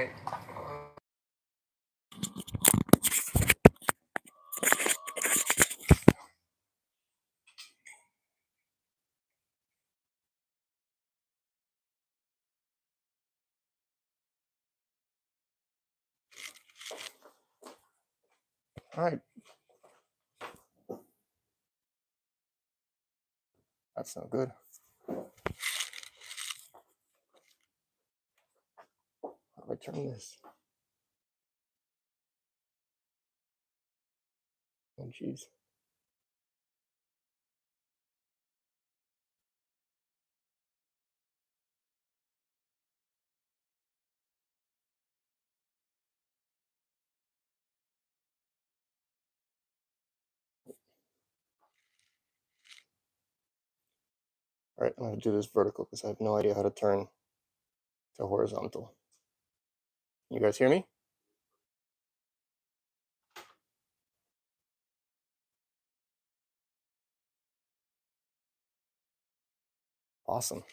right. All right. That's not good. How do I turn this? Oh, jeez. All right, I'm going to do this vertical because I have no idea how to turn to horizontal. You guys hear me? Awesome.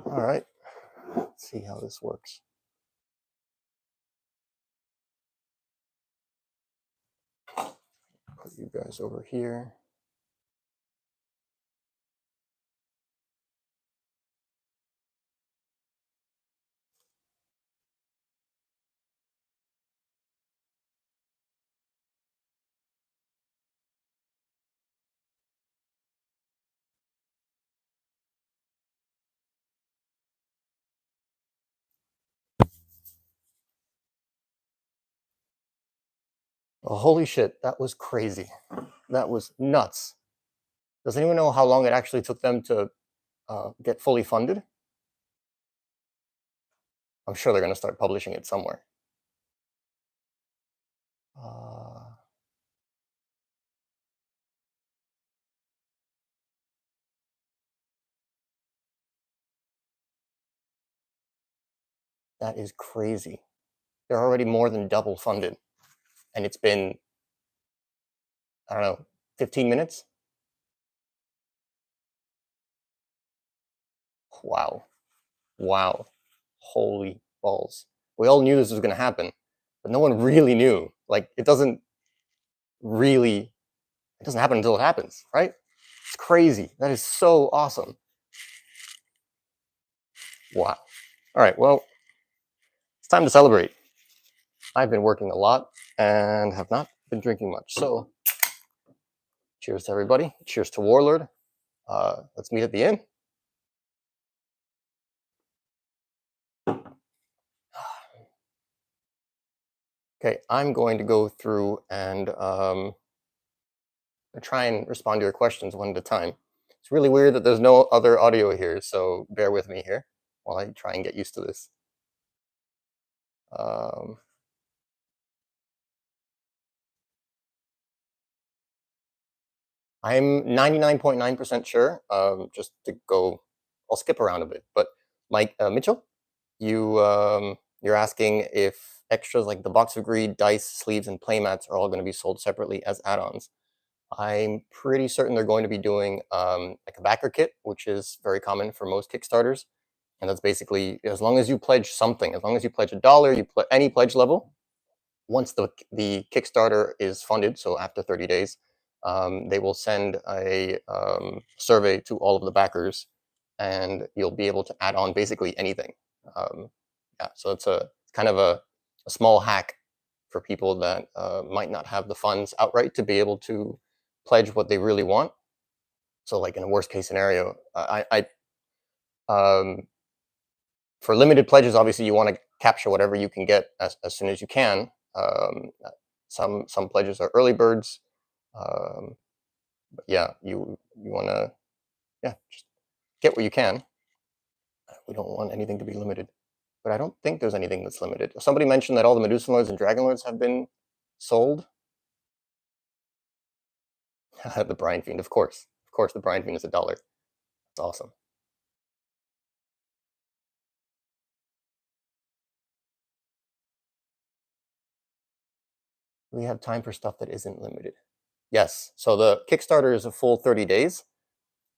All right, let's see how this works. Put you guys over here. Oh, holy shit, that was crazy. That was nuts. Does anyone know how long it actually took them to get fully funded? I'm sure they're going to start publishing it somewhere. That is crazy. They're already more than double funded. And it's been, I don't know, 15 minutes? Wow. Wow. Holy balls. We all knew this was going to happen, but no one really knew. Like, it doesn't happen until it happens, right? It's crazy. That is so awesome. Wow. All right, well, it's time to celebrate. I've been working a lot and have not been drinking much. So, cheers to everybody. Cheers to Warlord. Let's meet at the inn. Okay, I'm going to go through and try and respond to your questions one at a time. It's really weird that there's no other audio here, so bear with me here while I try and get used to this. I'm 99.9% sure, just to go, I'll skip around a bit, but Mike Mitchell, you're asking if extras like the Box of Greed, dice, sleeves, and playmats are all going to be sold separately as add-ons. I'm pretty certain they're going to be doing like a backer kit, which is very common for most Kickstarters. And that's basically, as long as you pledge something, as long as you pledge $1, you pledge any pledge level, once the Kickstarter is funded, so after 30 days, they will send a survey to all of the backers, and you'll be able to add on basically anything. Yeah, so it's a kind of a small hack for people that might not have the funds outright to be able to pledge what they really want. So like in a worst case scenario, for limited pledges, obviously you want to capture whatever you can get as soon as you can. Some pledges are early birds. But yeah, you want to just get what you can. We don't want anything to be limited, but I don't think there's anything that's limited. Somebody mentioned that all the Medusa Lords and Dragon Lords have been sold. The Brine Fiend, of course, the Brine Fiend is $1. It's awesome. We have time for stuff that isn't limited. Yes. So the Kickstarter is a full 30 days,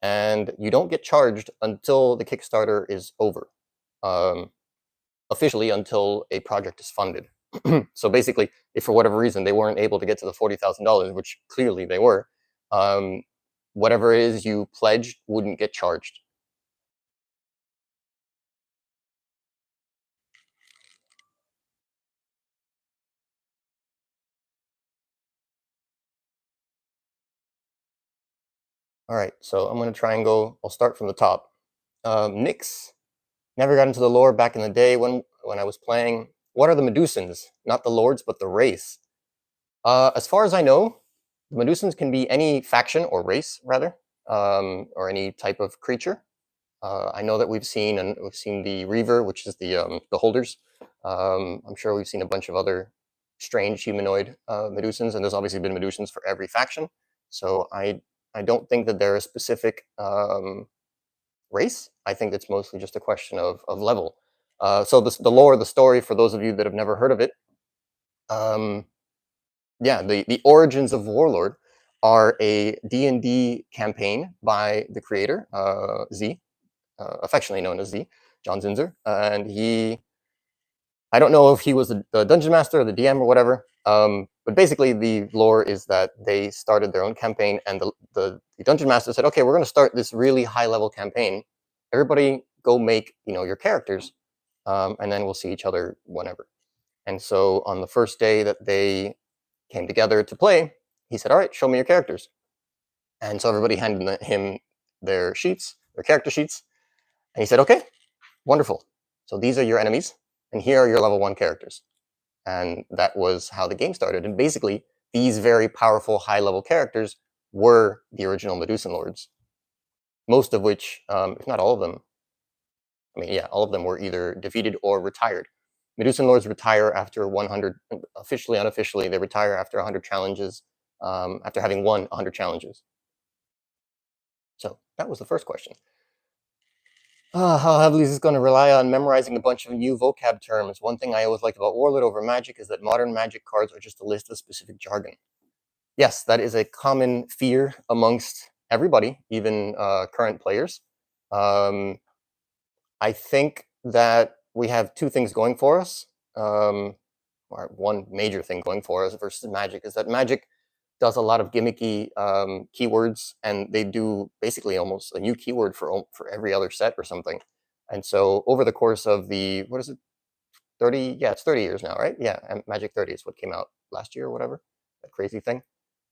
and you don't get charged until the Kickstarter is over. Um, Officially, until a project is funded. So basically, if for whatever reason they weren't able to get to the $40,000, which clearly they were, um, whatever it is you pledged wouldn't get charged. All right, so I'm going to try and go. I'll start from the top. Nyx never got into the lore back in the day when I was playing. What are the Medusans? Not the lords, but the race. As far as I know, the Medusans can be any faction or race, rather, or any type of creature. I know that we've seen the Reaver, which is the holders. I'm sure we've seen a bunch of other strange humanoid Medusans, and there's obviously been Medusans for every faction. So I don't think that they're a specific race. I think it's mostly just a question of level. So the lore, the story, for those of you that have never heard of it, yeah, the origins of Warlord are a D&D campaign by the creator, Z, affectionately known as Z, John Zinzer, and I don't know if he was the dungeon master or the DM or whatever, but basically the lore is that they started their own campaign, and the dungeon master said, okay, we're going to start this really high level campaign. Everybody go make your characters, and then we'll see each other whenever. And so on the first day that they came together to play, he said, all right, show me your characters. And so everybody handed him their character sheets, and he said, okay, wonderful. So these are your enemies, and here are your level 1 characters. And that was how the game started. And basically, these very powerful high-level characters were the original Medusan Lords. Most of which, if not all of them, I mean, yeah, all of them were either defeated or retired. Medusan Lords retire after 100, officially, unofficially, they retire after 100 challenges, after having won 100 challenges. So that was the first question. How heavily is this going to rely on memorizing a bunch of new vocab terms? One thing I always liked about Warlord over Magic is that modern Magic cards are just a list of specific jargon. Yes, that is a common fear amongst everybody, even current players. I think that we have two things going for us. Or one major thing going for us versus Magic is that Magic does a lot of gimmicky keywords, and they do basically almost a new keyword for every other set or something. And so over the course of what is it, 30? Yeah, it's 30 years now, right? Yeah, and Magic 30 is what came out last year or whatever, that crazy thing.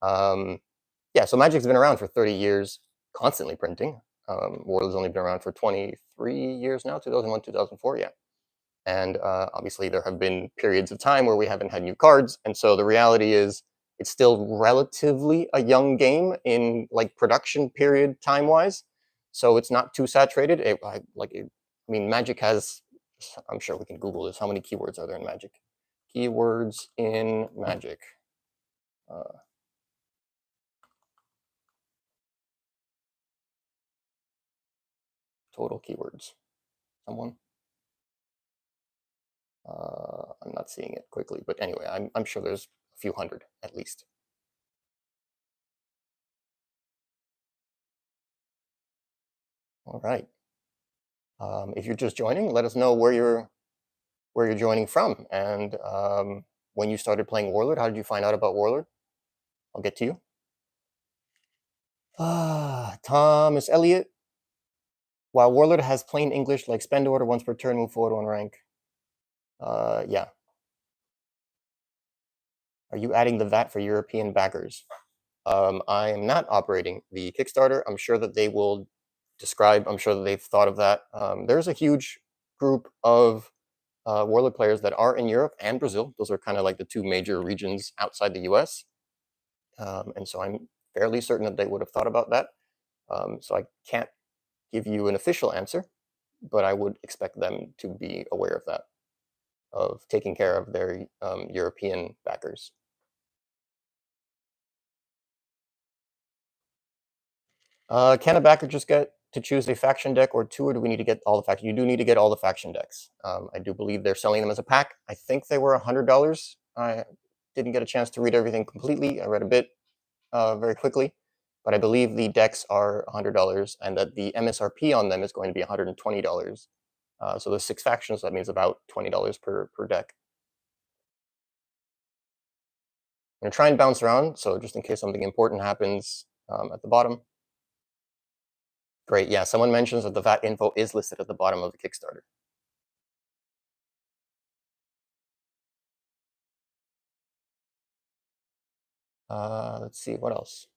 Yeah, so Magic's been around for 30 years, constantly printing. Warlord's only been around for 23 years now, 2001, 2004, yeah. And obviously there have been periods of time where we haven't had new cards. And so the reality is it's still relatively a young game in like production period time-wise. So it's not too saturated. I mean, Magic has, I'm sure we can Google this. How many keywords are there in Magic? Keywords in Magic. Total keywords. Someone? I'm not seeing it quickly, but anyway, I'm sure there's a few hundred at least. All right. If you're just joining, let us know where you're joining from, and when you started playing Warlord. How did you find out about Warlord? I'll get to you. Thomas Elliott. While Warlord has plain English like spend order once per turn, move forward one rank. Yeah. Are you adding the VAT for European backers? I am not operating the Kickstarter. I'm sure that they will describe. I'm sure that they've thought of that. There's a huge group of Warlord players that are in Europe and Brazil. Those are kind of like the two major regions outside the US. And so I'm fairly certain that they would have thought about that. So I can't give you an official answer, but I would expect them to be aware of that, of taking care of their European backers. Can a backer just get to choose a faction deck or two, or do we need to get all the faction? You do need to get all the faction decks. I do believe they're selling them as a pack. I think they were $100. I didn't get a chance to read everything completely. I read a bit very quickly, but I believe the decks are $100 and that the MSRP on them is going to be $120. So there's 6 factions, so that means about $20 per deck. I'm going to try and bounce around, so just in case something important happens at the bottom. Great, yeah, someone mentions that the VAT info is listed at the bottom of the Kickstarter. Let's see, what else?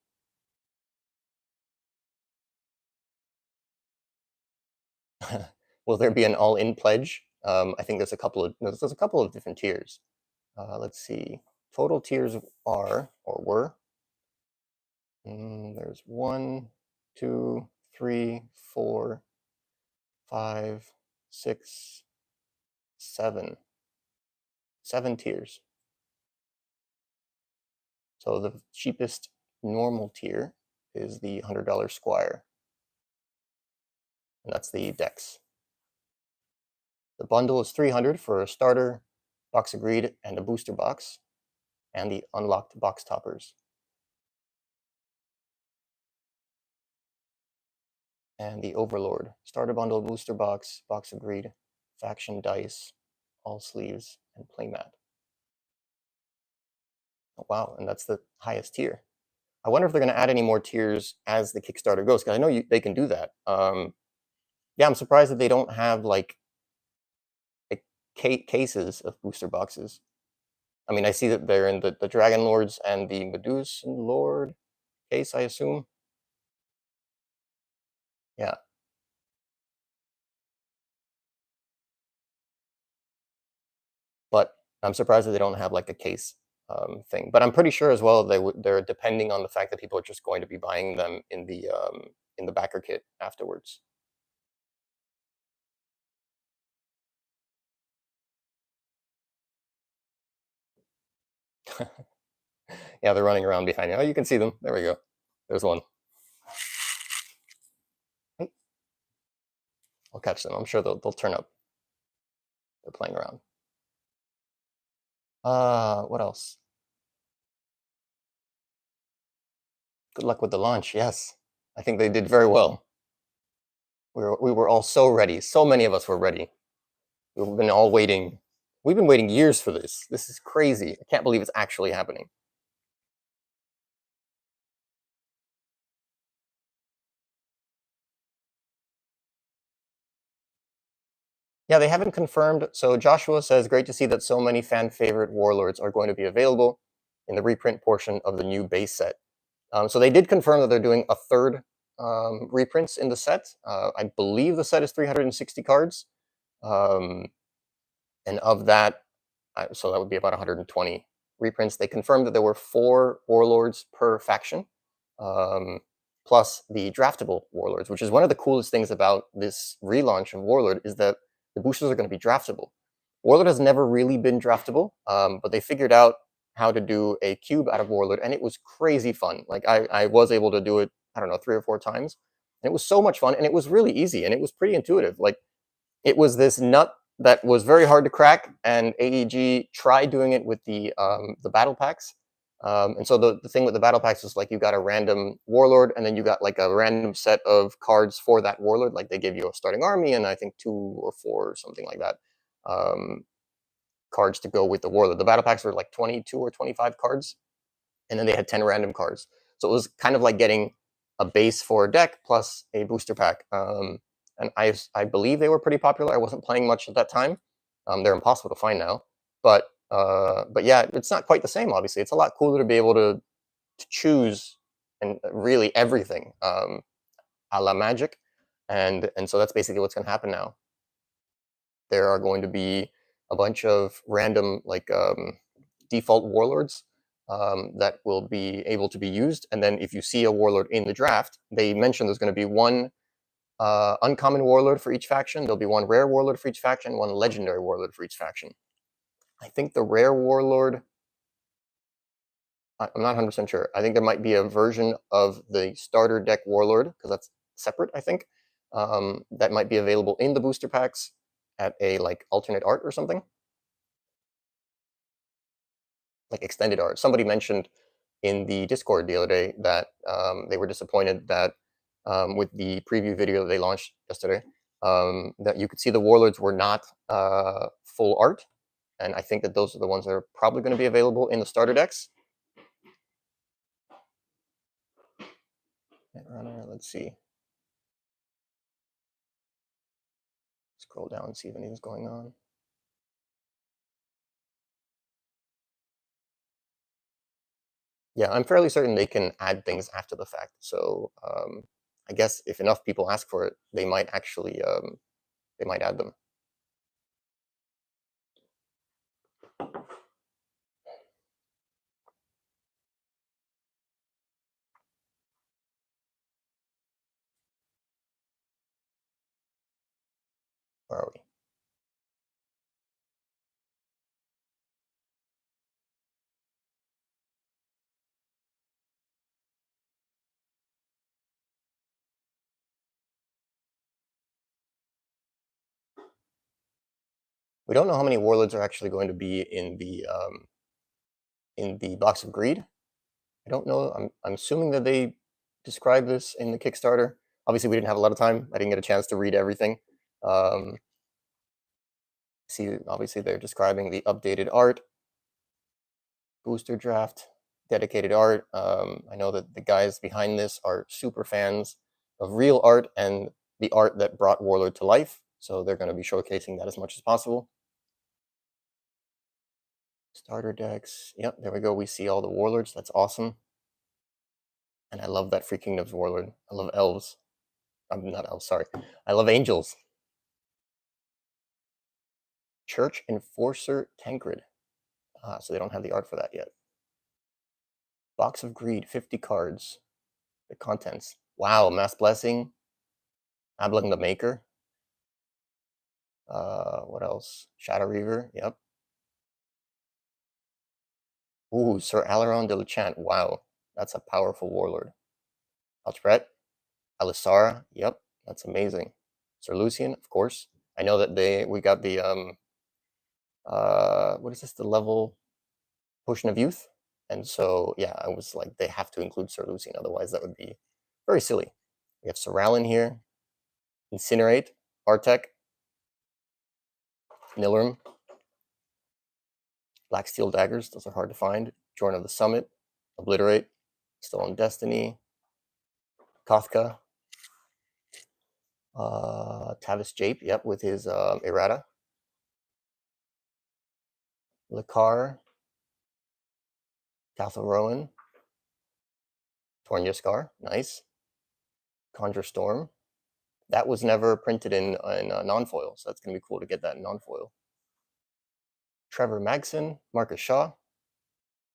Will there be an all-in pledge? I think there's a couple of different tiers. Let's see. Total tiers are, or were, there's 1, 2, 3, 4, 5, 6, 7. 7 tiers. So the cheapest normal tier is the $100 Squire. And that's the decks. The bundle is $300 for a starter, box agreed, and a booster box, and the unlocked box toppers. And the Overlord, starter bundle, booster box, box agreed, faction dice, all sleeves, and playmat. Oh, wow, and that's the highest tier. I wonder if they're going to add any more tiers as the Kickstarter goes, because I know they can do that. Yeah, I'm surprised that they don't have like cases of booster boxes. I mean, I see that they're in the Dragon Lords and the Medusan Lord case, I assume. Yeah. But I'm surprised that they don't have like a case thing. But I'm pretty sure as well they're depending on the fact that people are just going to be buying them in the backer kit afterwards. Yeah, they're running around behind you. Oh, you can see them. There we go. There's one. I'll catch them. I'm sure they'll turn up. They're playing around. What else? Good luck with the launch. Yes, I think they did very well. We were all so ready. So many of us were ready. We've been all waiting. We've been waiting years for this. This is crazy. I can't believe it's actually happening. Yeah, they haven't confirmed. So Joshua says, great to see that so many fan favorite warlords are going to be available in the reprint portion of the new base set. So they did confirm that they're doing a third reprints in the set. I believe the set is 360 cards. And of that, so that would be about 120 reprints. They confirmed that there were 4 warlords per faction, plus the draftable warlords, which is one of the coolest things about this relaunch of Warlord, is that the boosters are going to be draftable. Warlord has never really been draftable, but they figured out how to do a cube out of Warlord, and it was crazy fun. Like I was able to do it, I don't know, 3 or 4 times, and it was so much fun, and it was really easy, and it was pretty intuitive. Like it was this nut that was very hard to crack, and AEG tried doing it with the battle packs. And so the thing with the battle packs is like you got a random warlord, and then you got like a random set of cards for that warlord. Like they gave you a starting army, and I think 2 or 4 or something like that cards to go with the warlord. The battle packs were like 22 or 25 cards, and then they had 10 random cards. So it was kind of like getting a base for a deck plus a booster pack. And I believe they were pretty popular. I wasn't playing much at that time. They're impossible to find now. But yeah, it's not quite the same. Obviously, it's a lot cooler to be able to choose and really everything a la Magic, and so that's basically what's going to happen now. There are going to be a bunch of random like default warlords that will be able to be used, and then if you see a warlord in the draft, they mentioned there's going to be 1 uncommon warlord for each faction. There'll be 1 rare warlord for each faction, 1 legendary warlord for each faction. I think the rare warlord, I'm not 100% sure. I think there might be a version of the starter deck warlord, because that's separate, I think. that might be available in the booster packs at a like alternate art or something, like extended art. Somebody mentioned in the Discord the other day that they were disappointed that with the preview video they launched yesterday, that you could see the warlords were not full art, and I think that those are the ones that are probably going to be available in the starter decks. Runner, let's see. Scroll down and see if anything's going on. Yeah, I'm fairly certain they can add things after the fact. So I guess if enough people ask for it, they might actually they might add them. Where are we? We don't know how many warlords are actually going to be in the Box of Greed. I don't know. I'm assuming that they describe this in the Kickstarter. Obviously, we didn't have a lot of time. I didn't get a chance to read everything. See, obviously, they're describing the updated art, booster draft, dedicated art. I know that the guys behind this are super fans of real art and the art that brought Warlord to life. So they're going to be showcasing that as much as possible. Starter decks. Yep, there we go. We see all the warlords. That's awesome. And I love that Free Kingdoms warlord. I love elves. I'm not elves, sorry. I love angels. Church Enforcer Tancred. So they don't have the art for that yet. Box of Greed, 50 cards. The contents. Wow, Mass Blessing. Ablang the Maker. What else? Shadow Reaver, yep. Ooh, Sir Alaron de Luchant. Wow, that's a powerful warlord. Alchbret, Alisara, yep, that's amazing. Sir Lucian, of course. I know that we got the what is this? The level Potion of Youth, and so yeah, I was like, they have to include Sir Lucian, otherwise that would be very silly. We have Soralin here, Incinerate, Artek, Nilrim, Black Steel Daggers, those are hard to find. Jorn of the Summit, Obliterate, Stolen Destiny, Kothka, Tavis Jape, yep, with his errata. Lakar, Cathal Rowan, Tornya Scar, nice. Conjure Storm. That was never printed in non-foil, so that's going to be cool to get that in non-foil. Trevor Magson, Marcus Shaw.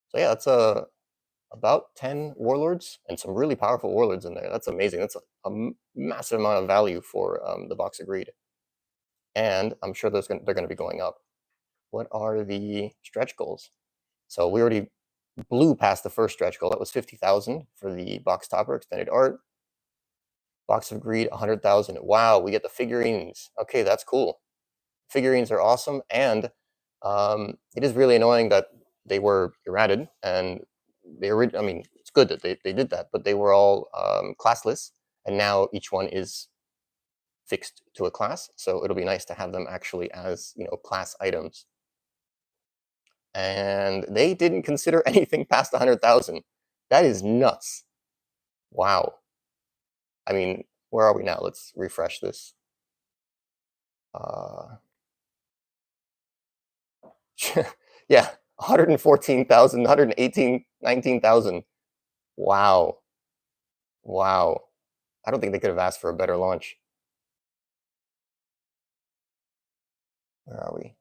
So yeah, that's about 10 warlords and some really powerful warlords in there. That's amazing. That's a massive amount of value for the Box of Greed. And I'm sure they're going to be going up. What are the stretch goals? So we already blew past the first stretch goal. That was 50,000 for the box topper extended art. Box of Greed, 100,000. Wow, we get the figurines. Okay, that's cool. Figurines are awesome, and it is really annoying that they were errated, and I mean, it's good that they did that, but they were all classless, and now each one is fixed to a class, so it'll be nice to have them actually as, you know, class items. And they didn't consider anything past 100,000. That is nuts. Wow. I mean, where are we now? Let's refresh this. Yeah, 114,000, 118, 19,000. Wow. Wow. I don't think they could have asked for a better launch. Where are we?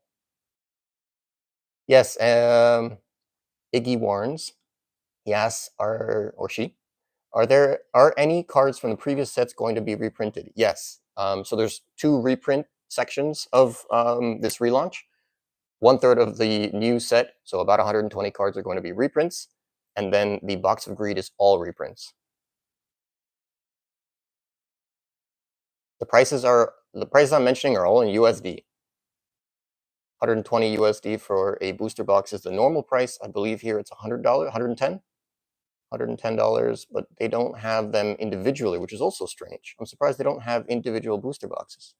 Yes, Iggy Warrens. He asks, are any cards from the previous sets going to be reprinted? Yes. So there's 2 reprint sections of this relaunch. 1/3 of the new set, so about 120 cards, are going to be reprints, and then the Box of Greed is all reprints. The prices I'm mentioning are all in USD. 120 USD for a booster box is the normal price. I believe here it's $100, $110, but they don't have them individually, which is also strange. I'm surprised they don't have individual booster boxes.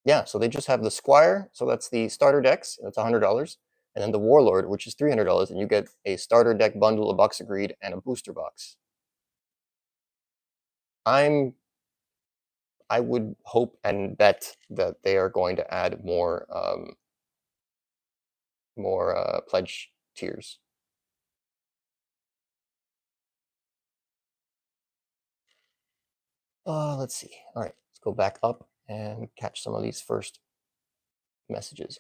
Yeah, so they just have the Squire, so that's the starter decks, that's $100, and then the Warlord, which is $300, and you get a starter deck bundle, a box of greed, and a booster box. I would hope and bet that they are going to add more pledge tiers. Let's see. All right, let's go back up and catch some of these first messages.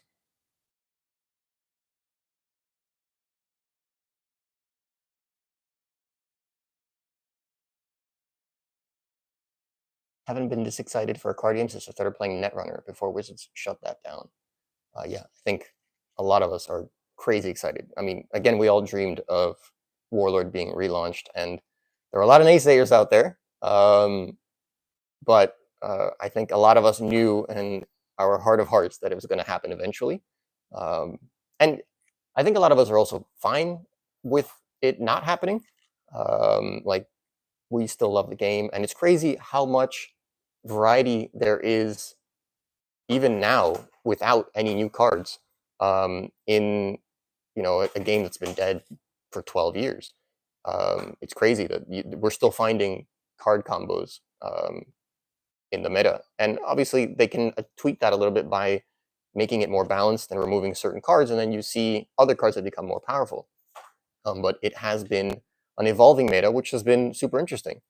Haven't been this excited for a card game since I started playing Netrunner before Wizards shut that down. Yeah, I think a lot of us are crazy excited. I mean, again, we all dreamed of Warlord being relaunched, and there are a lot of naysayers out there. But I think a lot of us knew in our heart of hearts that it was going to happen eventually. And I think a lot of us are also fine with it not happening. Like, we still love the game, and it's crazy how much variety there is even now without any new cards in a game that's been dead for 12 years. It's crazy that we're still finding card combos in the meta, and obviously they can tweak that a little bit by making it more balanced and removing certain cards, and then you see other cards that become more powerful. But it has been an evolving meta, which has been super interesting.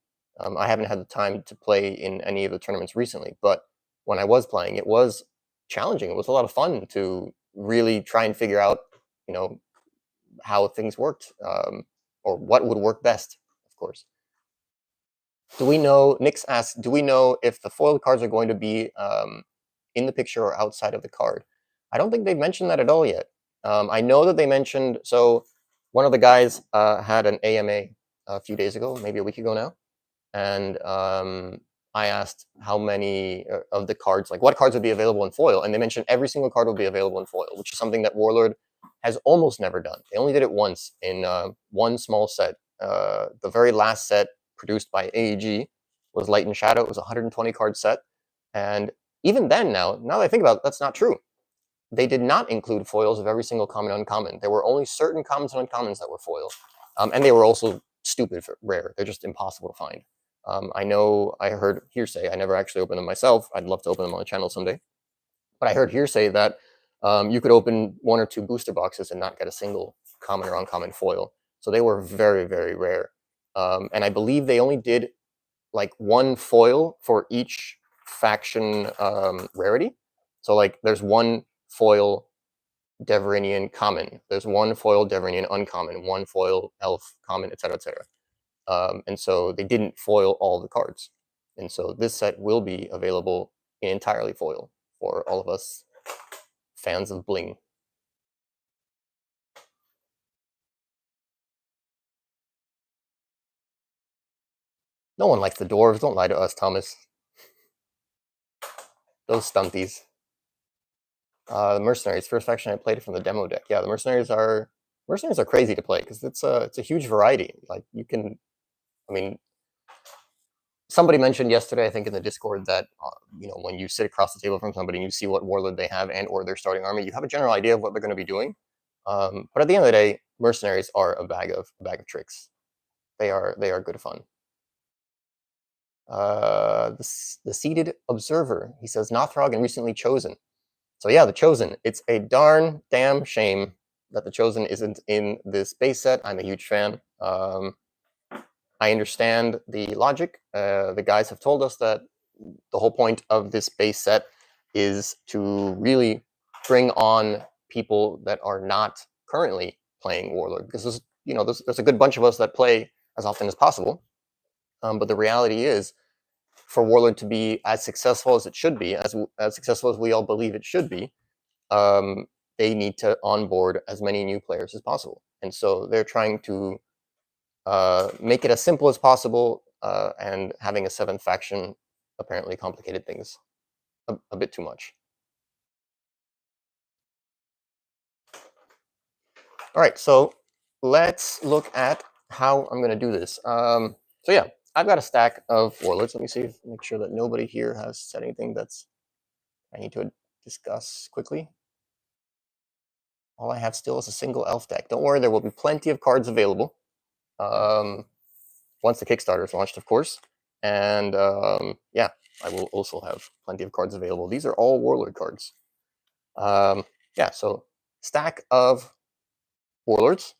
I haven't had the time to play in any of the tournaments recently, but when I was playing, it was challenging. It was a lot of fun to really try and figure out, how things worked, or what would work best, of course. Do we know, Nix asks, do we know if the foil cards are going to be in the picture or outside of the card? I don't think they've mentioned that at all yet. I know that they mentioned, so one of the guys had an AMA a few days ago, maybe a week ago now, and I asked how many of the cards, like what cards would be available in foil, and they mentioned every single card will be available in foil, which is something that Warlord has almost never done. They only did it once in one small set. The very last set produced by AEG was Light and Shadow. It was a 120 card set, and even then, now that I think about it, that's not true. They did not include foils of every single common uncommon. There were only certain commons and uncommons that were foil, and they were also stupid rare. They're just impossible to find. I know I heard hearsay. I never actually opened them myself. I'd love to open them on the channel someday. But I heard hearsay that you could open one or two booster boxes and not get a single common or uncommon foil. So they were very, very rare. And I believe they only did like one foil for each faction rarity. So like there's one foil Deveranian common, there's one foil Deveranian uncommon, one foil elf common, etc., etc. And so they didn't foil all the cards. And so this set will be available in entirely foil for all of us fans of bling. No one likes the dwarves. Don't lie to us, Thomas. Those stunties. The mercenaries, first faction I played from the demo deck. Yeah, the mercenaries are crazy to play because it's a huge variety. Like you can, I mean, somebody mentioned yesterday, I think in the Discord, that when you sit across the table from somebody and you see what warlord they have and or their starting army, you have a general idea of what they're going to be doing. But at the end of the day, mercenaries are a bag of tricks. They are good fun. The Seated Observer, he says Nothrog and recently Chosen. So yeah, the Chosen. It's a darn damn shame that the Chosen isn't in this base set. I'm a huge fan. I understand the logic. The guys have told us that the whole point of this base set is to really bring on people that are not currently playing Warlord, because there's a good bunch of us that play as often as possible. But the reality is, for Warlord to be as successful as it should be, as successful as we all believe it should be, they need to onboard as many new players as possible. And so they're trying to make it as simple as possible, and having a 7th faction apparently complicated things a bit too much. All right, so let's look at how I'm going to do this. So yeah, I've got a stack of warlords. Let me see make sure that nobody here has said anything that's I need to discuss quickly. All I have still is a single elf deck. Don't worry, there will be plenty of cards available once the Kickstarter is launched, of course. And yeah, I will also have plenty of cards available. These are all warlord cards. Yeah, so stack of warlords.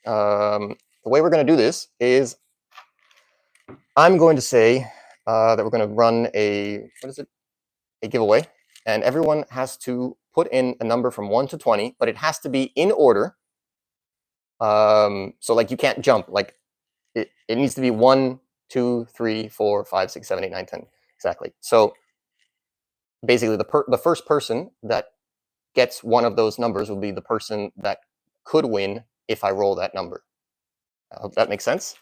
The way we're going to do this is I'm going to say that we're going to run a giveaway, and everyone has to put in a number from 1 to 20, but it has to be in order. So like you can't jump. Like it needs to be 1, 2, 3, 4, 5, 6, 7, 8, 9, 10 exactly. So basically, the first person that gets one of those numbers will be the person that could win if I roll that number. I hope that makes sense.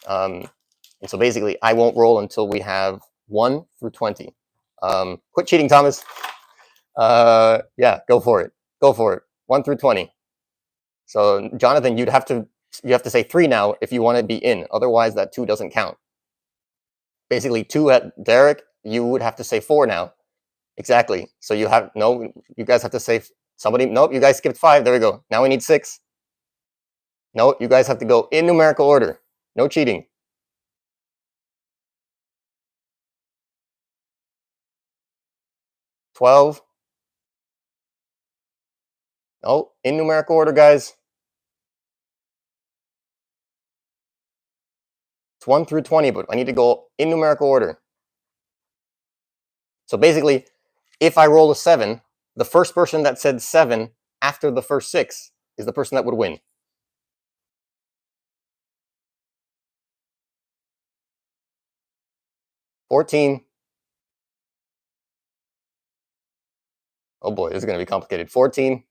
And so basically, I won't roll until we have 1 through 20. Quit cheating, Thomas. Yeah, go for it. Go for it. 1 through 20. So Jonathan, you have to say 3 now if you want to be in. Otherwise, that 2 doesn't count. Basically, 2 at Derek, you would have to say 4 now. Exactly. So you guys have to say somebody. Nope, you guys skipped 5. There we go. Now we need 6. No, you guys have to go in numerical order. No cheating. 12. Oh, in numerical order, guys. It's 1 through 20, but I need to go in numerical order. So basically, if I roll a 7, the first person that said 7 after the first 6 is the person that would win. $14. Oh boy, this is going to be complicated. 14.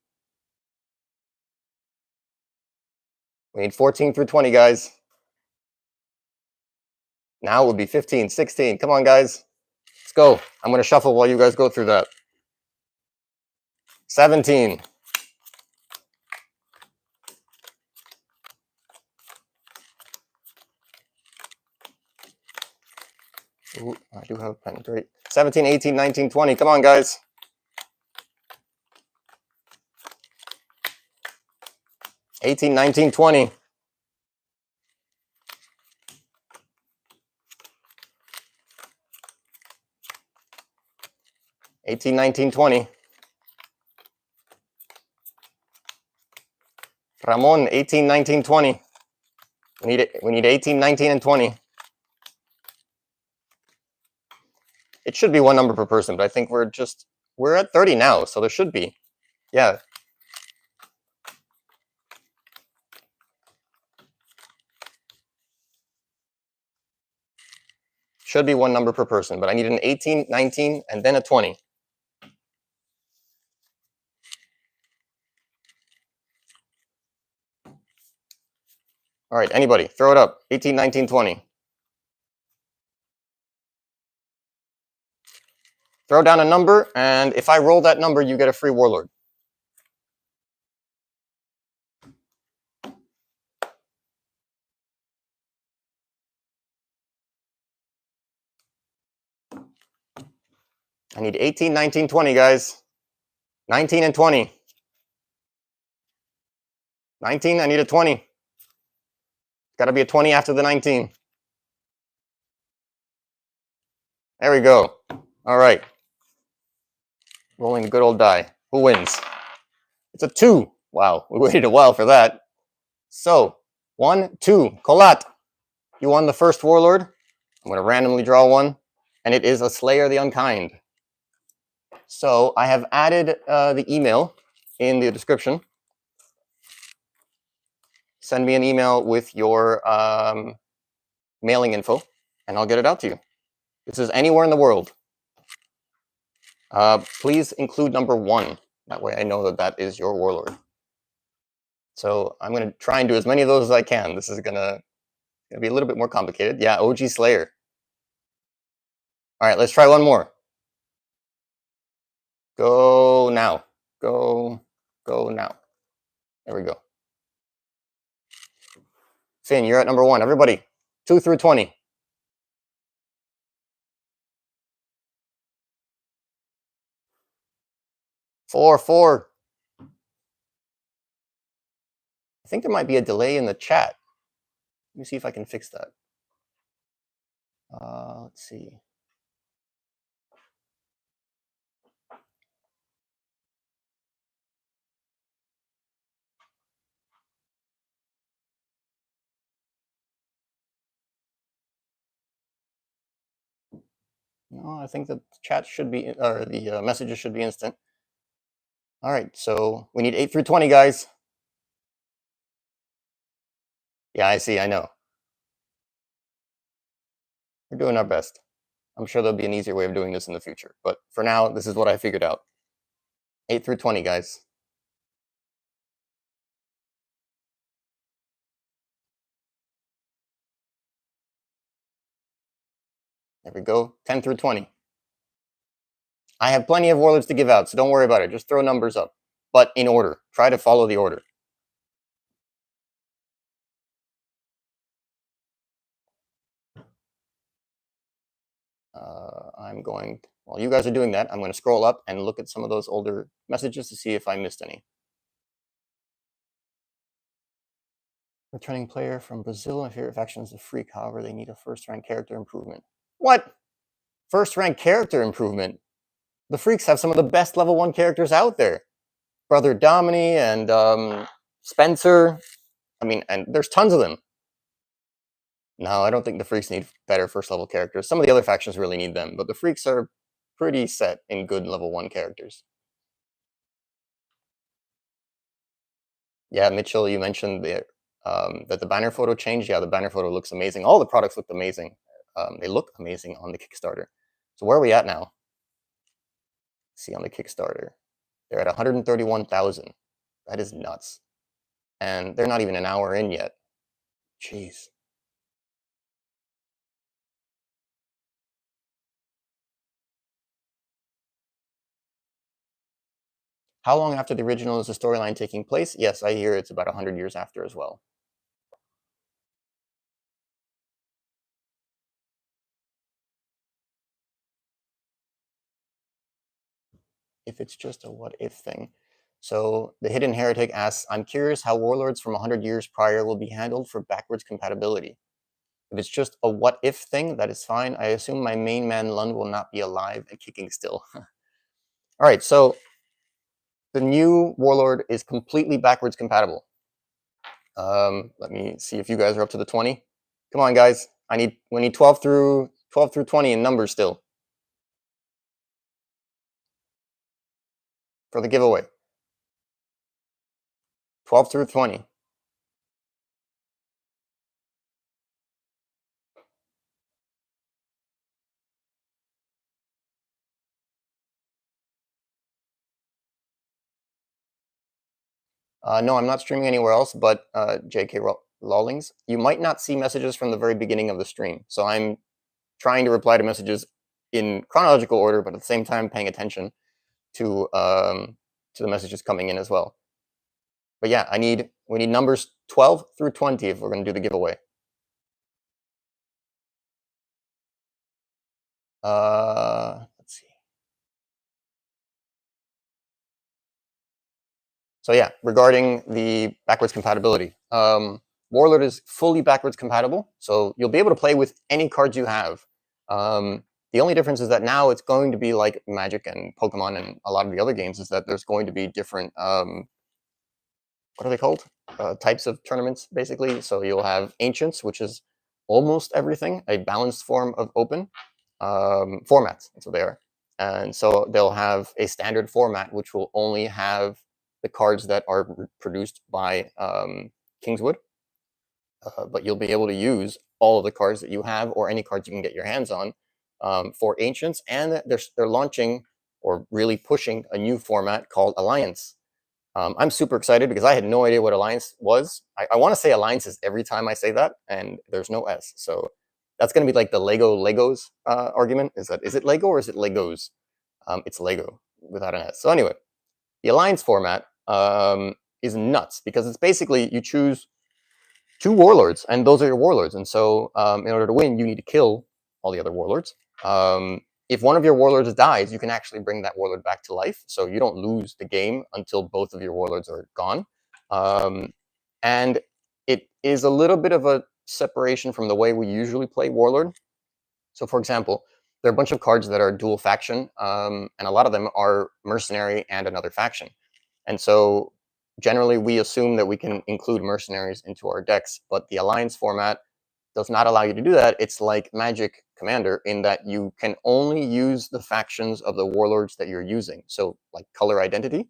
We need 14 through 20, guys. Now it would be 15, 16. Come on, guys. Let's go. I'm going to shuffle while you guys go through that. 17. Ooh, I do have a pen. Great. 17, 18, 19, 20. Come on, guys. 18, 19, 20. 18, 19, 20. Ramon, 18, 19, 20. We need 18, 19, and 20. It should be 1 number per person, but I think we're at 30 now, so there should be. Yeah. Should be 1 number per person, but I need an 18, 19, and then a 20. All right, anybody, throw it up. 18, 19, 20. Throw down a number, and if I roll that number, you get a free warlord. I need 18, 19, 20, guys. 19 and 20. 19, I need a 20. Got to be a 20 after the 19. There we go. All right. Rolling the good old die. Who wins? It's a 2. Wow, we waited a while for that. So, 1, 2. Colat, you won the first warlord. I'm going to randomly draw one, and it is a Slayer the Unkind. So, I have added the email in the description. Send me an email with your mailing info, and I'll get it out to you. This is anywhere in the world. Please include number 1. That way I know that that is your warlord. So I'm going to try and do as many of those as I can. This is going to be a little bit more complicated. Yeah, OG Slayer. All right, let's try one more. Go now. Go now. There we go. Finn, you're at number 1. Everybody, 2 through 20. 4. I think there might be a delay in the chat. Let me see if I can fix that. Let's see. No, I think the chat should be, or the messages should be instant. All right, so we need 8 through 20, guys. Yeah, I see, I know. We're doing our best. I'm sure there'll be an easier way of doing this in the future, but for now, this is what I figured out. 8 through 20, guys. There we go, 10 through 20. I have plenty of warlords to give out, so don't worry about it. Just throw numbers up, but in order. Try to follow the order. While you guys are doing that, I'm going to scroll up and look at some of those older messages to see if I missed any. Returning player from Brazil. My favorite faction is the Freak. However, they need a first-rank character improvement. What? First-rank character improvement? The Freaks have some of the best level 1 characters out there. Brother Domini and Spencer. I mean, and there's tons of them. No, I don't think the Freaks need better first-level characters. Some of the other factions really need them, but the Freaks are pretty set in good level 1 characters. Yeah, Mitchell, you mentioned that the banner photo changed. Yeah, the banner photo looks amazing. All the products looked amazing. They look amazing on the Kickstarter. So where are we at now? Let's see, on the Kickstarter, they're at 131,000. That is nuts. And they're not even an hour in yet. Jeez. How long after the original is the storyline taking place? Yes, I hear it's about 100 years after as well. If it's just a what-if thing. So the Hidden Heretic asks, I'm curious how warlords from 100 years prior will be handled for backwards compatibility. If it's just a what-if thing, that is fine. I assume my main man Lund will not be alive and kicking still. All right, so the new Warlord is completely backwards compatible. Let me see if you guys are up to the 20. Come on, guys. We need 12 through 20 in numbers still for the giveaway. 12 through 20. No, I'm not streaming anywhere else but JK Lawlings. You might not see messages from the very beginning of the stream. So I'm trying to reply to messages in chronological order, but at the same time paying attention to the messages coming in as well. But yeah, we need numbers 12 through 20 if we're going to do the giveaway. Let's see. So yeah, regarding the backwards compatibility, Warlord is fully backwards compatible, so you'll be able to play with any cards you have. The only difference is that now it's going to be like Magic and Pokemon and a lot of the other games, is that there's going to be different, what are they called? Types of tournaments, basically. So you'll have Ancients, which is almost everything, a balanced form of open formats, that's what they are. And so they'll have a standard format, which will only have the cards that are produced by Kingswood. But you'll be able to use all of the cards that you have, or any cards you can get your hands on, for Ancients. And they're launching, or really pushing, a new format called Alliance. I'm super excited because I had no idea what Alliance was. I want to say Alliances every time I say that, and there's no S. So That's going to be like the Legos argument. Is it Lego or is it Legos? It's Lego without an S. So anyway, the alliance format is nuts because it's basically you choose 2 warlords, and those are your warlords. And so in order to win, you need to kill all the other warlords. If one of your warlords dies, you can actually bring that warlord back to life. So you don't lose the game until both of your warlords are gone. And it is a little bit of a separation from the way we usually play Warlord. So for example, there are a bunch of cards that are dual faction, and a lot of them are mercenary and another faction. And so generally we assume that we can include mercenaries into our decks, but the alliance format does not allow you to do that. It's like Magic Commander in that you can only use the factions of the warlords that you're using. So like color identity.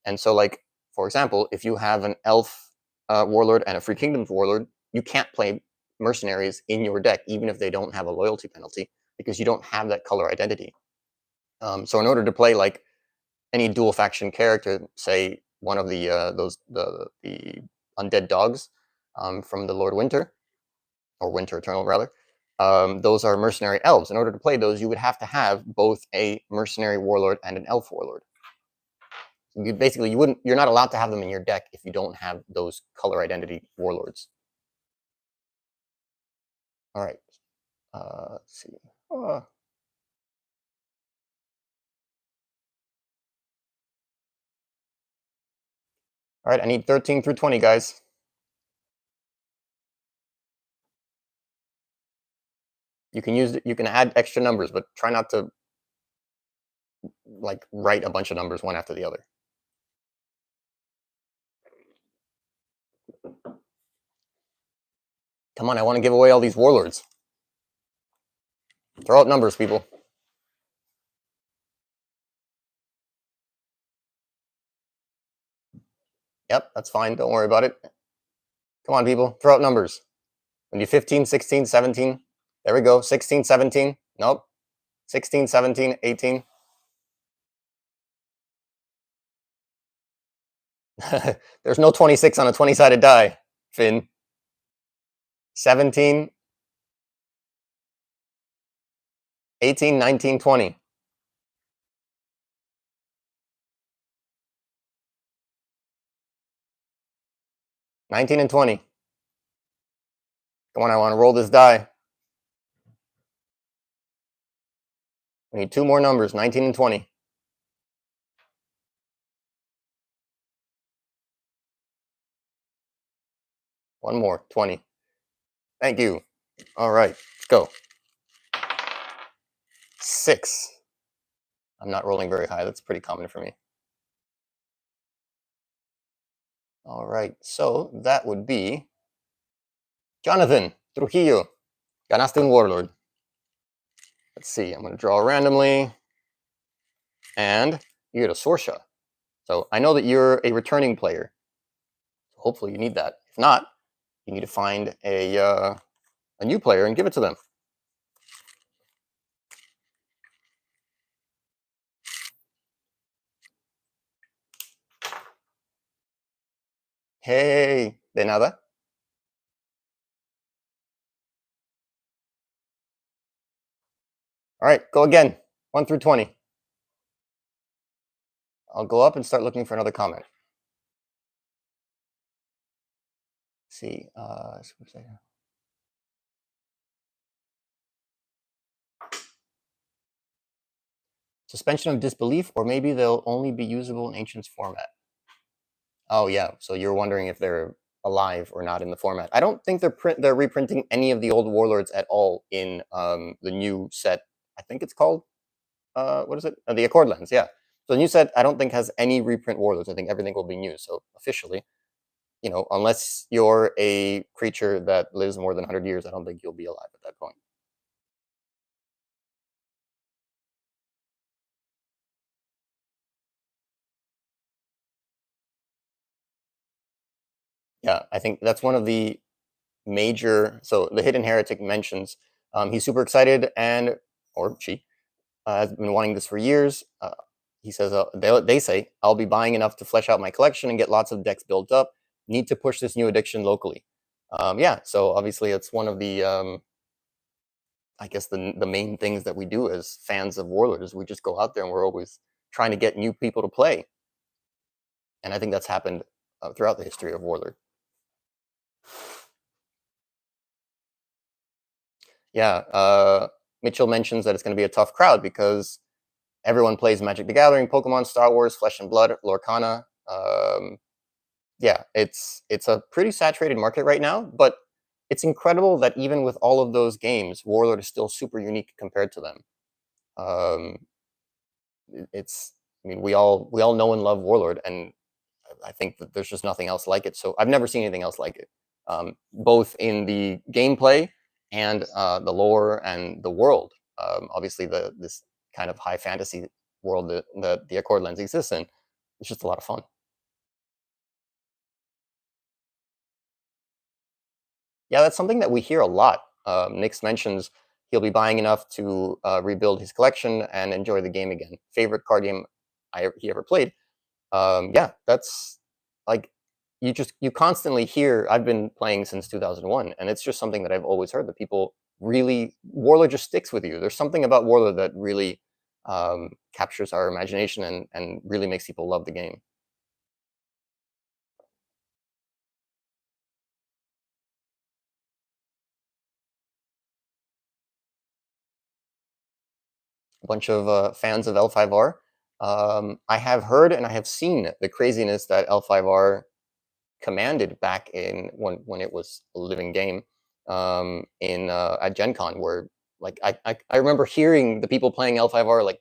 And so like, for example, if you have an elf warlord and a Free Kingdoms warlord, you can't play mercenaries in your deck, even if they don't have a loyalty penalty, because you don't have that color identity. So in order to play like any dual faction character, say one of the the undead dogs from the Lord Winter, or Winter Eternal rather, those are mercenary elves. In order to play those, you would have to have both a mercenary warlord and an elf warlord. Basically, you're not allowed to have them in your deck if you don't have those color identity warlords. All right, let's see. All right, I need 13 through 20, guys. You can add extra numbers, but try not to like write a bunch of numbers one after the other. Come on, I want to give away all these warlords. Throw out numbers, people. Yep, that's fine. Don't worry about it. Come on, people. Throw out numbers. We need 15, 16, 17. There we go. 16, 17. Nope. 16, 17, 18. There's no 26 on a 20-sided die, Finn. 17, 18, 19, 20. 19 and 20. Come on, I want to roll this die. We need 2 more numbers, 19 and 20. One more, 20. Thank you. All right, let's go. 6. I'm not rolling very high. That's pretty common for me. All right, so that would be Jonathan Trujillo. Ganaste un Warlord. Let's see, I'm going to draw randomly. And you get a Sorsha. So I know that you're a returning player. Hopefully you need that. If not, you need to find a new player and give it to them. Hey, de nada. All right, go again. 1 through 20. I'll go up and start looking for another comment. Let's see. Suspension of disbelief, or maybe they'll only be usable in Ancients format. Oh yeah, so you're wondering if they're alive or not in the format. I don't think they're reprinting any of the old warlords at all in the new set. I think it's called what is it? The Accordlands, yeah. So the new set I don't think has any reprint warlords. I think everything will be new. So officially, you know, unless you're a creature that lives more than 100 years, I don't think you'll be alive at that point. Yeah, I think that's one of the major. So the Hidden Heretic mentions he's super excited, and or she has been wanting this for years. He says they say I'll be buying enough to flesh out my collection and get lots of decks built up. Need to push this new addiction locally. Yeah, so obviously it's one of the I guess the main things that we do as fans of Warlord is we just go out there and we're always trying to get new people to play, and I think that's happened throughout the history of Warlord. Yeah, Mitchell mentions that it's going to be a tough crowd because everyone plays Magic the Gathering, Pokemon, Star Wars, Flesh and Blood, Lorcana. Yeah, it's a pretty saturated market right now, but it's incredible that even with all of those games, Warlord is still super unique compared to them. Um, it's, I mean, we all know and love Warlord, and I think that there's just nothing else like it. So I've never seen anything else like it, both in the gameplay and the lore and the world. Obviously, this kind of high fantasy world that the Accordlands exists in, it's just a lot of fun. Yeah, that's something that we hear a lot. Nix mentions he'll be buying enough to rebuild his collection and enjoy the game again. Favorite card game he ever played. Yeah, that's like you constantly hear. I've been playing since 2001, and it's just something that I've always heard that people really Warlord just sticks with you. There's something about Warlord that really captures our imagination and really makes people love the game. A bunch of fans of L5R. I have heard and I have seen the craziness that L5R commanded back in when it was a living game in at Gen Con, where like I remember hearing the people playing L5R like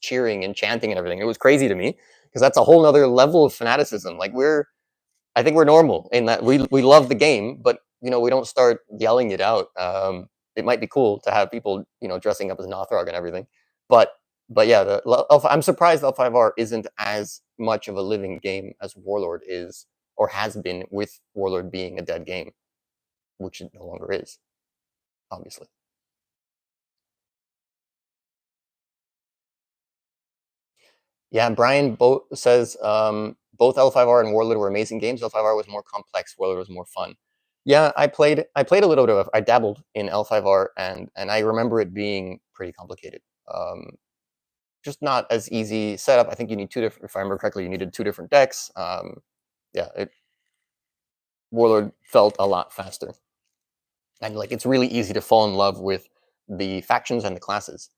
cheering and chanting and everything. It was crazy to me because that's a whole nother level of fanaticism. Like I think we're normal in that we love the game, but we don't start yelling it out. It might be cool to have people dressing up as Nothrog and everything, but yeah, I'm surprised L5R isn't as much of a living game as Warlord is or has been, with Warlord being a dead game, which it no longer is, obviously. Yeah, Brian says both L5R and Warlord were amazing games. L5R was more complex. Warlord was more fun. Yeah, I played a little bit of. I dabbled in L5R, and I remember it being pretty complicated. Just not as easy setup. I think you need two different. If I remember correctly, you needed two different decks. Yeah, Warlord felt a lot faster, and like it's really easy to fall in love with the factions and the classes.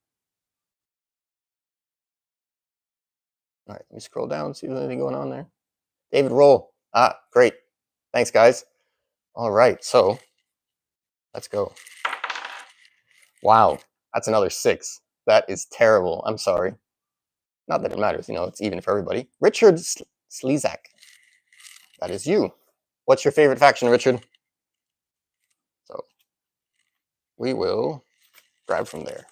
All right, let me scroll down, see if there's anything going on there. David Roll. Ah, great. Thanks, guys. All right, so let's go. Wow, that's another 6. That is terrible. I'm sorry. Not that it matters, it's even for everybody. Richard Slezak. That is you. What's your favorite faction, Richard? So we will grab from there.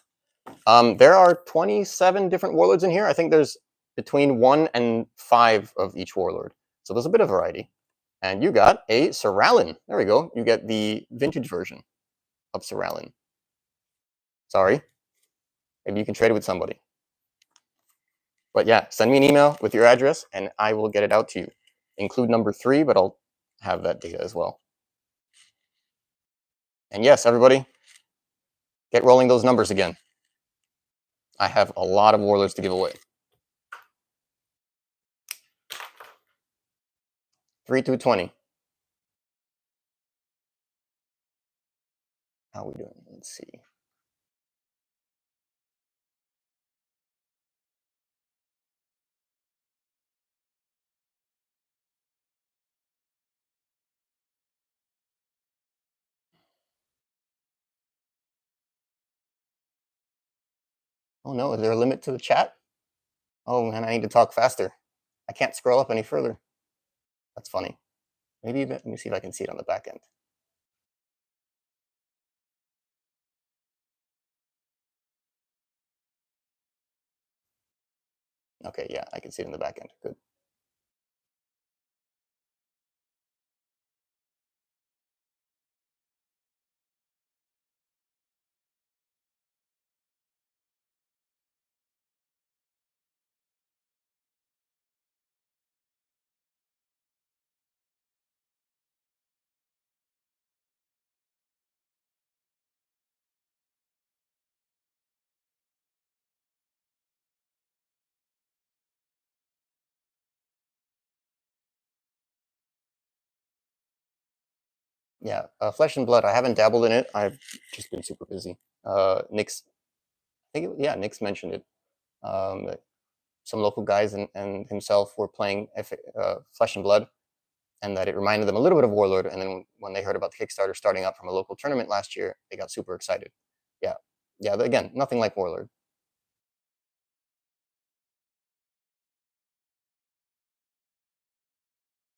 There are 27 different warlords in here. I think there's between 1 and 5 of each warlord. So there's a bit of variety. And you got a Soralin. There we go. You get the vintage version of Soralin. Sorry. Maybe you can trade it with somebody. But yeah, send me an email with your address and I will get it out to you. Include number 3, but I'll have that data as well. And yes, everybody, get rolling those numbers again. I have a lot of warlords to give away. 3 to 20. How are we doing? Let's see. Oh no, is there a limit to the chat? Oh man, I need to talk faster. I can't scroll up any further. That's funny. Maybe let me see if I can see it on the back end. Okay, yeah, I can see it in the back end. Good. Yeah, Flesh and Blood. I haven't dabbled in it. I've just been super busy. Nick's, yeah, Nick's mentioned it. That some local guys and himself were playing Flesh and Blood, and that it reminded them a little bit of Warlord. And then when they heard about the Kickstarter starting up from a local tournament last year, they got super excited. Yeah, yeah. Again, nothing like Warlord.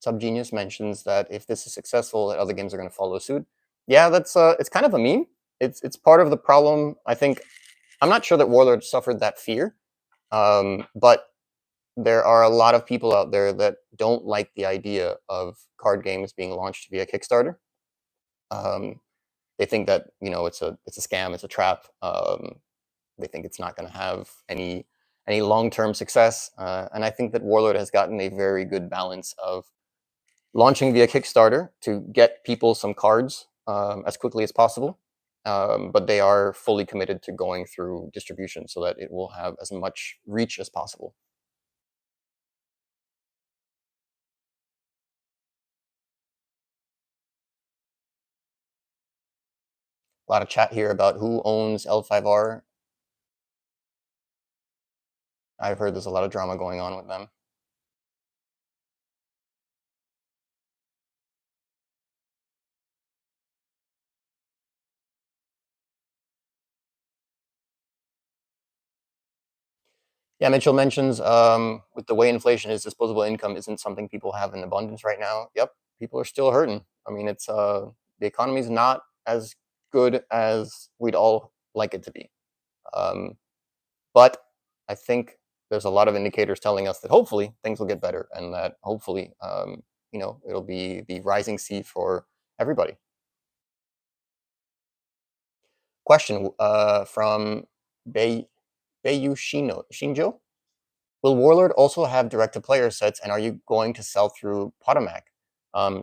Subgenius mentions that if this is successful, that other games are going to follow suit. Yeah, that's it's kind of a meme. It's part of the problem. I think I'm not sure that Warlord suffered that fear, but there are a lot of people out there that don't like the idea of card games being launched via Kickstarter. Um, they think that it's a scam, it's a trap. They think it's not going to have any long-term success, and I think that Warlord has gotten a very good balance of launching via Kickstarter to get people some cards as quickly as possible. But they are fully committed to going through distribution so that it will have as much reach as possible. A lot of chat here about who owns L5R. I've heard there's a lot of drama going on with them. Yeah, Mitchell mentions with the way inflation is, disposable income isn't something people have in abundance right now. Yep, people are still hurting. I mean, it's the economy's not as good as we'd all like it to be. But I think there's a lot of indicators telling us that hopefully things will get better, and that hopefully it'll be the rising sea for everybody. Question from Bayu Shinjo. Will Warlord also have direct-to-player sets, and are you going to sell through Potomac?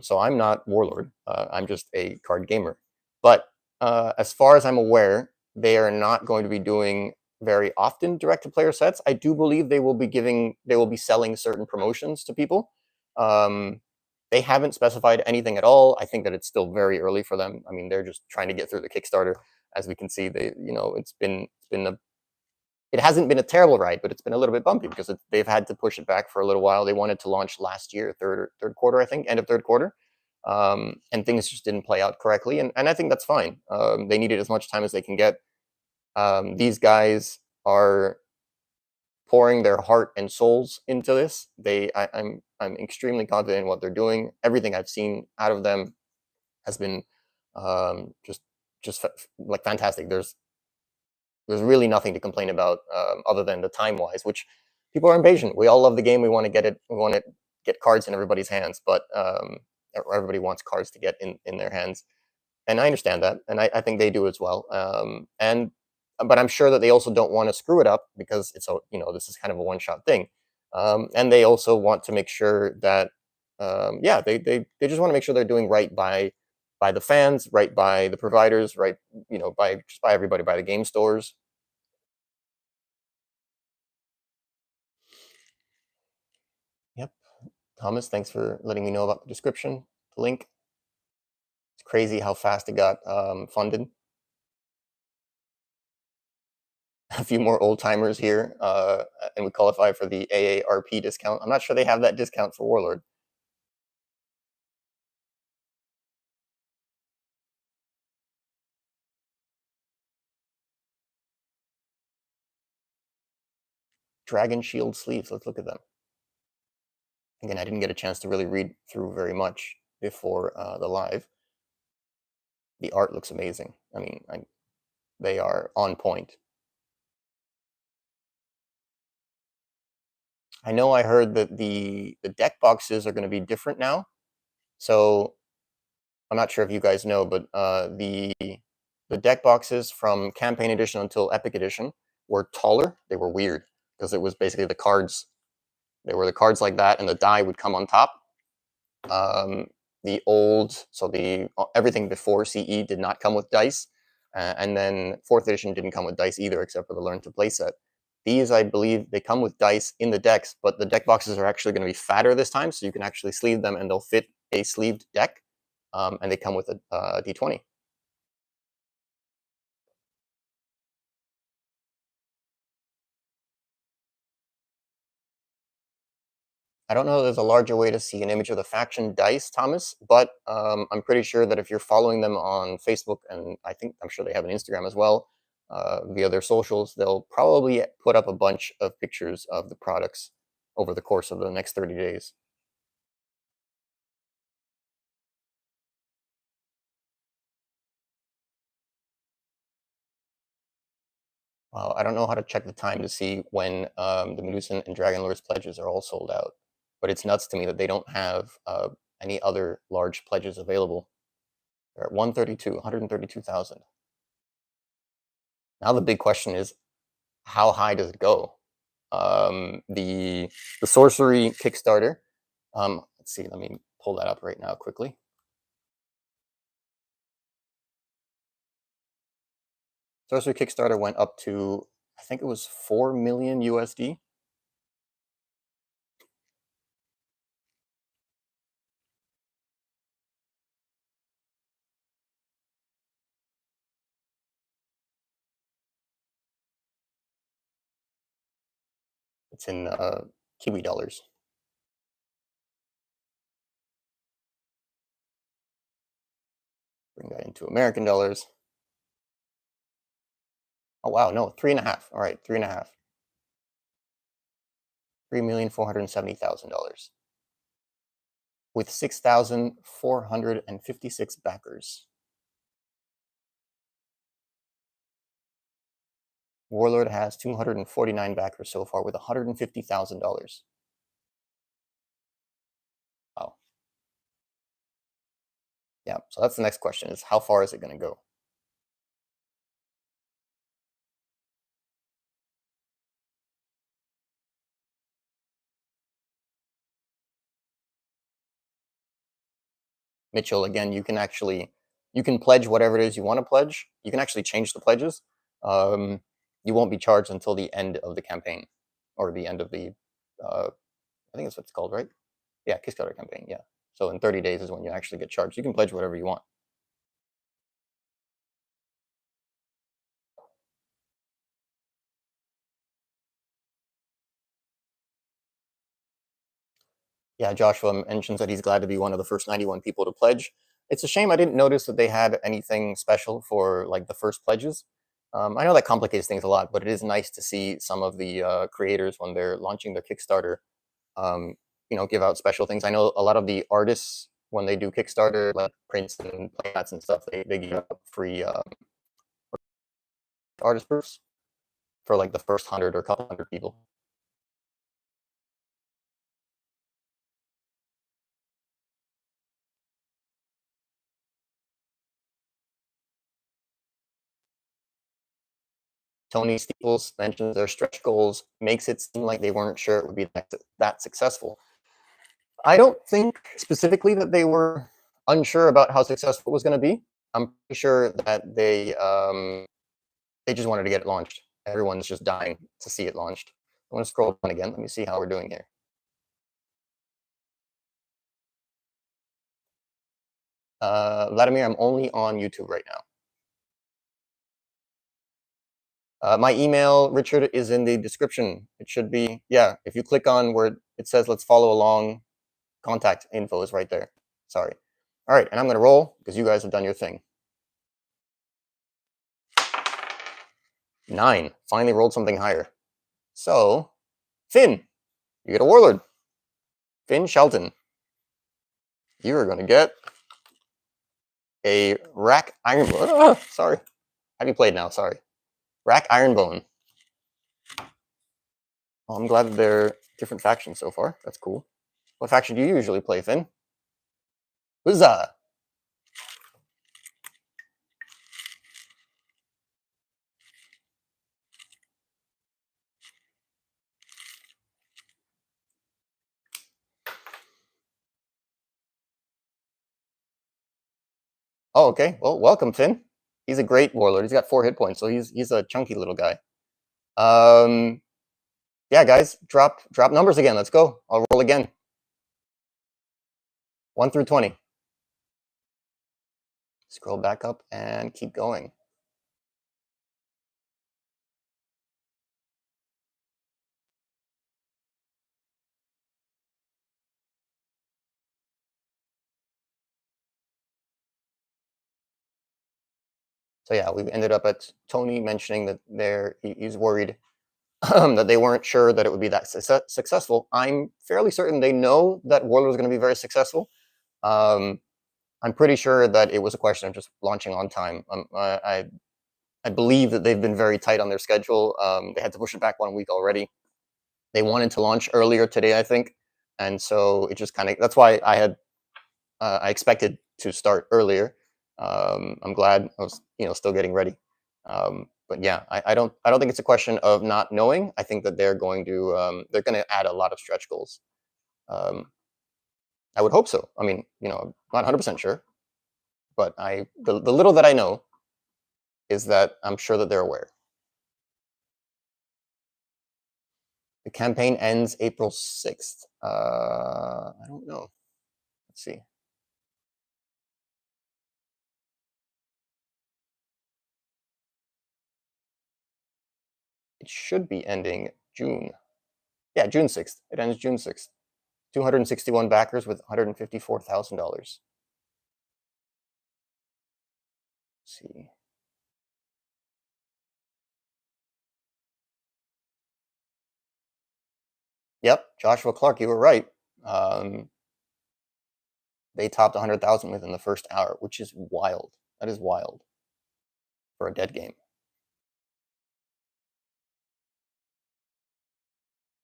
So I'm not Warlord. I'm just a card gamer. But as far as I'm aware, they are not going to be doing very often direct-to-player sets. I do believe they will be selling certain promotions to people. They haven't specified anything at all. I think that it's still very early for them. I mean, they're just trying to get through the Kickstarter. As we can see, it hasn't been a terrible ride, but it's been a little bit bumpy because they've had to push it back for a little while. They wanted to launch last year, third quarter, I think, end of third quarter, and things just didn't play out correctly. And I think that's fine. They needed as much time as they can get. These guys are pouring their heart and souls into this. I'm extremely confident in what they're doing. Everything I've seen out of them has been just like fantastic. There's really nothing to complain about other than the time wise, which people are impatient. We all love the game. We want to get it. We want to get cards in everybody's hands, but everybody wants cards to get in their hands, and I understand that, and I think they do as well. But I'm sure that they also don't want to screw it up because this is kind of a one shot thing, and they also want to make sure that they just want to make sure they're doing right by the fans, right by the providers, right by everybody, by the game stores. Yep. Thomas, thanks for letting me know about the description, the link. It's crazy how fast it got funded. A few more old timers here, and we qualify for the AARP discount. I'm not sure they have that discount for Warlord. Dragon Shield sleeves. Let's look at them. Again, I didn't get a chance to really read through very much before the live. The art looks amazing. I mean, they are on point. I know I heard that the deck boxes are going to be different now. So I'm not sure if you guys know, but the deck boxes from Campaign Edition until Epic Edition were taller. They were weird because it was basically the cards. They were the cards like that, and the die would come on top. Everything before CE did not come with dice, and then 4th edition didn't come with dice either, except for the Learn to Play set. These, I believe, they come with dice in the decks, but the deck boxes are actually going to be fatter this time, so you can actually sleeve them, and they'll fit a sleeved deck. and they come with a D20. I don't know if there's a larger way to see an image of the faction dice, Thomas, but I'm pretty sure that if you're following them on Facebook, and I'm sure they have an Instagram as well, via their socials, they'll probably put up a bunch of pictures of the products over the course of the next 30 days. I don't know how to check the time to see when the Medusan and Dragonlord's pledges are all sold out, but it's nuts to me that they don't have any other large pledges available. They're at 132,000. Now the big question is, how high does it go? The sorcery Kickstarter. Let's see. Let me pull that up right now quickly. Sorcery Kickstarter went up to, I think it was 4 million USD. It's in Kiwi dollars. Bring that into American dollars. Oh wow, no, 3.5. All right, 3.5. $3,470,000 with 6,456 backers. Warlord has 249 backers so far with $150,000. Wow. Yeah, so that's the next question: is how far is it going to go? Mitchell, again, you can pledge whatever it is you want to pledge. You can actually change the pledges. You won't be charged until the end of the campaign, or the end of the, I think that's what it's called, right? Yeah, Kickstarter campaign, yeah. So in 30 days is when you actually get charged. You can pledge whatever you want. Yeah, Joshua mentions that he's glad to be one of the first 91 people to pledge. It's a shame I didn't notice that they had anything special for like the first pledges. I know that complicates things a lot, but it is nice to see some of the creators when they're launching their Kickstarter, give out special things. I know a lot of the artists when they do Kickstarter, like prints and playmats and stuff, they give out free artist proofs for like the first 100 or couple hundred people. Tony Steeples mentions their stretch goals makes it seem like they weren't sure it would be that successful. I don't think specifically that they were unsure about how successful it was going to be. I'm pretty sure that they just wanted to get it launched. Everyone's just dying to see it launched. I want to scroll down again. Let me see how we're doing here. Vladimir, I'm only on YouTube right now. My email, Richard, is in the description. It should be, yeah, if you click on where it says let's follow along, contact info is right there. Sorry. All right, and I'm going to roll because you guys have done your thing. 9. Finally rolled something higher. So, Finn, you get a Warlord. Finn Shelton. You are going to get a Rack Ironbone. Sorry. Have you played now? Sorry. Rack Ironbone. Well, I'm glad that they're different factions so far. That's cool. What faction do you usually play, Finn? Huzzah! Oh, okay. Well, welcome, Finn. He's a great warlord. He's got 4 hit points, so he's a chunky little guy. Yeah, guys, drop numbers again. Let's go. I'll roll again. 1 through 20. Scroll back up and keep going. So yeah, we ended up at Tony mentioning that he's worried that they weren't sure that it would be that successful. I'm fairly certain they know that Warlord is going to be very successful. I'm pretty sure that it was a question of just launching on time. I believe that they've been very tight on their schedule. They had to push it back 1 week already. They wanted to launch earlier today, I think, and so it just kind of, that's why I expected to start earlier. I'm glad I was, still getting ready. But yeah, I don't think it's a question of not knowing. I think that they're going to add a lot of stretch goals. I would hope so. I mean, I'm not 100% sure, but the little that I know is that I'm sure that they're aware. The campaign ends April 6th. I don't know. Let's see. It should be ending June. Yeah, June 6th. It ends June 6th. 261 backers with $154,000. See. Yep, Joshua Clark, you were right. They topped 100,000 within the first hour, which is wild. That is wild for a dead game.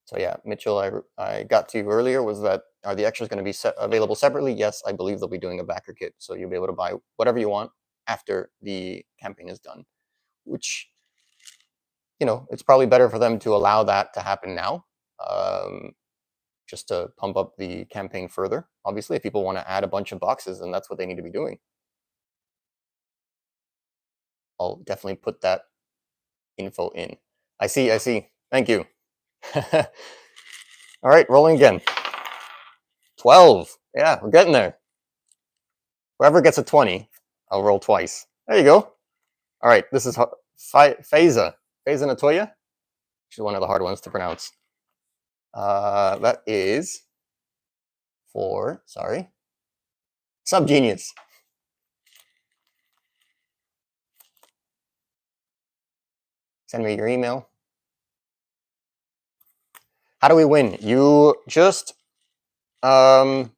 So yeah, Mitchell, I got to you earlier, was that, are the extras going to be available separately? Yes, I believe they'll be doing a backer kit, so you'll be able to buy whatever you want after the campaign is done, which, it's probably better for them to allow that to happen now, just to pump up the campaign further. Obviously, if people want to add a bunch of boxes, then that's what they need to be doing. I'll definitely put that info in. I see. Thank you. All right, rolling again. 12. Yeah, we're getting there. Whoever gets a 20, I'll roll twice. There you go. All right, this is Faiza Natoya. She's one of the hard ones to pronounce. That is for, sorry, Subgenius. Send me your email. How do we win? You just put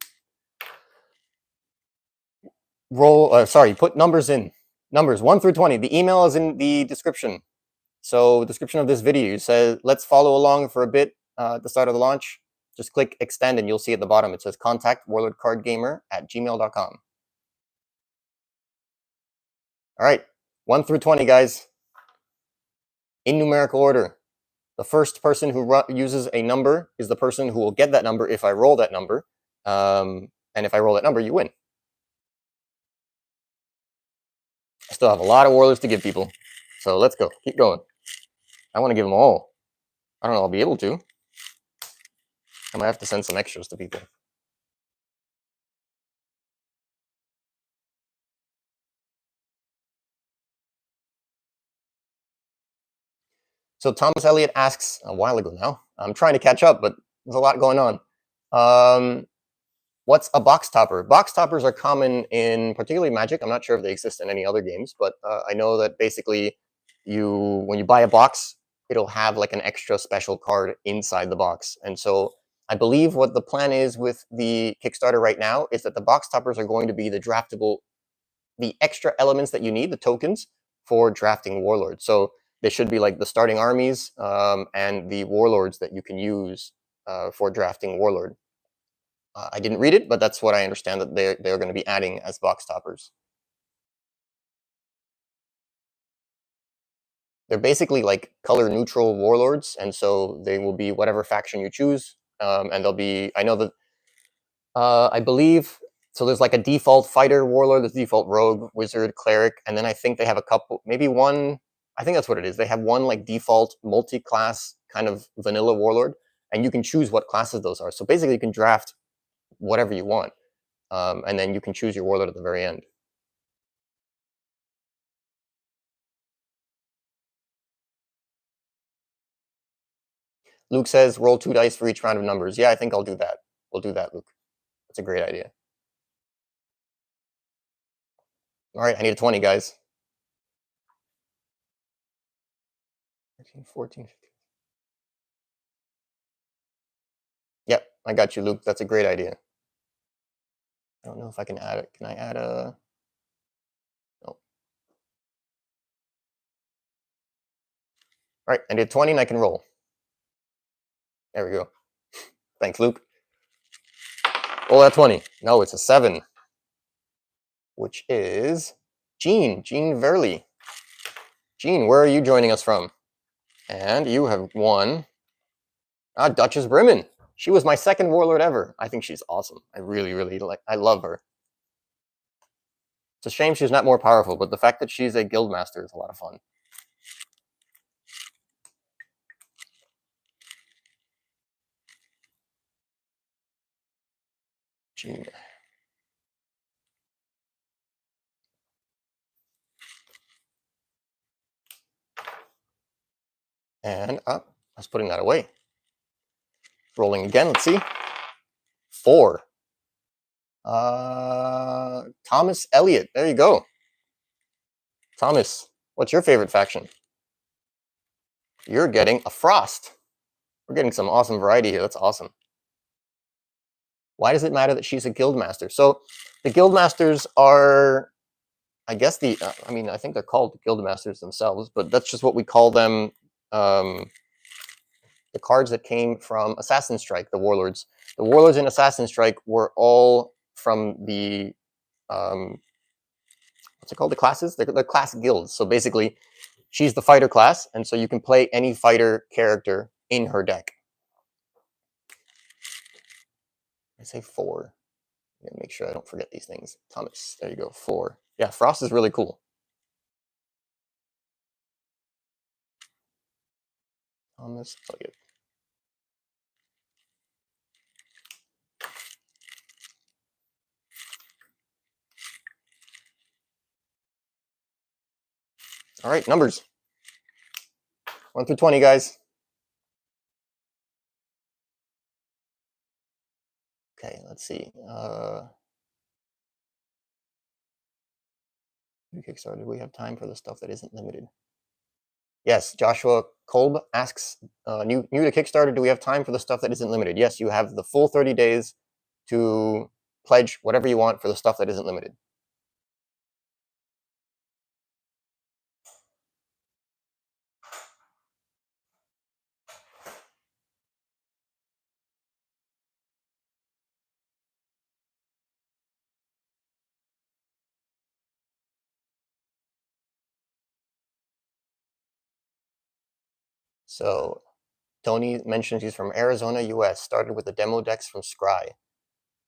numbers in. Numbers 1 through 20. The email is in the description. So the description of this video says, let's follow along for a bit at the start of the launch. Just click extend and you'll see at the bottom, it says contact WarlordCardGamer@gmail.com. All right, 1 through 20, guys. In numerical order. The first person who uses a number is the person who will get that number if I roll that number. And if I roll that number, you win. I still have a lot of warlords to give people. So let's go. Keep going. I want to give them all. I don't know if I'll be able to. I might have to send some extras to people. So Thomas Elliott asks a while ago now. I'm trying to catch up, but there's a lot going on. What's a box topper? Box toppers are common in particularly Magic. I'm not sure if they exist in any other games, but I know that basically when you buy a box, it'll have like an extra special card inside the box. And so I believe what the plan is with the Kickstarter right now is that the box toppers are going to be the extra elements that you need, the tokens, for drafting warlords. So they should be like the starting armies and the warlords that you can use for drafting warlord. I didn't read it, but that's what I understand that they're going to be adding as box toppers. They're basically like color neutral warlords, and so they will be whatever faction you choose. And they'll be, I know that, I believe, so there's like a default fighter warlord, there's default rogue, wizard, cleric, and then I think they have a couple, maybe one, I think that's what it is. They have one like default multi-class kind of vanilla warlord, and you can choose what classes those are. So basically you can draft whatever you want. And then you can choose your warlord at the very end. Luke says roll 2 dice for each round of numbers. Yeah, I think I'll do that. We'll do that, Luke. That's a great idea. All right, I need a 20, guys. 13, 14, 15. Yep, I got you, Luke. That's a great idea. I don't know if I can add it. Can I add a... No. All right, I did 20 and I can roll. There we go. Thanks, Luke. Roll that 20. No, it's a 7. Which is Jean Verley. Jean, where are you joining us from? And you have won Duchess Brimmen. She was my second warlord ever. I think she's awesome. I really, really I love her. It's a shame she's not more powerful, but the fact that she's a guild master is a lot of fun. Jean. And I was putting that away. Rolling again, let's see. 4. Thomas Elliott. There you go. Thomas, what's your favorite faction? You're getting a Frost. We're getting some awesome variety here. That's awesome. Why does it matter that she's a guild master? So the guild masters are, I guess I mean, I think they're called guild masters themselves, but that's just what we call them. The cards that came from Assassin Strike, the warlords. The warlords in Assassin Strike were all from the, what's it called? The classes? The class guilds. So basically, she's the fighter class, and so you can play any fighter character in her deck. I say 4. I'm gonna make sure I don't forget these things. Thomas, there you go, 4. Yeah, Frost is really cool. Thomas Elliott. All right, numbers. 1 through 20, guys. Okay, let's see. Kickstarter, do we have time for the stuff that isn't limited? Yes, Joshua Kolb asks, new to Kickstarter, do we have time for the stuff that isn't limited? Yes, you have the full 30 days to pledge whatever you want for the stuff that isn't limited. So Tony mentions he's from Arizona, US, started with the demo decks from Scry.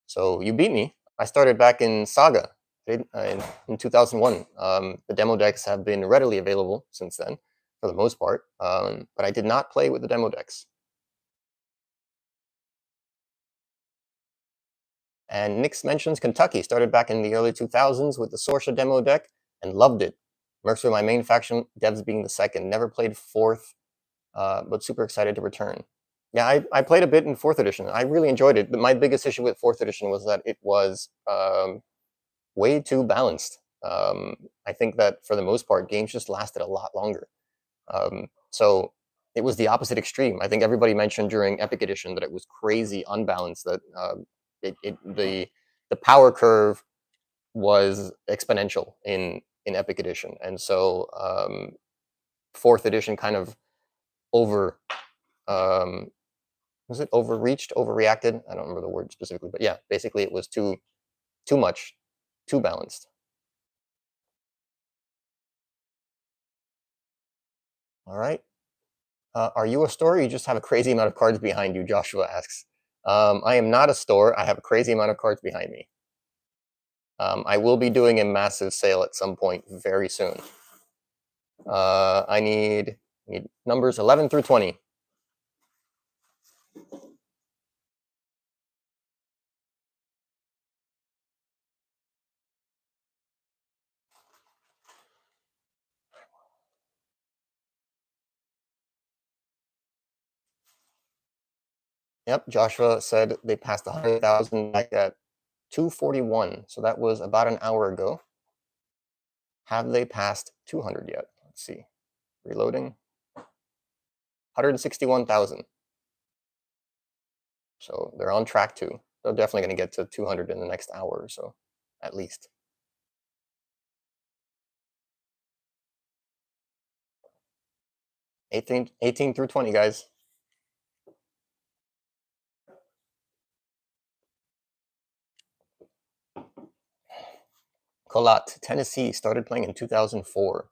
So you beat me. I started back in Saga in 2001. The demo decks have been readily available since then, for the most part, but I did not play with the demo decks. And Nix mentions Kentucky, started back in the early 2000s with the Sorsha demo deck and loved it. Mercs were my main faction, Devs being the second. Never played 4th, but super excited to return. Yeah, I played a bit in 4th edition. I really enjoyed it. But my biggest issue with 4th edition was that it was way too balanced. I think that for the most part, games just lasted a lot longer. So it was the opposite extreme. I think everybody mentioned during Epic Edition that it was crazy unbalanced, that the power curve was exponential in Epic Edition. And so 4th edition kind of was it overreached, overreacted? I don't remember the word specifically, but yeah, basically it was too much, too balanced. All right. Are you a store, or you just have a crazy amount of cards behind you? Joshua asks. I am not a store. I have a crazy amount of cards behind me. I will be doing a massive sale at some point very soon. I need numbers 11 through 20. Yep, Joshua said they passed 100,000 back at 2:41, so that was about an hour ago. Have they passed 200 yet? Let's see. Reloading. 161,000. So they're on track to. They're definitely going to get to 200 in the next hour or so, at least. 18 through 20, guys. Colat, Tennessee, started playing in 2004.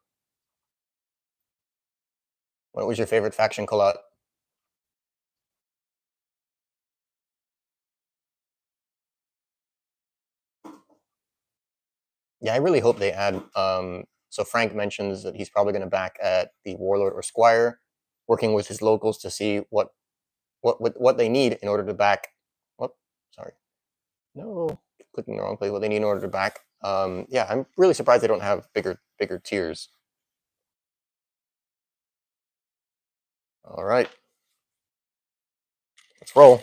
What was your favorite faction, Colat? Yeah, I really hope they add. So Frank mentions that he's probably going to back at the Warlord or Squire, working with his locals to see what they need in order to back. Whoop, sorry, no, clicking the wrong place. What they need in order to back. Yeah, I'm really surprised they don't have bigger tiers. All right, let's roll.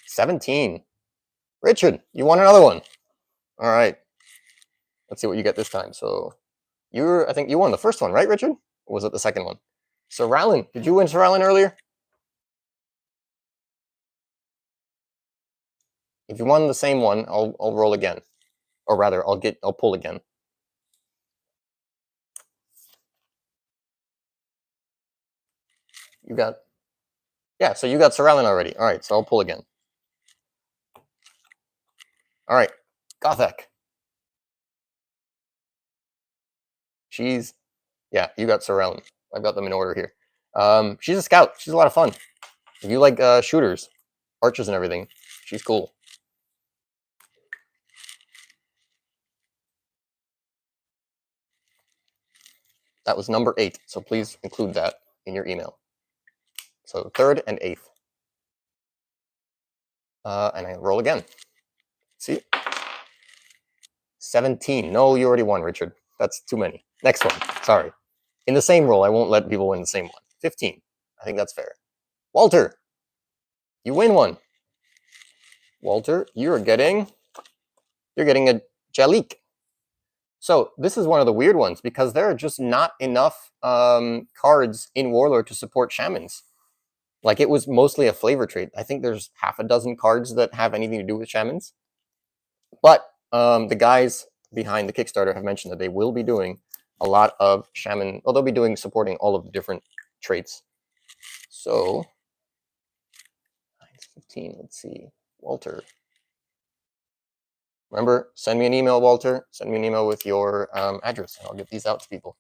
17. Richard, you won another one. All right, let's see what you get this time. So I think you won the first one, right, Richard? Or was it the second one? Sir Rallin, did you win Sir Rallin earlier? If you won the same one, I'll roll again, or rather, I'll pull again. You got, yeah. So you got Sir Rallin already. All right, so I'll pull again. All right, Gothek. Yeah, you got Sir Rallin. I've got them in order here. She's a scout. She's a lot of fun. If you like shooters, archers, and everything, she's cool. That was number 8, so please include that in your email. So 3rd and 8th. And I roll again. See? 17. No, you already won, Richard. That's too many. Next one. Sorry. In the same roll, I won't let people win the same one. 15. I think that's fair. Walter, you win one. Walter, you're getting a Jalik. So this is one of the weird ones because there are just not enough cards in Warlord to support shamans. Like, it was mostly a flavor trait. I think there's half a dozen cards that have anything to do with shamans. But the guys behind the Kickstarter have mentioned that they will be doing a lot of shaman. Well, they'll be doing supporting all of the different traits. So 15. Let's see, Walter. Remember, send me an email, Walter. Send me an email with your address, and I'll get these out to people.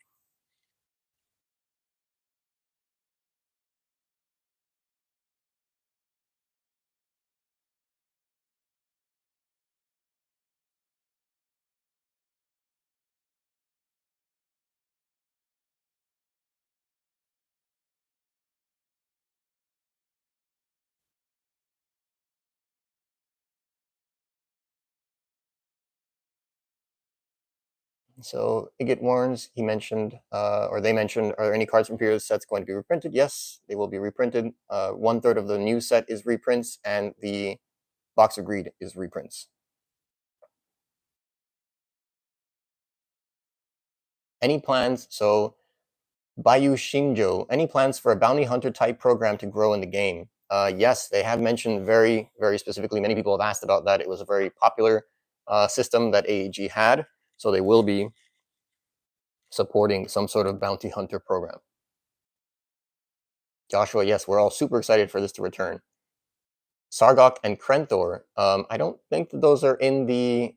So Igit warns, he mentioned, or they mentioned, are there any cards from previous sets going to be reprinted? Yes, they will be reprinted. 1/3 of the new set is reprints, and the Box of Greed is reprints. Any plans? So Bayou Shinjo, any plans for a bounty hunter type program to grow in the game? Yes, they have mentioned very, very specifically. Many people have asked about that. It was a very popular system that AEG had, so they will be supporting some sort of bounty hunter program. Joshua, yes, we're all super excited for this to return. Sargok and Krenthor, I don't think that those are in the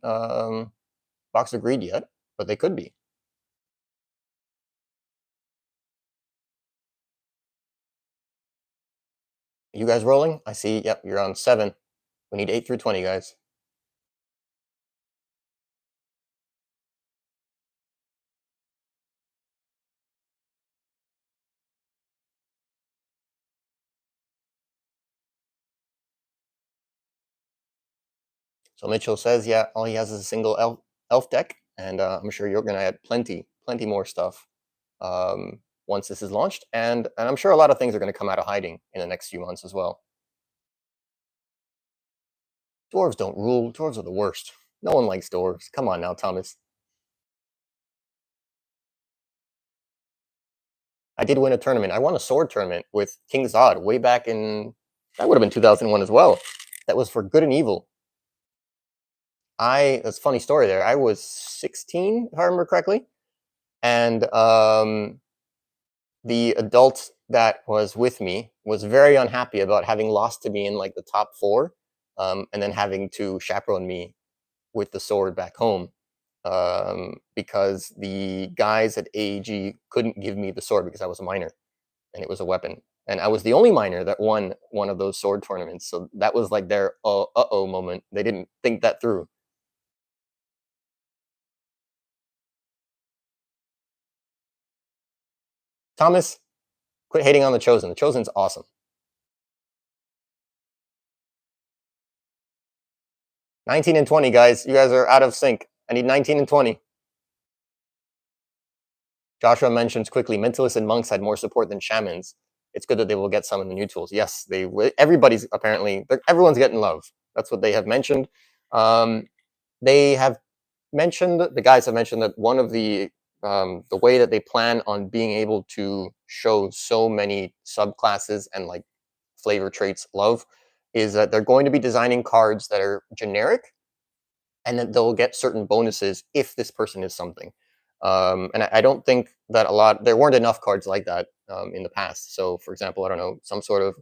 Box of Greed yet, but they could be. You guys rolling? I see, yep, you're on 7. We need 8 through 20, guys. So Mitchell says, yeah, all he has is a single elf deck, and I'm sure you're going to add plenty more stuff once this is launched, and I'm sure a lot of things are going to come out of hiding in the next few months as well. Dwarves don't rule. Dwarves are the worst. No one likes dwarves. Come on now, Thomas. I did win a tournament. I won a sword tournament with King Zod way back in, that would have been 2001 as well. That was for Good and Evil. That's a funny story there. I was 16, if I remember correctly. And the adult that was with me was very unhappy about having lost to me in like the top 4, and then having to chaperone me with the sword back home, because the guys at AEG couldn't give me the sword because I was a minor and it was a weapon. And I was the only minor that won one of those sword tournaments. So that was like their uh-oh moment. They didn't think that through. Thomas, quit hating on the Chosen. The Chosen's awesome. 19 and 20, guys. You guys are out of sync. I need 19 and 20. Joshua mentions quickly, Mentalists and Monks had more support than Shamans. It's good that they will get some of the new tools. Yes, they will. Everybody's apparently, everyone's getting love. That's what they have mentioned. They have mentioned, the guys have mentioned that one of the way that they plan on being able to show so many subclasses and like flavor traits love is that they're going to be designing cards that are generic, and that they'll get certain bonuses if this person is something. And I don't think that there weren't enough cards like that in the past. So, for example, I don't know, some sort of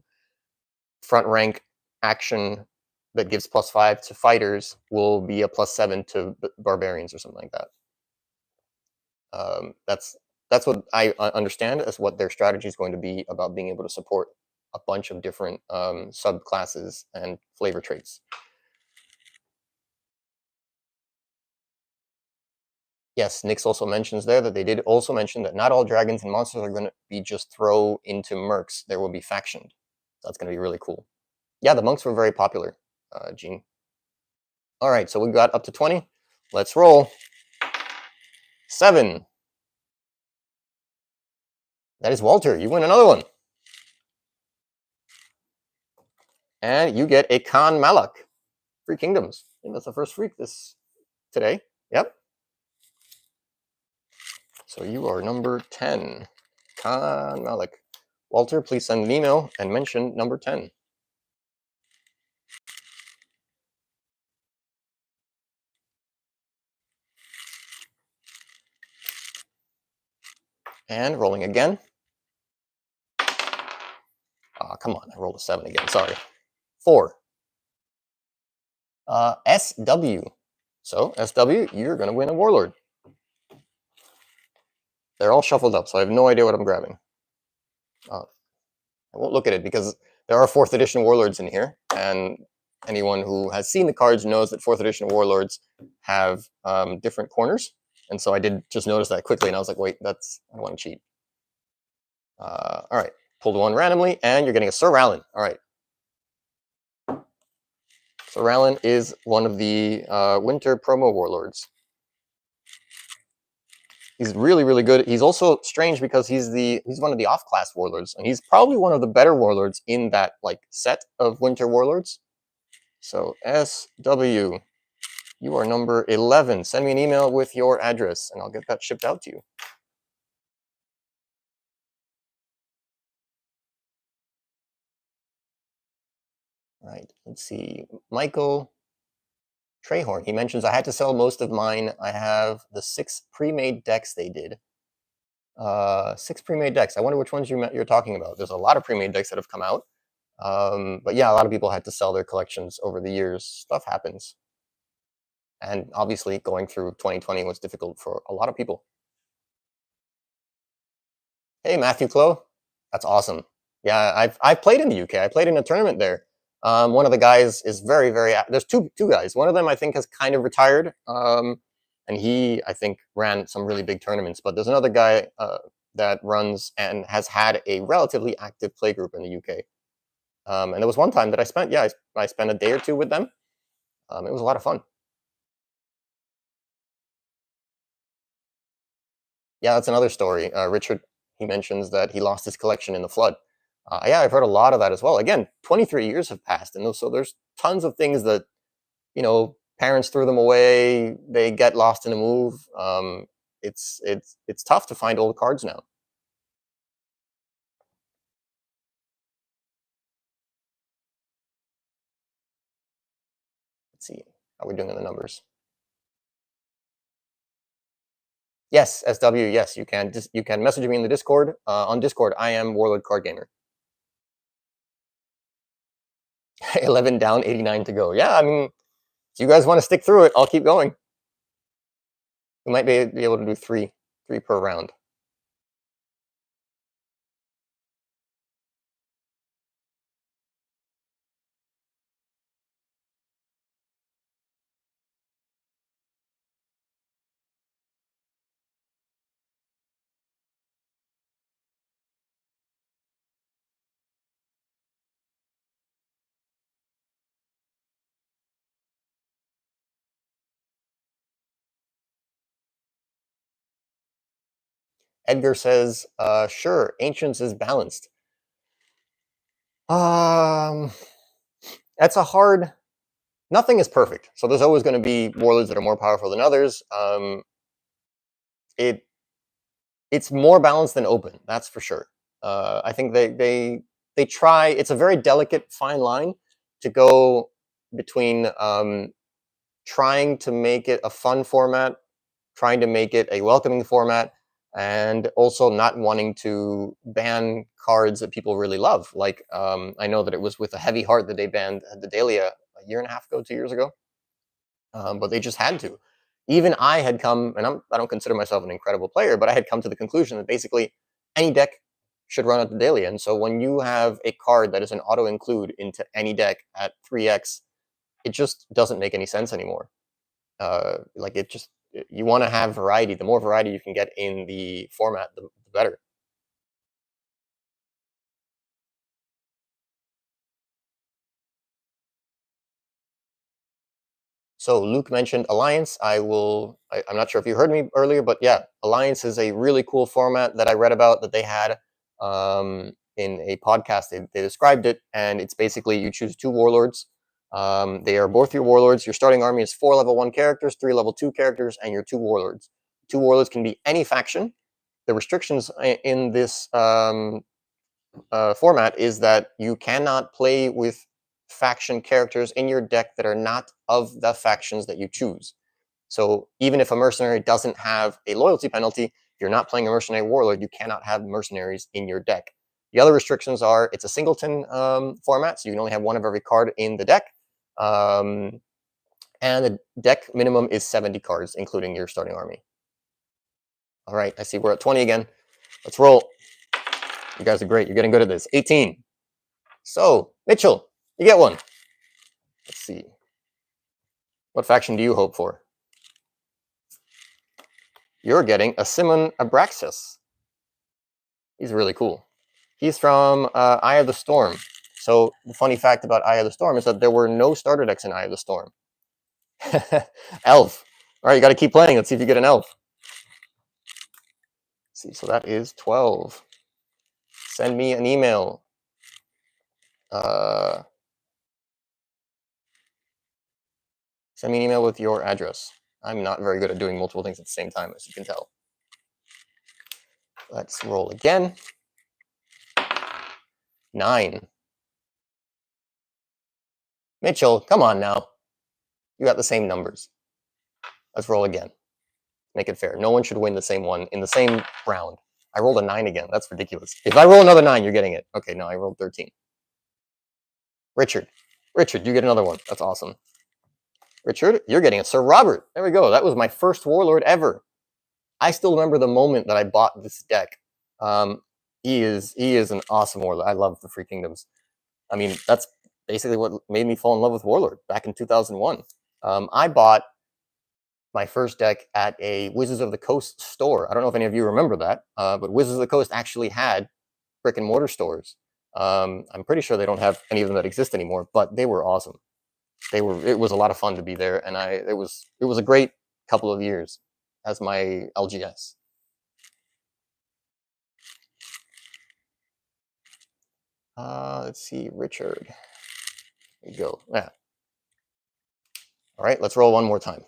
front rank action that gives +5 to fighters will be a +7 to barbarians or something like that. That's what I understand as what their strategy is going to be about being able to support a bunch of different subclasses and flavor traits. Yes, Nyx also mentions there that they did also mention that not all dragons and monsters are going to be just throw into mercs. There will be factioned. That's going to be really cool. Yeah, the monks were very popular, Gene. All right, so we got up to 20. Let's roll. 7. That is Walter. You win another one. And you get a Khan Malak. Free Kingdoms. I think that's the first freak today. Yep. So you are number 10. Khan Malak. Walter, please send an email and mention number 10. And rolling again. Come on, I rolled a 7 again. Sorry. 4. SW. So, SW, you're going to win a Warlord. They're all shuffled up, so I have no idea what I'm grabbing. I won't look at it because there are 4th edition Warlords in here, and anyone who has seen the cards knows that 4th edition Warlords have different corners. And so I did just notice that quickly, and I was like, wait, I don't want to cheat. All right, pulled one randomly, and you're getting a Sir Rallin. All right. Sir Rallin is one of the winter promo Warlords. He's really, really good. He's also strange because he's one of the off-class Warlords, and he's probably one of the better Warlords in that like set of winter Warlords. So SW, you are number 11. Send me an email with your address, and I'll get that shipped out to you. All right, let's see. Michael Trehorn, he mentions, I had to sell most of mine. I have the 6 pre-made decks they did. 6 pre-made decks. I wonder which ones you're talking about. There's a lot of pre-made decks that have come out. But yeah, a lot of people had to sell their collections over the years. Stuff happens. And obviously going through 2020 was difficult for a lot of people. Hey, Matthew Clow. That's awesome. Yeah, I've played in the UK. I played in a tournament there. One of the guys is very, very... There's two guys. One of them, I think, has kind of retired. And he, I think, ran some really big tournaments. But there's another guy that runs and has had a relatively active playgroup in the UK. And there was one time that I spent a day or two with them. It was a lot of fun. Yeah, that's another story. Richard, he mentions that he lost his collection in the flood. Yeah, I've heard a lot of that as well. Again, 23 years have passed, and so there's tons of things that you know, parents threw them away. They get lost in a move. It's tough to find old cards now. Let's see how we're doing in the numbers. Yes, SW. Yes, you can. You can message me in the Discord. On Discord, I am WarlordCardGamer. 11 down, 89 to go. Yeah, I mean, if you guys want to stick through it, I'll keep going. We might be able to do three per round. Edgar says, sure, Ancients is balanced. That's a hard... Nothing is perfect. So there's always going to be warlords that are more powerful than others. It's more balanced than open, that's for sure. I think they try... It's a very delicate, fine line to go between trying to make it a fun format, trying to make it a welcoming format, and also not wanting to ban cards that people really love. Like, I know that it was with a heavy heart that they banned the Dahlia a year and a half ago, 2 years ago, but they just had to. Even I had come, and I don't consider myself an incredible player, but I had come to the conclusion that basically any deck should run at the Dahlia. And so when you have a card that is an auto-include into any deck at 3x, it just doesn't make any sense anymore. Like, it just... You want to have variety. The more variety you can get in the format, the better. So Luke mentioned Alliance. I'm not sure if you heard me earlier, but yeah, Alliance is a really cool format that I read about that they had in a podcast. They described it, and it's basically you choose 2 warlords. They are both your warlords. Your starting army is 4 level 1 characters, 3 level 2 characters, and your 2 warlords. 2 warlords can be any faction. The restrictions in this format is that you cannot play with faction characters in your deck that are not of the factions that you choose. So even if a mercenary doesn't have a loyalty penalty, if you're not playing a mercenary warlord, you cannot have mercenaries in your deck. The other restrictions are it's a singleton format, so you can only have 1 of every card in the deck. And the deck minimum is 70 cards, including your starting army. All right, I see we're at 20 again. Let's roll. You guys are great. You're getting good at this. 18. So, Mitchell, you get one. Let's see. What faction do you hope for? You're getting a Simon Abraxas. He's really cool. He's from Eye of the Storm. So the funny fact about Eye of the Storm is that there were no starter decks in Eye of the Storm. Elf. All right, you got to keep playing. Let's see if you get an elf. Let's see, so that is 12. Send me an email. Send me an email with your address. I'm not very good at doing multiple things at the same time, as you can tell. Let's roll again. 9. Mitchell, come on now. You got the same numbers. Let's roll again. Make it fair. No one should win the same one in the same round. I rolled a 9 again. That's ridiculous. If I roll another 9, you're getting it. Okay, no, I rolled 13. Richard, you get another one. That's awesome. Richard, you're getting a Sir Robert. There we go. That was my first warlord ever. I still remember the moment that I bought this deck. He is an awesome warlord. I love the Free Kingdoms. I mean, that's basically what made me fall in love with Warlord back in 2001. I bought my first deck at a Wizards of the Coast store. I don't know if any of you remember that, but Wizards of the Coast actually had brick and mortar stores. I'm pretty sure they don't have any of them that exist anymore, but they were awesome. It was a lot of fun to be there, and it was a great couple of years as my LGS. Let's see, Richard. There you go. Yeah. All right, let's roll one more time.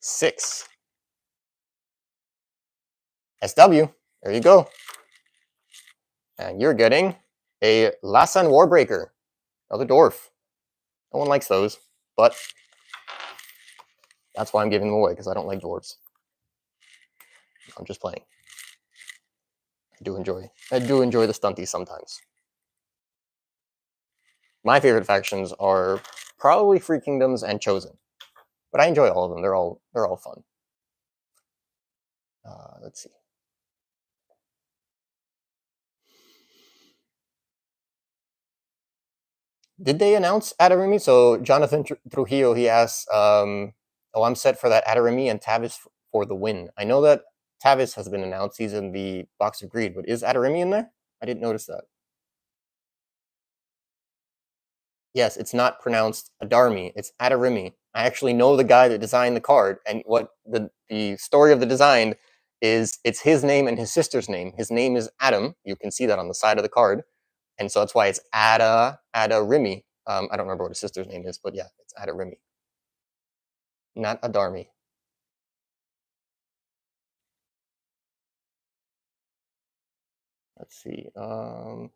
6. SW, there you go. And you're getting a Lassan Warbreaker, another dwarf. No one likes those, but that's why I'm giving them away, because I don't like dwarves. I'm just playing. I do enjoy the stunties sometimes. My favorite factions are probably Free Kingdoms and Chosen, but I enjoy all of them. They're all fun. Let's see. Did they announce Adarimi? So Jonathan Trujillo, he asks, oh, I'm set for that Adarimi and Tavis for the win. I know that Tavis has been announced. He's in the Box of Greed, but is Adarimi in there? I didn't notice that. Yes, it's not pronounced Adarmi. It's Adarimi. I actually know the guy that designed the card, and what the story of the design is, it's his name and his sister's name. His name is Adam. You can see that on the side of the card. And so that's why it's Adarimi. I don't remember what his sister's name is, but yeah, it's Adarimi. Not Adarmi. Let's see. Are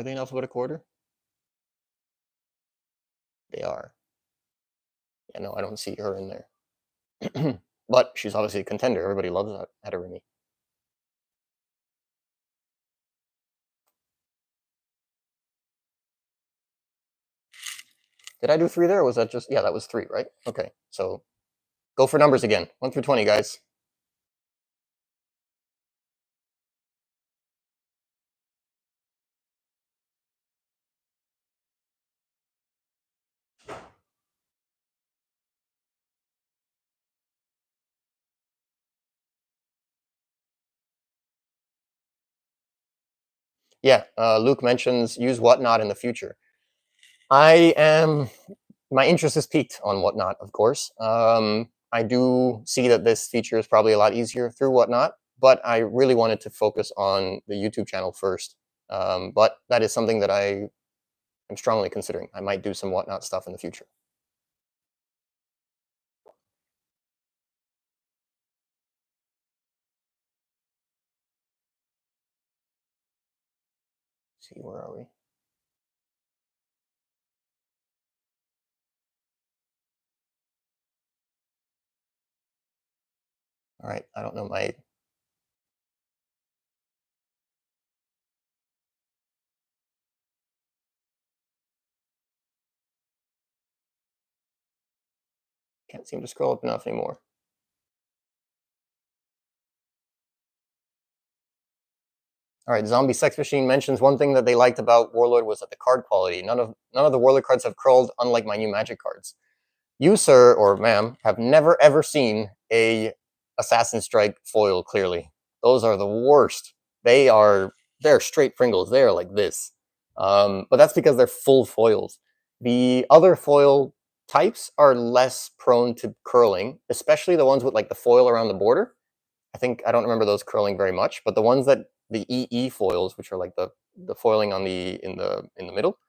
they in alphabetical order? They are. Yeah, no, I don't see her in there. But she's obviously a contender. Everybody loves Adarimi. Did I do 3 there, or was that just... Yeah, that was 3, right? Okay, so go for numbers again. 1 through 20, guys. Yeah, Luke mentions use Whatnot in the future. My interest is piqued on Whatnot, of course. I do see that this feature is probably a lot easier through Whatnot, but I really wanted to focus on the YouTube channel first. But that is something that I am strongly considering. I might do some Whatnot stuff in the future. Let's see, where are we? All right, I don't know my... Can't seem to scroll up enough anymore. All right, Zombie Sex Machine mentions one thing that they liked about Warlord was that the card quality. None of the Warlord cards have curled, unlike my new Magic cards. You, sir, or ma'am, have never ever seen a Assassin Strike foil clearly. Those are the worst. They're straight Pringles. They are like this. But that's because they're full foils. The other foil types are less prone to curling, especially the ones with like the foil around the border. I don't remember those curling very much, but the ones that the EE foils, which are like the foiling on in the middle,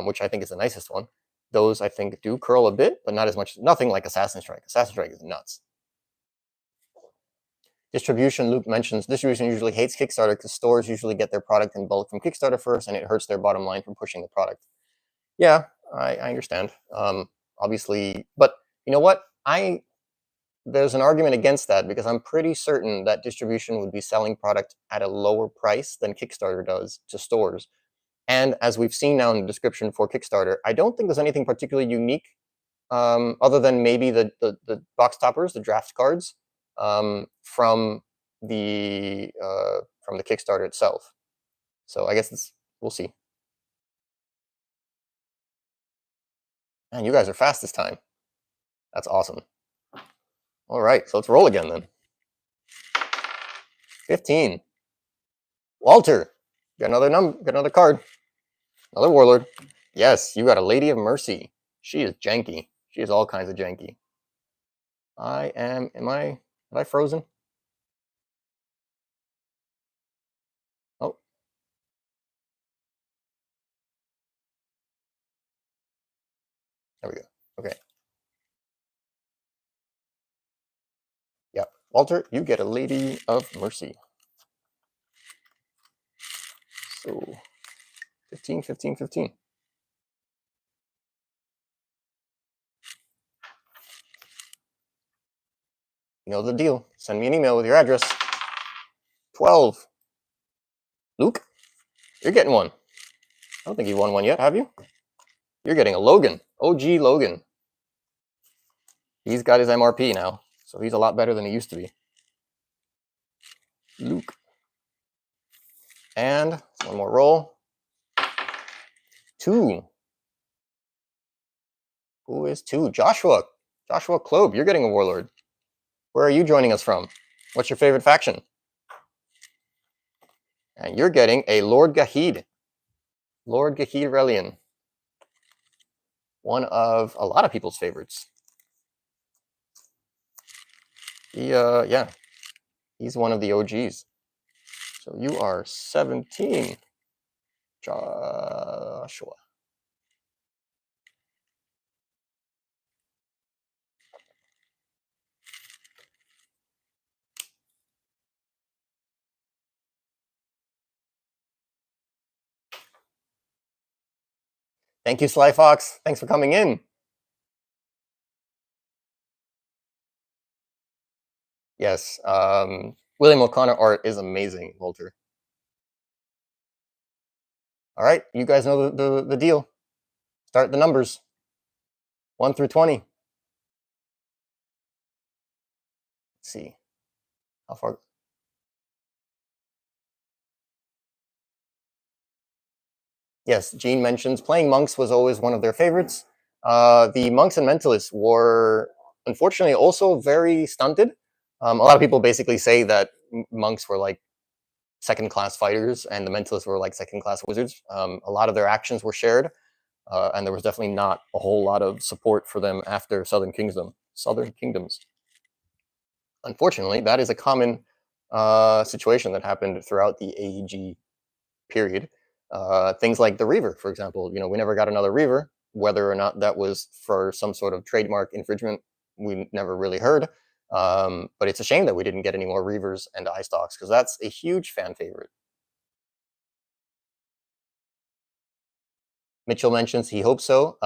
which I think is the nicest one, those I think do curl a bit, but not as much. Nothing like Assassin Strike. Assassin Strike is nuts. Distribution, Luke mentions, distribution usually hates Kickstarter because stores usually get their product in bulk from Kickstarter first, and it hurts their bottom line from pushing the product. Yeah, I understand. Obviously, but you know what? There's an argument against that because I'm pretty certain that distribution would be selling product at a lower price than Kickstarter does to stores. And as we've seen now in the description for Kickstarter, I don't think there's anything particularly unique, other than maybe the box toppers, the draft cards, from the Kickstarter itself. So I guess we'll see. Man, you guys are fast this time. That's awesome. All right, so let's roll again then. 15. Walter, got another card. Another Warlord. Yes, you got a Lady of Mercy. She is janky. She is all kinds of janky. Am I frozen? Oh. Walter, you get a Lady of Mercy. So 15, 15, 15. You know the deal. Send me an email with your address. 12. Luke, you're getting one. I don't think you've won one yet, have you? You're getting a Logan. OG Logan. He's got his MRP now, so he's a lot better than he used to be. Luke. And one more roll. 2. Who is 2? Joshua. Joshua Klobe, you're getting a Warlord. Where are you joining us from? What's your favorite faction? And you're getting a Lord Gahid. Lord Gahid Relian. One of a lot of people's favorites. Yeah, he's one of the OGs. So you are 17, Joshua. Thank you, Sly Fox. Thanks for coming in. Yes, William O'Connor art is amazing, Walter. All right, you guys know the deal. Start the numbers. 1 through 20. Let's see. How far? Yes, Gene mentions playing monks was always one of their favorites. The monks and mentalists were, unfortunately, also very stunted. A lot of people basically say that monks were like second-class fighters and the mentalists were like second-class wizards. A lot of their actions were shared, and there was definitely not a whole lot of support for them after Southern Kingdoms. Unfortunately, that is a common situation that happened throughout the AEG period. Things like the Reaver, for example. We never got another Reaver. Whether or not that was for some sort of trademark infringement, we never really heard. But it's a shame that we didn't get any more Reavers and eye stalks, because that's a huge fan favorite. Mitchell mentions he hopes so.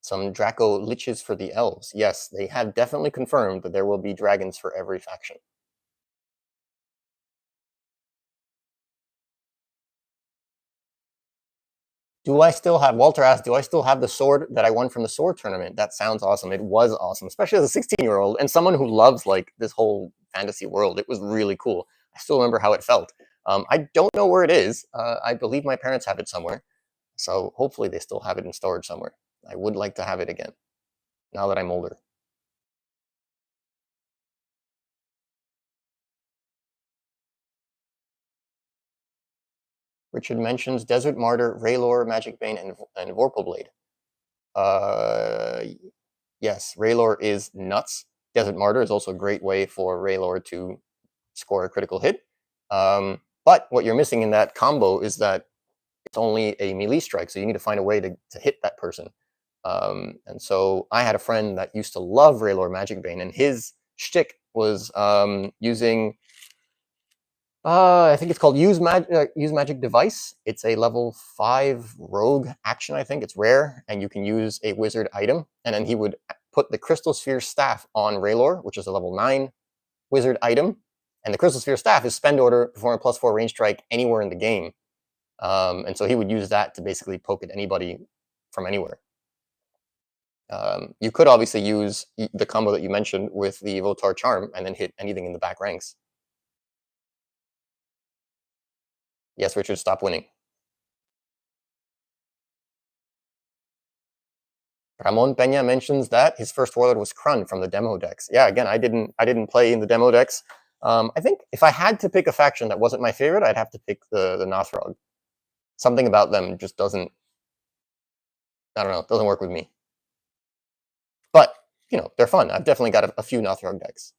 Some Draco Liches for the elves. Yes, they have definitely confirmed that there will be dragons for every faction. Walter asked, do I still have the sword that I won from the sword tournament? That sounds awesome. It was awesome, especially as a 16-year-old and someone who loves like this whole fantasy world. It was really cool. I still remember how it felt. I don't know where it is. I believe my parents have it somewhere. So hopefully they still have it in storage somewhere. I would like to have it again, now that I'm older. Richard mentions Desert Martyr, Raylor, Magic Bane, and Vorpal Blade. Yes, Raylor is nuts. Desert Martyr is also a great way for Raylor to score a critical hit. But what you're missing in that combo is that it's only a melee strike, so you need to find a way to hit that person. And so I had a friend that used to love Raylor Magic Bane, and his shtick was using I think it's called Use Magic Device. It's a level 5 rogue action, I think. It's rare, and you can use a wizard item. And then he would put the Crystal Sphere Staff on Raylor, which is a level 9 wizard item. And the Crystal Sphere Staff is spend order, perform a +4 range strike anywhere in the game. And so he would use that to basically poke at anybody from anywhere. You could obviously use the combo that you mentioned with the Votar Charm and then hit anything in the back ranks. Yes, Richard, stop winning. Ramon Peña mentions that his first warlord was Krun from the demo decks. Yeah, again, I didn't play in the demo decks. I think if I had to pick a faction that wasn't my favorite, I'd have to pick the Nothrog. Something about them just doesn't, I don't know, doesn't work with me. But, they're fun. I've definitely got a few Nothrog decks.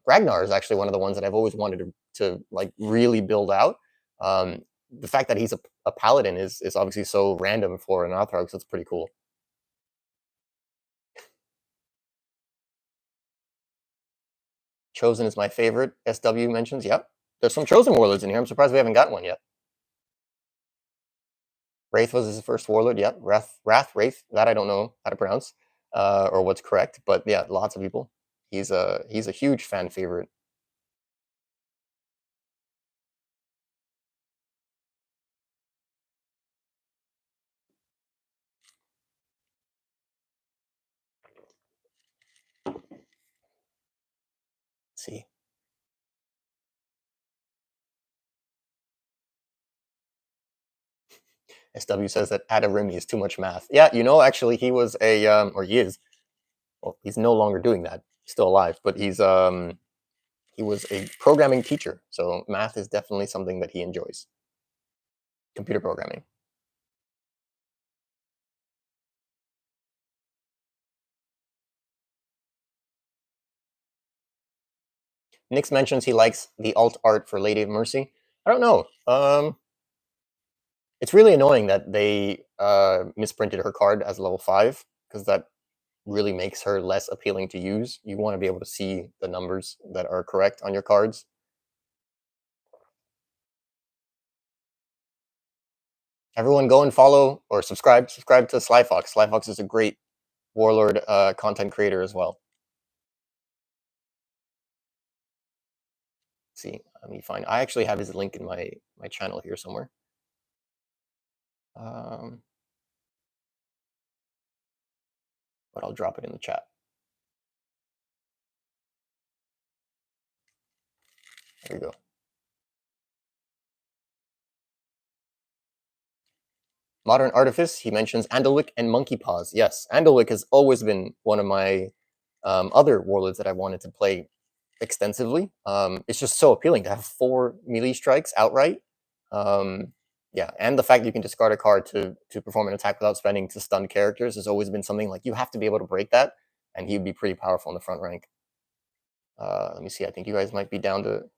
Ragnar is actually one of the ones that I've always wanted to like really build out. The fact that he's a paladin is obviously so random for an Nothrog, so it's pretty cool. Chosen is my favorite. SW mentions, yep. There's some Chosen Warlords in here. I'm surprised we haven't got one yet. Wraith was his first Warlord, yep. Wraith, that I don't know how to pronounce, or what's correct, but yeah, lots of people. He's a huge fan favorite. Let's see. SW says that Adarimi is too much math. Yeah, you know, actually, he was a, or he is, well, he's no longer doing that. He's still alive, but he was a programming teacher. So math is definitely something that he enjoys. Computer programming. Nix mentions he likes the alt art for Lady of Mercy. I don't know. It's really annoying that they misprinted her card as level 5, because that really makes her less appealing to use. You want to be able to see the numbers that are correct on your cards. Everyone go and follow or subscribe to Slyfox. Slyfox is a great Warlord content creator as well. Let's see, let me find. I actually have his link in my channel here somewhere. But I'll drop it in the chat. There you go. Modern Artifice, he mentions Andalwick and Monkey Paws. Yes, Andalwick has always been one of my other warlords that I wanted to play extensively. It's just so appealing to have 4 melee strikes outright. Yeah, and the fact that you can discard a card to perform an attack without spending to stun characters has always been something like you have to be able to break that, and he'd be pretty powerful in the front rank. Let me see, I think you guys might be down to,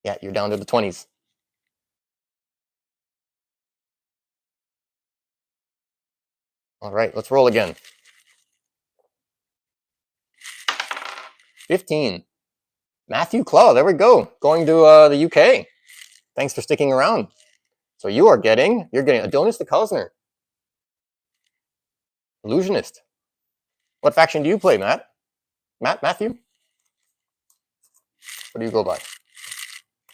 yeah, you're down to the 20s. All right, let's roll again. 15. Matthew Claw, there we go. Going to the UK. Thanks for sticking around. So you're getting Adonis the Cosner. Illusionist. What faction do you play, Matt? Matthew? What do you go by? Let's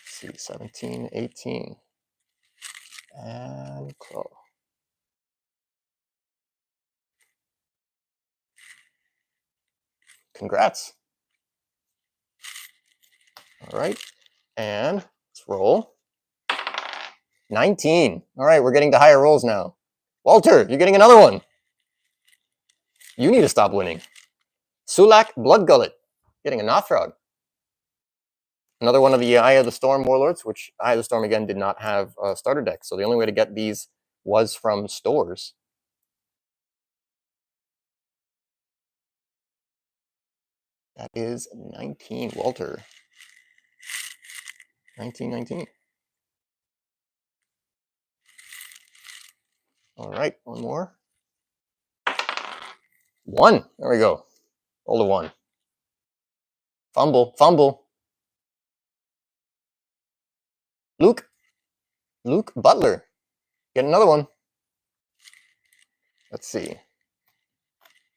see, 17, 18. And Claw. Congrats. All right, and let's roll. 19. All right, we're getting to higher rolls now. Walter, you're getting another one. You need to stop winning. Sulak Bloodgullet, getting a Nothrog. Another one of the Eye of the Storm Warlords, which Eye of the Storm, again, did not have a starter deck. So the only way to get these was from stores. That is 19, Walter. 19. All right, one more. 1. There we go. Roll a 1. Fumble. Luke Butler. Get another one. Let's see.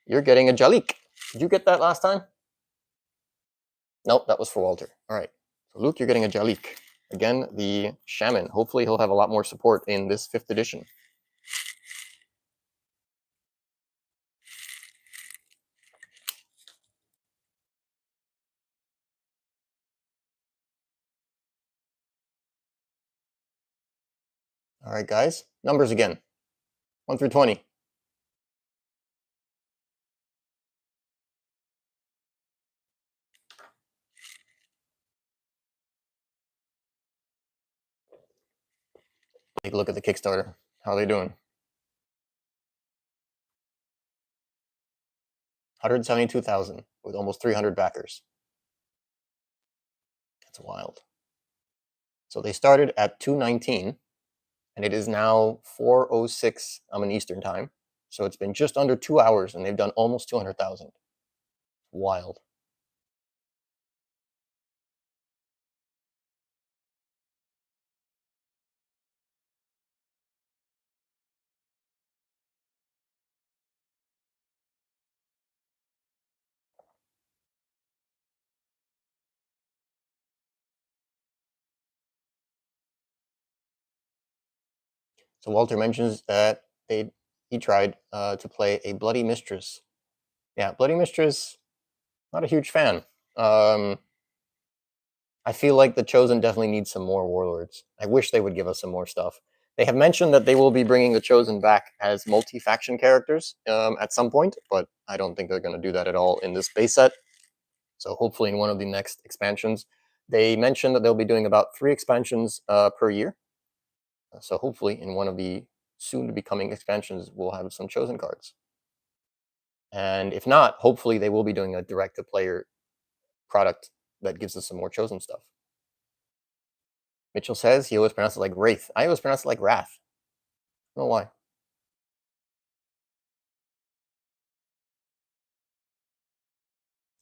You're getting a Jalik. Did you get that last time? Nope, that was for Walter. All right. So Luke, you're getting a Jalik. Again, the Shaman. Hopefully he'll have a lot more support in this 5th edition. All right, guys. Numbers again. 1 through 20. Take a look at the Kickstarter. How are they doing? 172,000 with almost 300 backers. That's wild. So they started at 219, and it is now 4:06 in Eastern time. So it's been just under 2 hours, and they've done almost 200,000. Wild. So Walter mentions that he tried to play a Bloody Mistress. Yeah, Bloody Mistress, not a huge fan. I feel like the Chosen definitely needs some more warlords. I wish they would give us some more stuff. They have mentioned that they will be bringing the Chosen back as multi-faction characters at some point, but I don't think they're going to do that at all in this base set. So hopefully in one of the next expansions. They mentioned that they'll be doing about 3 expansions per year. So hopefully in one of the soon-to-be coming expansions, we'll have some Chosen cards. And if not, hopefully they will be doing a direct-to-player product that gives us some more Chosen stuff. Mitchell says he always pronounced it like Wraith. I always pronounce it like Wrath. I don't know why.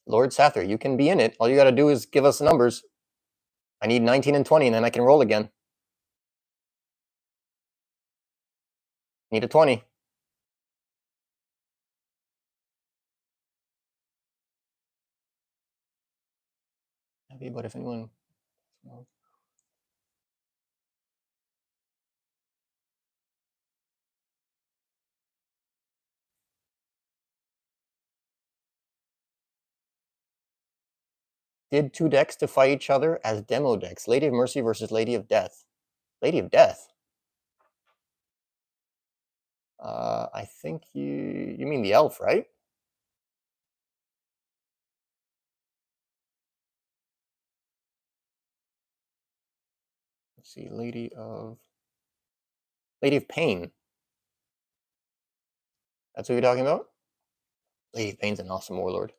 Lord Sather, you can be in it. All you got to do is give us the numbers. I need 19 and 20, and then I can roll again. Need a 20. Heavy, but if anyone... Did 2 decks to fight each other as demo decks. Lady of Mercy versus Lady of Death. Lady of Death? I think you mean the elf, right? Let's see, Lady of Pain. That's what you're talking about? Lady of Pain's an awesome warlord.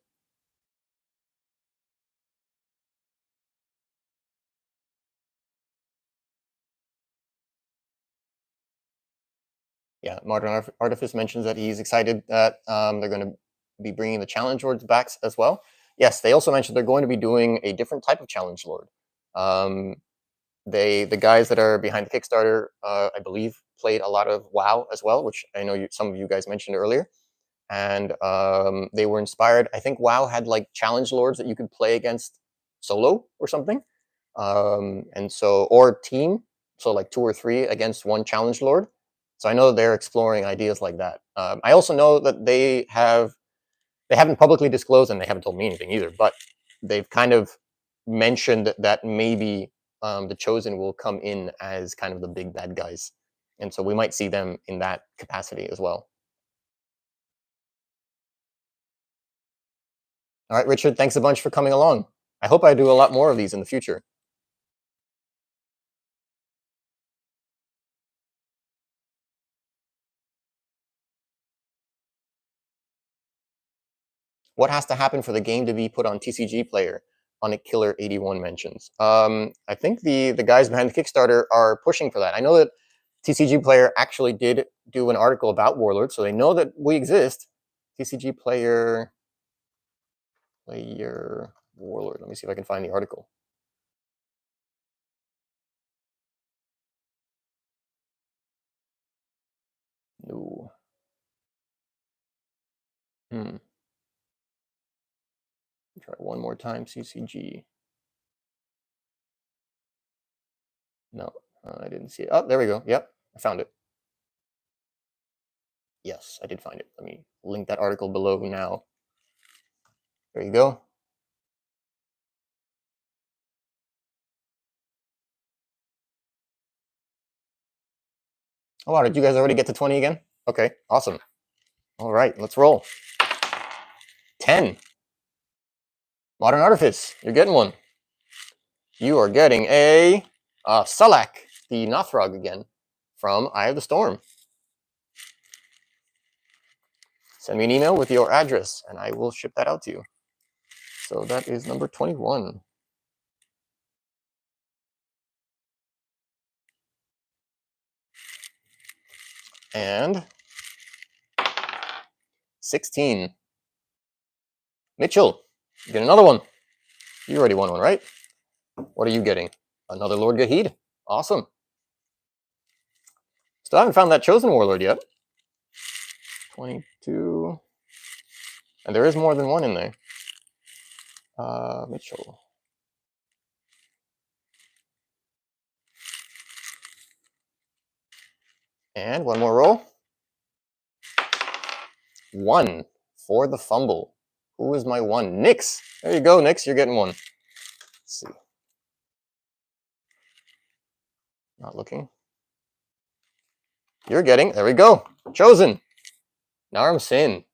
Yeah, Modern Artifice mentions that he's excited that they're going to be bringing the Challenge Lords back as well. Yes, they also mentioned they're going to be doing a different type of Challenge Lord. The guys that are behind the Kickstarter, I believe, played a lot of WoW as well, which I know some of you guys mentioned earlier. And they were inspired. I think WoW had like Challenge Lords that you could play against solo or something. And so, or team, so like 2 or 3 against one Challenge Lord. So I know they're exploring ideas like that. I also know that they haven't publicly disclosed, and they haven't told me anything either, but they've kind of mentioned that maybe the Chosen will come in as kind of the big bad guys. And so we might see them in that capacity as well. All right, Richard, thanks a bunch for coming along. I hope I do a lot more of these in the future. What has to happen for the game to be put on TCG Player? On a Killer 81 mentions. I think the guys behind the Kickstarter are pushing for that. I know that TCG Player actually did do an article about Warlord, so they know that we exist. TCG Player Warlord. Let me see if I can find the article. No. Try one more time, CCG. No, I didn't see it. Oh, there we go. Yep, I found it. Yes, I did find it. Let me link that article below now. There you go. Oh, wow, did you guys already get to 20 again? Okay, awesome. All right, let's roll. 10. Modern Artifice, you're getting one. You are getting a Sulak, the Nothrog again, from Eye of the Storm. Send me an email with your address, and I will ship that out to you. So that is number 21. And 16. Mitchell, you get another one. You already won one, right? What are you getting? Another Lord Gahid. Awesome. Still haven't found that Chosen Warlord yet. 22. And there is more than one in there. Mitchell. And one more roll. 1 for the fumble. Who is my 1? Nix. There you go, Nix. You're getting 1. Let's see. Not looking. You're getting. There we go. Chosen. Naram Sin.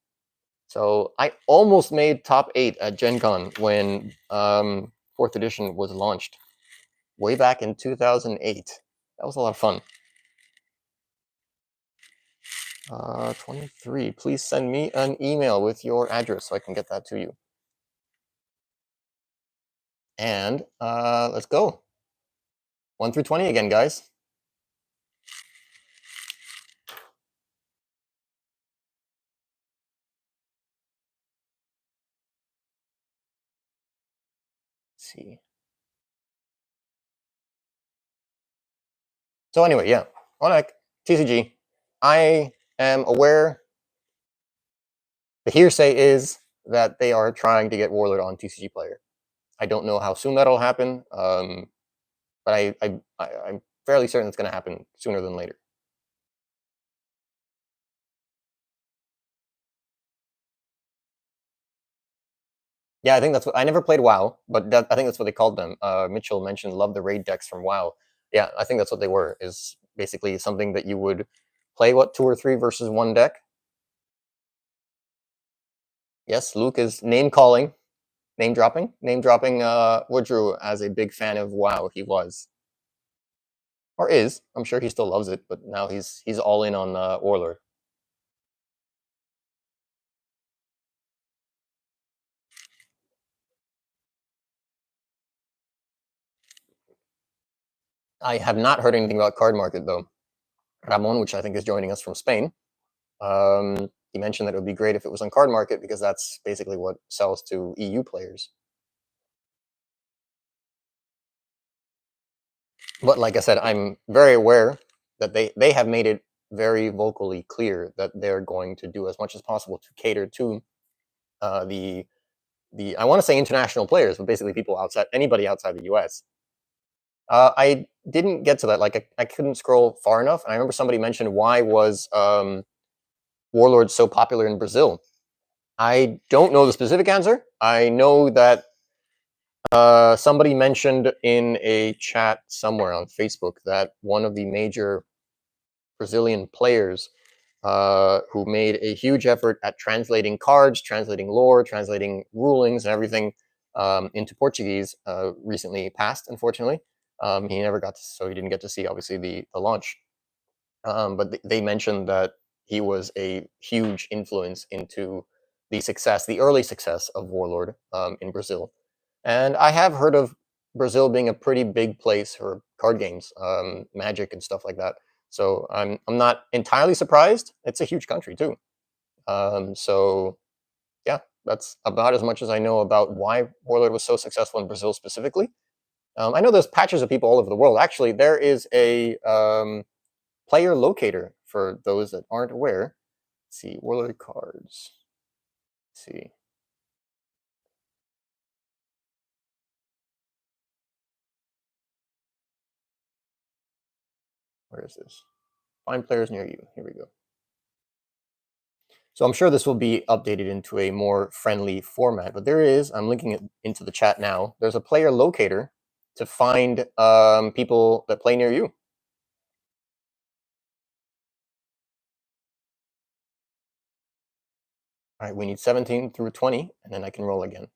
So I almost made top 8 at Gen Con when 4th edition was launched. Way back in 2008. That was a lot of fun. 23. Please send me an email with your address so I can get that to you. And let's go. 1 through 20 again, guys. Let's see. So anyway, yeah. Onek, TCG. I am aware. The hearsay is that they are trying to get Warlord on TCG Player. I don't know how soon that'll happen, but I'm fairly certain it's going to happen sooner than later. Yeah, I think that's what I never played WoW, but I think that's what they called them. Mitchell mentioned love the raid decks from WoW. Yeah, I think that's what they were. Is basically something that you would play 2 or 3 versus 1 deck. Yes, Luke is name dropping Woodrew as a big fan of WoW. He was, or is. I'm sure he still loves it, but now he's all in on Warlord. I have not heard anything about Card Market though. Ramon, which I think is joining us from Spain, he mentioned that it would be great if it was on Card Market because that's basically what sells to EU players. But like I said, I'm very aware that they have made it very vocally clear that they're going to do as much as possible to cater to the I want to say international players, but basically people outside, anybody outside the US. I didn't get to that. Like I couldn't scroll far enough. And I remember somebody mentioned why was Warlord so popular in Brazil. I don't know the specific answer. I know that somebody mentioned in a chat somewhere on Facebook that one of the major Brazilian players who made a huge effort at translating cards, translating lore, translating rulings and everything into Portuguese recently passed, unfortunately. He never got to, so he didn't get to see, obviously, the launch. But they mentioned that he was a huge influence into the success, the early success of Warlord in Brazil. And I have heard of Brazil being a pretty big place for card games, Magic and stuff like that. So I'm not entirely surprised. It's a huge country too. So yeah, that's about as much as I know about why Warlord was so successful in Brazil specifically. I know there's patches of people all over the world. Actually, there is a player locator for those that aren't aware. Let's see, Warlord cards. Let's see. Where is this? Find players near you. Here we go. So I'm sure this will be updated into a more friendly format, but there is, I'm linking it into the chat now, there's a player locator to find people that play near you. All right, we need 17 through 20, and then I can roll again.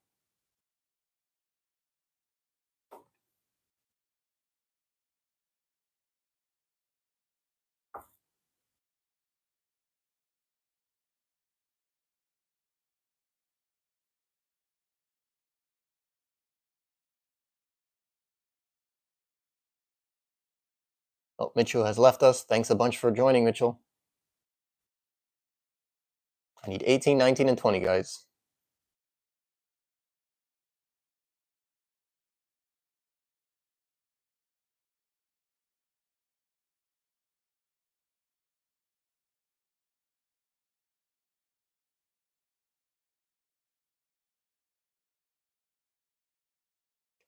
Oh, Mitchell has left us. Thanks a bunch for joining, Mitchell. I need 18, 19, and 20, guys.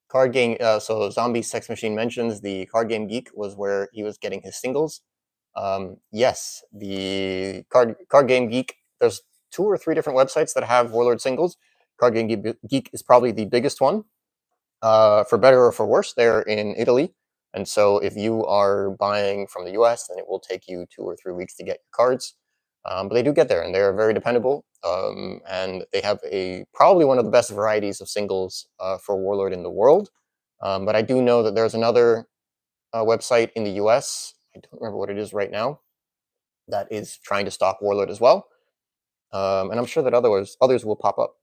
Card game, so Zombie Sex Machine mentions the Card Game Geek was where he was getting his singles. Yes, the Card Game Geek. There's 2 or 3 different websites that have Warlord singles. Card Game Geek is probably the biggest one. For better or for worse, they're in Italy, and so if you are buying from the US, then it will take you 2 or 3 weeks to get your cards. But they do get there, and they're very dependable. And they have probably one of the best varieties of singles for Warlord in the world. But I do know that there's another website in the US. I don't remember what it is right now. That is trying to stock Warlord as well. And I'm sure that others will pop up.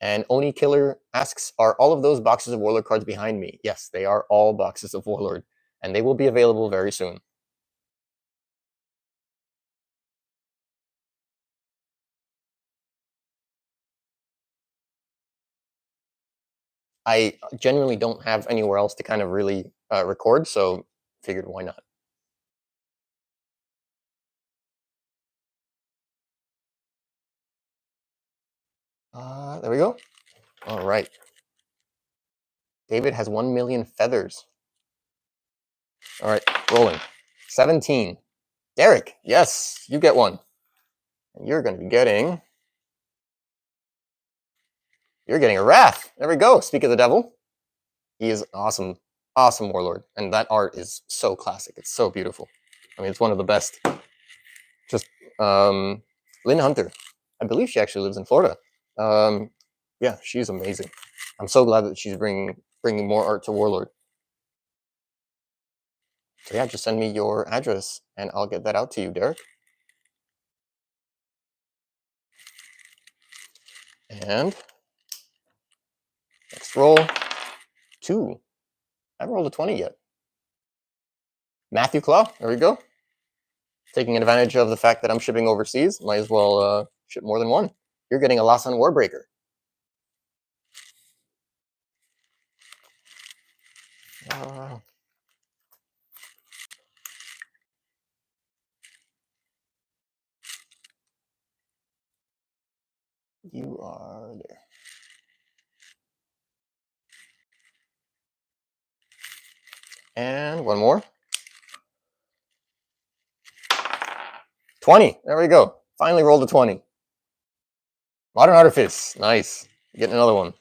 And Oni Killer asks, are all of those boxes of Warlord cards behind me? Yes, they are all boxes of Warlord, and they will be available very soon. I genuinely don't have anywhere else to kind of really record, so figured why not. There we go. All right. David has 1 million feathers. All right, rolling. 17. Derek, yes, you get one. And you're going to be getting... You're getting a Wrath. There we go. Speak of the devil. He is awesome. Awesome Warlord. And that art is so classic. It's so beautiful. I mean, it's one of the best. Just Lynn Hunter. I believe she actually lives in Florida. Yeah, she's amazing. I'm so glad that she's bringing more art to Warlord. So yeah, just send me your address and I'll get that out to you, Derek. And next roll, 2. I haven't rolled a 20 yet. Matthew Claw, there we go. Taking advantage of the fact that I'm shipping overseas, might as well ship more than one. You're getting a Lasan Warbreaker. You are there. And one more. 20. There we go. Finally rolled a 20. Modern Artifice. Nice. Getting another one.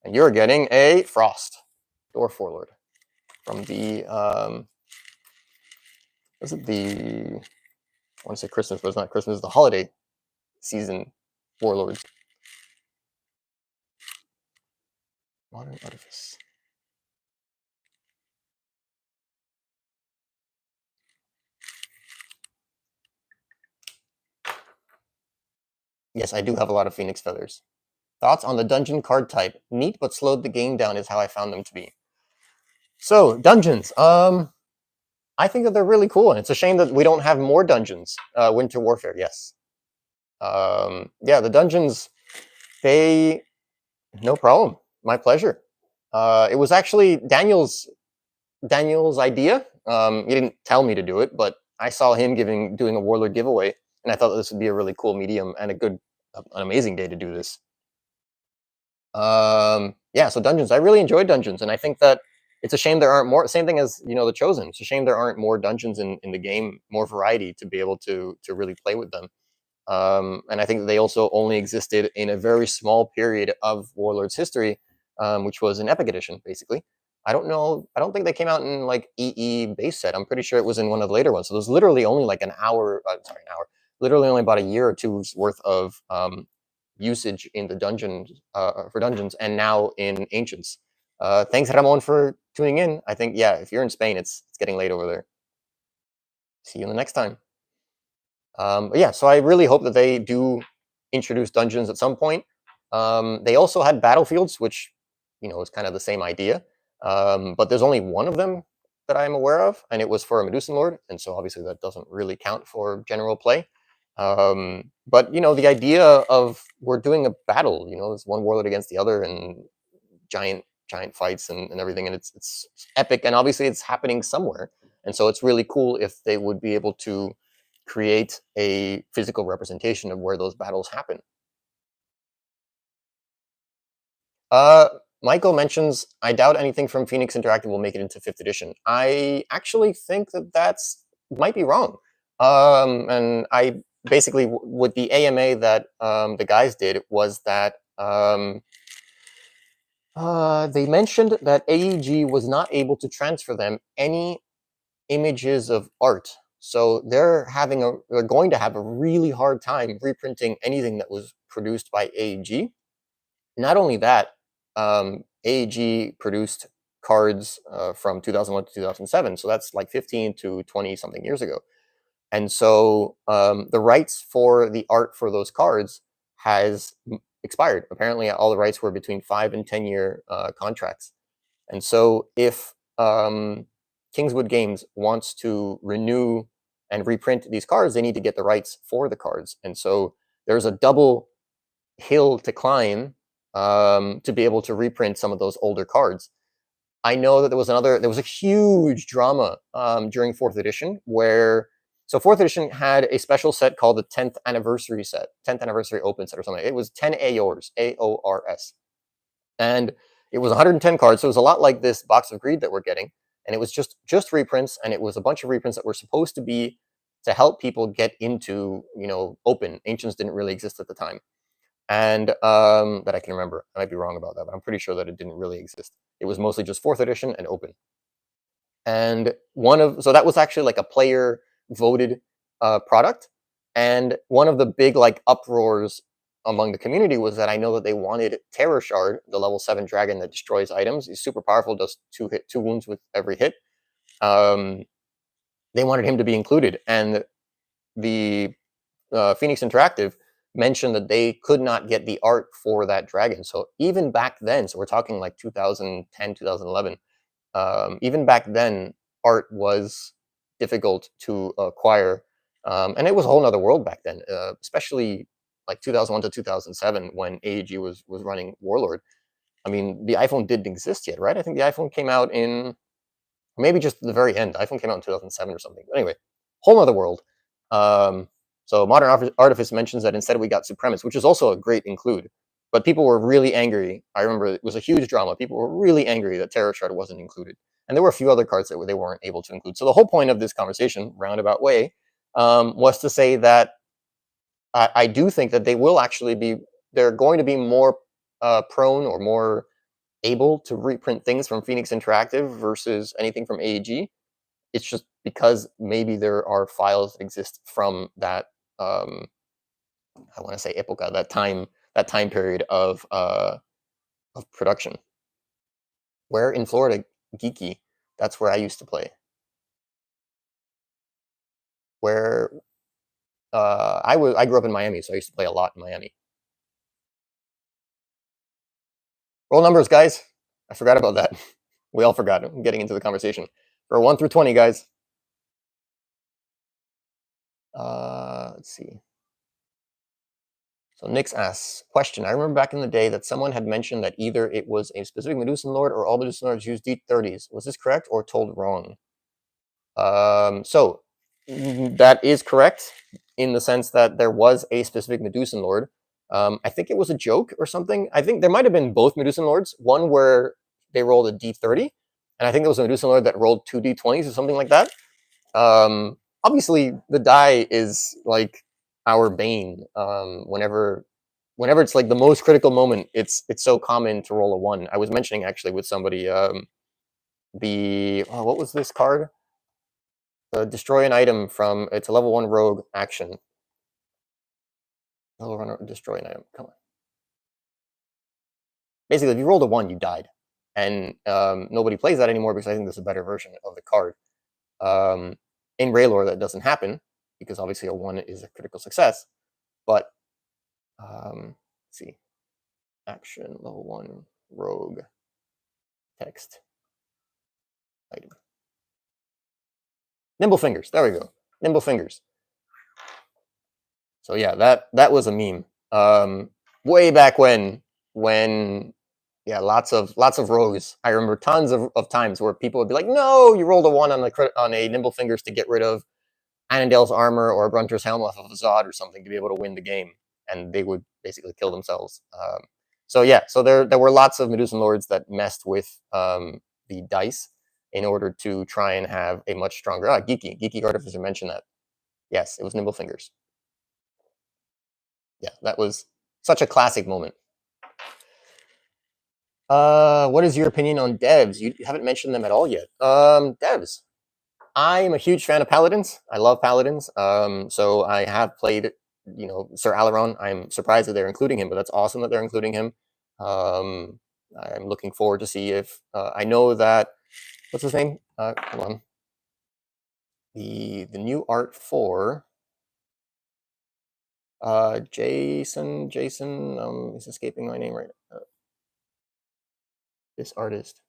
And you're getting a Frost. Dwarf Warlord. From the, was it the, I want to say Christmas, but it's not Christmas, it's the holiday season Warlords. Modern Artifice. Yes, I do have a lot of Phoenix Feathers. Thoughts on the dungeon card type? Neat, but slowed the game down is how I found them to be. So, dungeons. I think that they're really cool, and it's a shame that we don't have more dungeons. Winter Warfare, yes. Yeah, the dungeons, no problem. My pleasure. It was actually Daniel's idea. He didn't tell me to do it, but I saw him doing a Warlord giveaway, and I thought that this would be a really cool medium and an amazing day to do this. Yeah, so dungeons. I really enjoyed dungeons, and I think that it's a shame there aren't more. Same thing as the Chosen. It's a shame there aren't more dungeons in the game, more variety to be able to really play with them. And I think that they also only existed in a very small period of Warlord's history, which was an Epic Edition, basically. I don't know. I don't think they came out in like EE base set. I'm pretty sure it was in one of the later ones. So there's literally only like an hour. Sorry, an hour. Literally only about a year or two's worth of usage in the dungeons for dungeons, and now in Ancients. Thanks, Ramon, for tuning in. I think if you're in Spain, it's getting late over there. See you in the next time. But yeah, so I really hope that they do introduce dungeons at some point. They also had battlefields, which is kind of the same idea, but there's only one of them that I'm aware of, and it was for a Medusan Lord, and so obviously that doesn't really count for general play. But the idea of we're doing a battle, it's one warlord against the other, and giant fights and everything, and it's epic, and obviously it's happening somewhere, and so it's really cool if they would be able to create a physical representation of where those battles happen. Michael mentions, I doubt anything from Phoenix Interactive will make it into 5th edition. I actually think that that's might be wrong. And I basically, with the AMA that the guys did was that they mentioned that AEG was not able to transfer them any images of art. So they're going to have a really hard time reprinting anything that was produced by AEG. Not only that, AEG produced cards from 2001 to 2007, so that's like 15 to 20 something years ago. And so the rights for the art for those cards has expired. Apparently, all the rights were between 5 and 10-year contracts. And so if Kingswood Games wants to renew and reprint these cards, they need to get the rights for the cards. And so there's a double hill to climb to be able to reprint some of those older cards. I know that there was a huge drama during 4th edition so 4th edition had a special set called the 10th anniversary set, 10th anniversary open set or something. It was 10 AORs, AORS. And it was 110 cards, so it was a lot like this Box of Greed that we're getting. And it was just reprints, and it was a bunch of reprints that were supposed to be to help people get into, open. Ancients didn't really exist at the time. And that I can remember. I might be wrong about that, but I'm pretty sure that it didn't really exist. It was mostly just 4th edition and open. And so that was actually like a player voted product. And one of the big like uproars among the community was that I know that they wanted Terror Shard, the level 7 dragon that destroys items. He's super powerful, does 2 wounds with every hit. They wanted him to be included. And the Phoenix Interactive mentioned that they could not get the art for that dragon. So even back then, so we're talking like 2010, 2011, even back then, art was difficult to acquire. And it was a whole nother world back then, especially like 2001 to 2007 when AEG was running Warlord. I mean, the iPhone didn't exist yet, right? I think the iPhone came out in maybe just the very end. The iPhone came out in 2007 or something. But anyway, whole other world. So Modern Artifice mentions that instead we got Supremacist, which is also a great include. But people were really angry. I remember it was a huge drama. People were really angry that Terror Shard wasn't included. And there were a few other cards that they weren't able to include. So the whole point of this conversation, roundabout way, was to say that I do think that they will actually they're going to be more prone or more able to reprint things from Phoenix Interactive versus anything from AEG. It's just because maybe there are files that exist from that I want to say epoca, that time period of production. Where in Florida, Geeky, that's where I used to play. Where I grew up in Miami, so I used to play a lot in Miami. Roll numbers, guys. I forgot about that. We all forgot. I'm getting into the conversation. For 1 through 20, guys. Let's see. So Nix asks, question, I remember back in the day that someone had mentioned that either it was a specific Medusan Lord or all Medusan Lords used D30s. Was this correct or told wrong? So that is correct in the sense that there was a specific Medusan Lord. I think it was a joke or something. I think there might have been both Medusan Lords, one where they rolled a D30, and I think there was a Medusan Lord that rolled 2 D20s or something like that. Obviously, the die is like our bane. Whenever it's like the most critical moment, it's so common to roll a 1. I was mentioning actually with somebody what was this card? Destroy an item from, it's a level 1 rogue action. Level 1 destroy an item. Come on. Basically, if you rolled a 1, you died, and nobody plays that anymore because I think there's a better version of the card. In Raylor, that doesn't happen because obviously a 1 is a critical success. But let's see, action level 1 rogue text item. Nimble Fingers. There we go. Nimble Fingers. So yeah, that was a meme. Way back when yeah, lots of rogues. I remember tons of times where people would be like, "No, you rolled a 1 on a Nimble Fingers to get rid of Annandale's armor or Brunter's helm off of a Zod or something to be able to win the game," and they would basically kill themselves. So yeah, so there were lots of Medusan Lords that messed with the dice in order to try and have a much stronger. Geeky Artificer mentioned that. Yes, it was Nimble Fingers. Yeah, that was such a classic moment. What is your opinion on devs? You haven't mentioned them at all yet. Devs. I'm a huge fan of Paladins. I love Paladins. So I have played, Sir Alaron. I'm surprised that they're including him, but that's awesome that they're including him. I'm looking forward to see if I know that. What's his name? Hold on. The new art for Jason. He's escaping my name right now. This artist,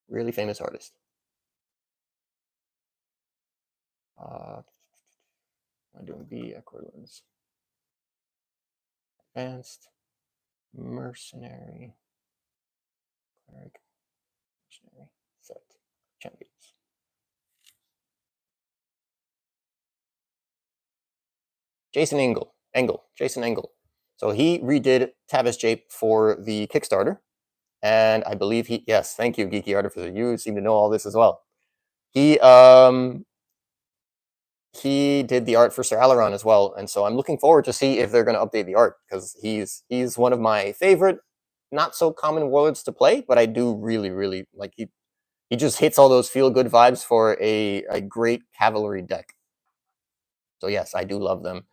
really famous artist. I'm doing B Accordlands. Advanced Mercenary Cleric Mercenary Set Champions. Jason Engel. Jason Engel. So he redid Tavis Jape for the Kickstarter. And I believe yes, thank you, Geeky Artificer. You seem to know all this as well. He did the art for Sir Alaron as well. And so I'm looking forward to see if they're going to update the art, because he's one of my favorite, not so common warlords to play, but I do really, really like he just hits all those feel-good vibes for a great cavalry deck. So yes, I do love them.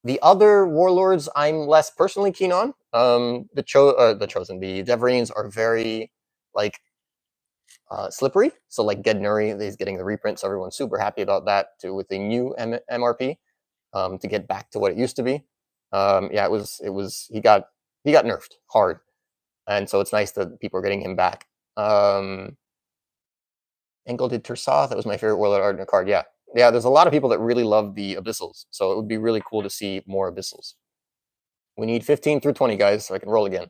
The other warlords I'm less personally keen on. The Chosen, the Deverines are very slippery. So like Gednuri is getting the reprint, so everyone's super happy about that too with the new MRP to get back to what it used to be. Yeah, it was he got nerfed hard, and so it's nice that people are getting him back. Engel did Tursath. That was my favorite warlord art in a card. Yeah. There's a lot of people that really love the Abyssals, so it would be really cool to see more Abyssals. We need 15 through 20, guys, so I can roll again.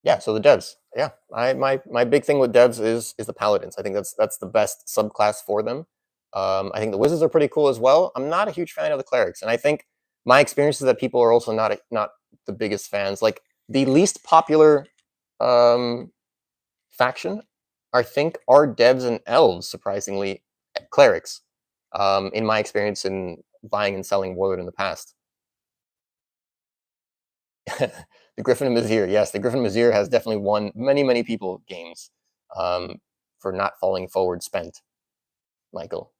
Yeah, so the devs. Yeah, my big thing with devs is the Paladins. I think that's the best subclass for them. I think the Wizards are pretty cool as well. I'm not a huge fan of the Clerics, and I think my experience is that people are also not the biggest fans. Like the least popular faction, I think, are devs and elves, surprisingly, clerics, in my experience in buying and selling Warlord in the past. The Griffin and Mazir, yes, the Griffin and Mazir has definitely won many people games for not falling forward spent. Michael,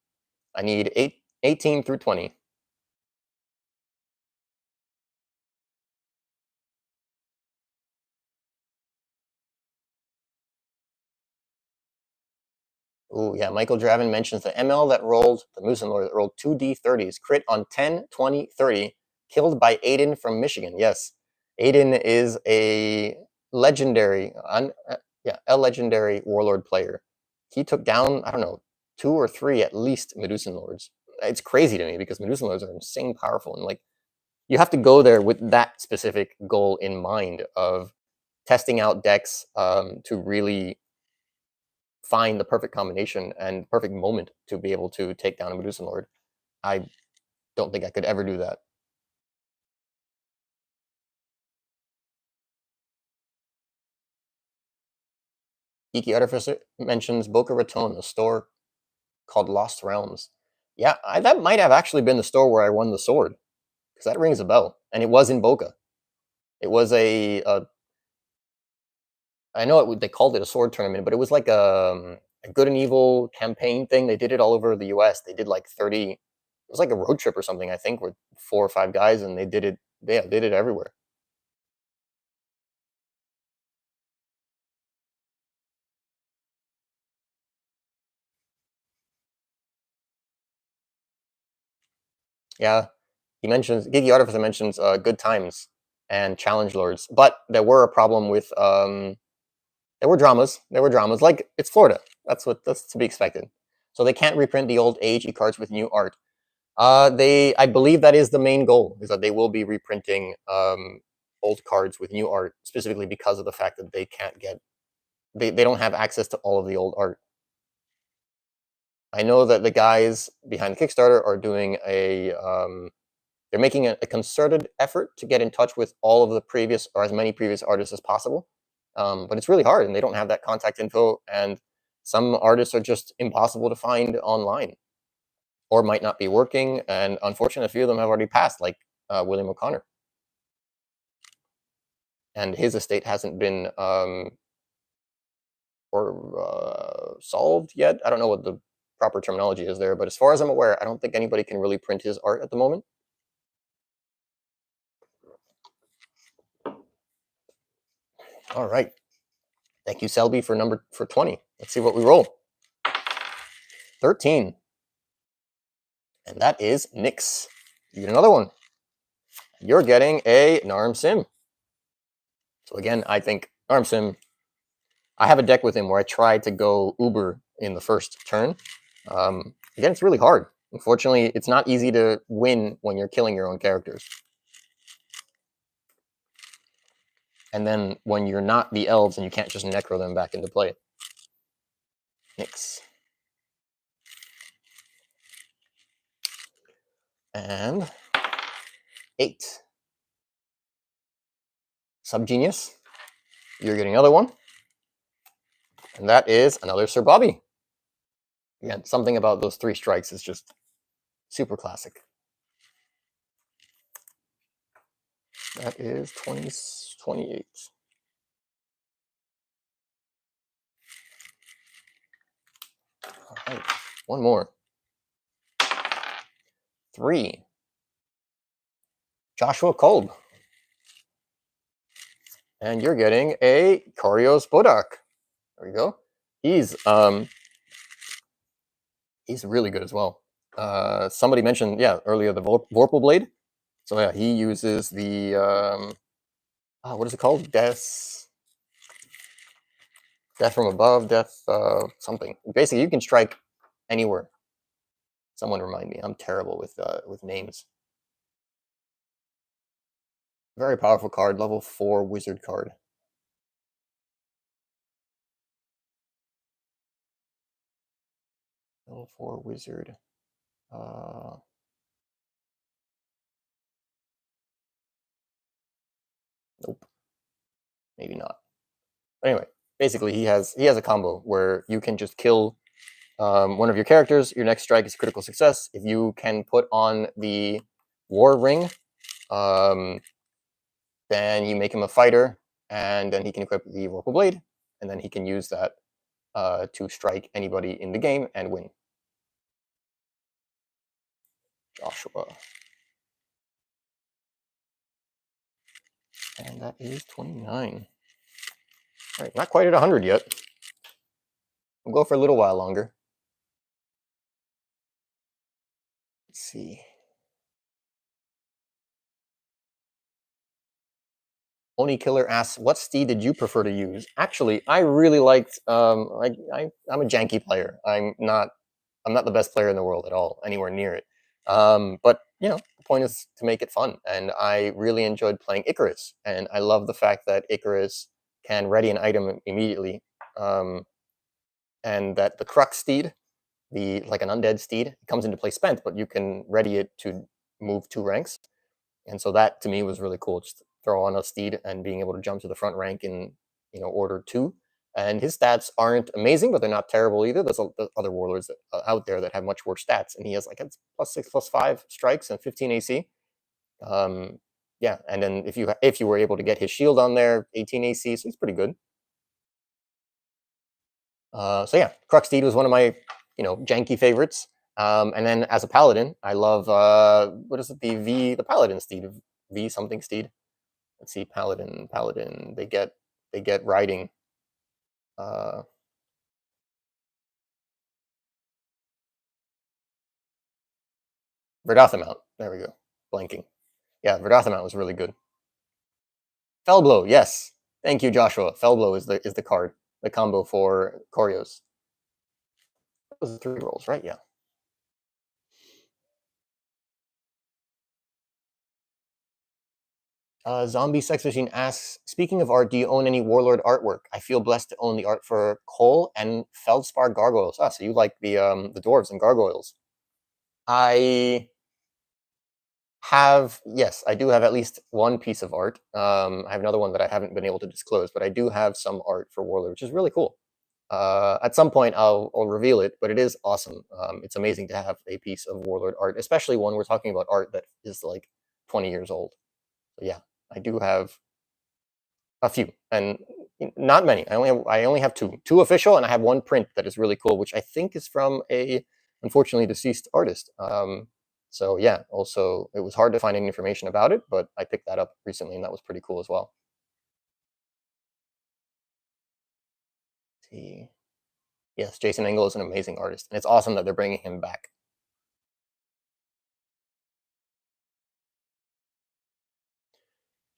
I need 18 through 20. Oh, yeah, Michael Draven mentions the ML that rolled, the Musin Lord that rolled 2d30s, crit on 10, 20, 30, killed by Aiden from Michigan. Yes, Aiden is a legendary, a legendary Warlord player. He took down, I don't know, 2 or 3 at least Medusan Lords. It's crazy to me because Medusan Lords are insane powerful, and like you have to go there with that specific goal in mind of testing out decks to really find the perfect combination and perfect moment to be able to take down a Medusan Lord. I don't think I could ever do that. Geeky Artificer mentions Boca Raton, a store called Lost Realms. Yeah, that might have actually been the store where I won the sword, because that rings a bell, and it was in Boca. It was I know they called it a sword tournament, but it was like a good and evil campaign thing. They did it all over the U.S. They did like 30. It was like a road trip or something, I think, with 4 or 5 guys, and they did it. Yeah, they did it everywhere. Yeah, Gigi Artificer mentions good times and challenge lords, but there were a problem with there were dramas. Like it's Florida. That's to be expected. So they can't reprint the old AG cards with new art. I believe that is the main goal, is that they will be reprinting old cards with new art, specifically because of the fact that they can't get they don't have access to all of the old art. I know that the guys behind the Kickstarter are doing a they're making a concerted effort to get in touch with all of the previous, or as many previous artists as possible. But it's really hard, and they don't have that contact info, and some artists are just impossible to find online, or might not be working, and unfortunately, a few of them have already passed, like William O'Connor. And his estate hasn't been solved yet. I don't know what the proper terminology is there, but as far as I'm aware, I don't think anybody can really print his art at the moment. All right. Thank you, Selby, for 20. Let's see what we roll. 13. And that is Nyx. You get another one. You're getting a Narm Sim. So again, I think Narm Sim, I have a deck with him where I tried to go Uber in the first turn. Again, it's really hard. Unfortunately, it's not easy to win when you're killing your own characters. And then when you're not the elves and you can't just necro them back into play. Nyx. And 8. Subgenius. You're getting another one. And that is another Sir Bobby. Again, something about those 3 strikes is just super classic. That is 28. All right, one more. 3. Joshua Kolb. And you're getting a Korios Bodak. There we go. He's really good as well. Somebody mentioned, earlier, the Vorpal Blade. So yeah, he uses the what is it called? Death from above, something. Basically, you can strike anywhere. Someone remind me. I'm terrible with names. Very powerful card, level 4 wizard card. Level 4 wizard. Nope. Maybe not. But anyway, basically he has a combo where you can just kill one of your characters. Your next strike is a critical success. If you can put on the War Ring, then you make him a fighter, and then he can equip the Vorpal Blade, and then he can use that to strike anybody in the game and win. Joshua. And that is 29. All right, not quite at 100 yet. We'll go for a little while longer. Let's see. Oni Killer asks, what steed did you prefer to use? Actually, I really liked, I'm a janky player. I'm not the best player in the world at all, anywhere near it. But, the point is to make it fun. And I really enjoyed playing Icarus. And I love the fact that Icarus can ready an item immediately. And that the Crux steed, like an undead steed, comes into play spent, but you can ready it to move 2 ranks. And so that, to me, was really cool. Just throw on a steed and being able to jump to the front rank in, order 2. And his stats aren't amazing, but they're not terrible either. There's other warlords out there that have much worse stats, and he has like it's +6, +5 strikes and 15 AC. Yeah, and then if you were able to get his shield on there, 18 AC, so he's pretty good. So yeah, Crux Steed was one of my janky favorites. And then as a paladin, I love what is it? The paladin steed, V something steed. Let's see, paladin. They get riding. Verdathamount. There we go. Blanking. Yeah, Verdathamount was really good. Fellblow, yes. Thank you, Joshua. Fellblow is the card, the combo for Korios. That was 3 rolls, right? Yeah. Zombie Sex Machine asks, speaking of art, do you own any Warlord artwork? I feel blessed to own the art for Cole and Feldspar Gargoyles. Ah, so you like the dwarves and gargoyles. I yes, I do have at least one piece of art. I have another one that I haven't been able to disclose, but I do have some art for Warlord, which is really cool. At some point, I'll reveal it, but it is awesome. It's amazing to have a piece of Warlord art, especially when we're talking about art that is like 20 years old. So yeah, I do have a few, and not many. I only have two official, and I have one print that is really cool, which I think is from a unfortunately deceased artist. So yeah, also it was hard to find any information about it, but I picked that up recently, and that was pretty cool as well. Let's see, yes, Jason Engel is an amazing artist, and it's awesome that they're bringing him back.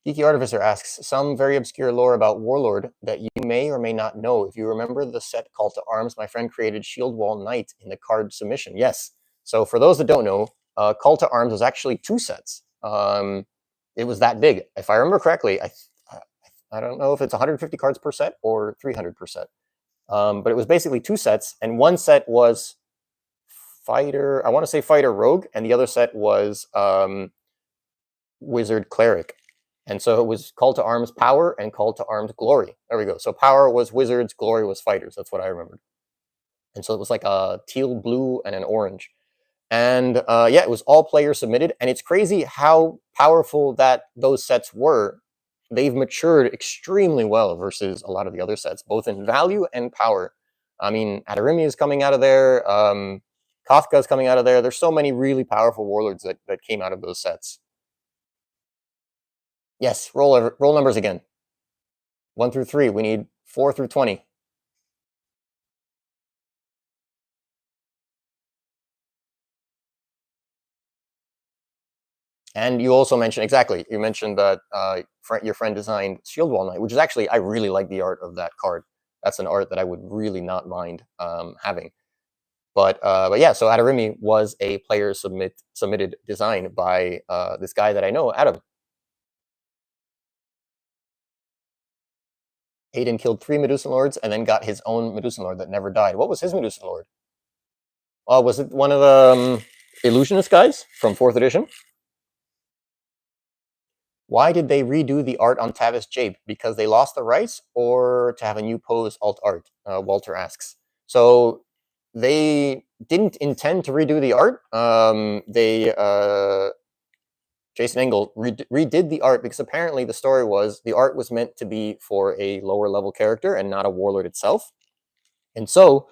Geeky Artificer asks, some very obscure lore about Warlord that you may or may not know. If you remember the set Call to Arms, my friend created Shield Wall Knight in the card submission. Yes. So for those that don't know, Call to Arms was actually two sets. It was that big. If I remember correctly, I don't know if it's 150 cards per set or 300 per set. But it was basically two sets, and one set was Fighter, I want to say Fighter Rogue, and the other set was Wizard Cleric. And so it was Call to Arms Power and Call to Arms Glory. There we go. So Power was Wizards, Glory was Fighters. That's what I remembered. And so it was like a teal, blue, and an orange. And yeah, it was all player submitted. And it's crazy how powerful that those sets were. They've matured extremely well versus a lot of the other sets, both in value and power. I mean, Adarimi is coming out of there. Kafka is coming out of there. There's so many really powerful warlords that came out of those sets. Yes, roll numbers again. 1 through 3. We need 4 through 20. And you also mentioned, exactly, you mentioned that your friend designed Shield Wall Knight, which is actually, I really like the art of that card. That's an art that I would really not mind having. But yeah, so Adarimi was a player submitted design by this guy that I know, Adam. Hayden killed 3 Medusan Lords and then got his own Medusan Lord that never died. What was his Medusan Lord? Was it one of the Illusionist guys from 4th edition? Why did they redo the art on Tavis Jape? Because they lost the rights, or to have a new pose alt art? Walter asks. So they didn't intend to redo the art. Jason Engel redid the art because apparently the story was the art was meant to be for a lower level character and not a warlord itself. And so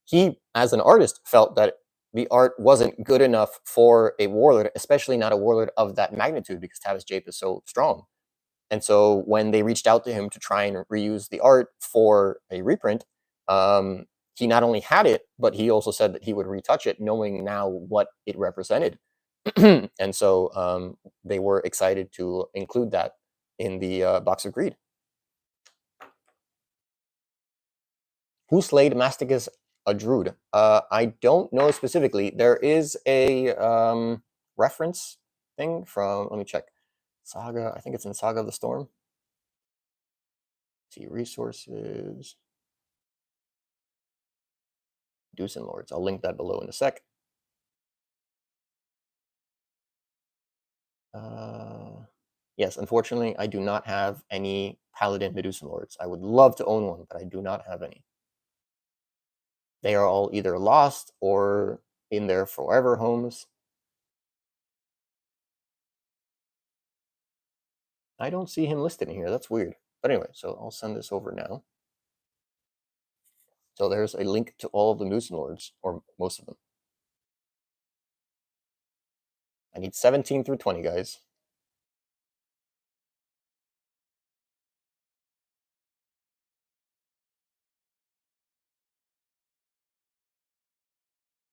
he, as an artist, felt that the art wasn't good enough for a warlord, especially not a warlord of that magnitude, because Tavis Jape is so strong. And so when they reached out to him to try and reuse the art for a reprint, he not only had it, but he also said that he would retouch it, knowing now what it represented. And so they were excited to include that in the Box of Greed. Who slayed Masticus Adrude? I don't know specifically. There is a reference thing from, let me check. Saga, I think it's in Saga of the Storm. Let's see, resources. Medusan Lords. I'll link that below in a sec. Yes, unfortunately, I do not have any Paladin Medusan Lords. I would love to own one, but I do not have any. They are all either lost or in their forever homes. I don't see him listed in here. That's weird. But anyway, so I'll send this over now. So there's a link to all of the Medusan Lords, or most of them. I need 17 through 20, guys.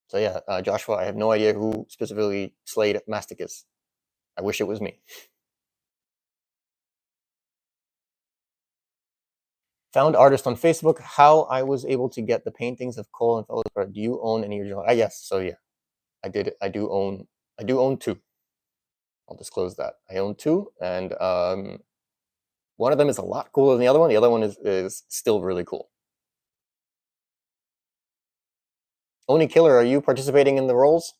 So yeah, Joshua, I have no idea who specifically slayed Masticus. I wish it was me. Found artist on Facebook. How I was able to get the paintings of Cole and Feldspar. Do you own any original? Yes. So yeah, I did. I do own 2. I'll disclose that. I own 2, and one of them is a lot cooler than the other one. The other one is still really cool. Oni Killer, are you participating in the rolls?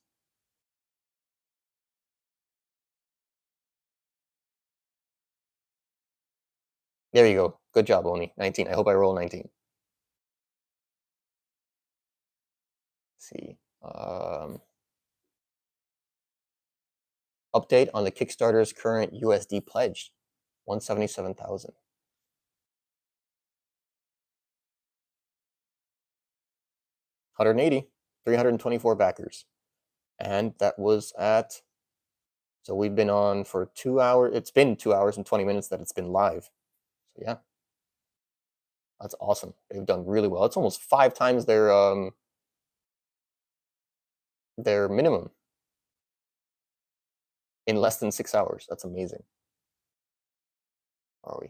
There you go. Good job, Oni. 19. I hope I roll 19. Let's see. Update on the Kickstarter's current USD pledge. 177,000. 180. 324 backers. And that was at... So we've been on for 2 hours. It's been 2 hours and 20 minutes that it's been live. So yeah. That's awesome. They've done really well. It's almost 5 times their minimum in less than 6 hours. That's amazing. Are we?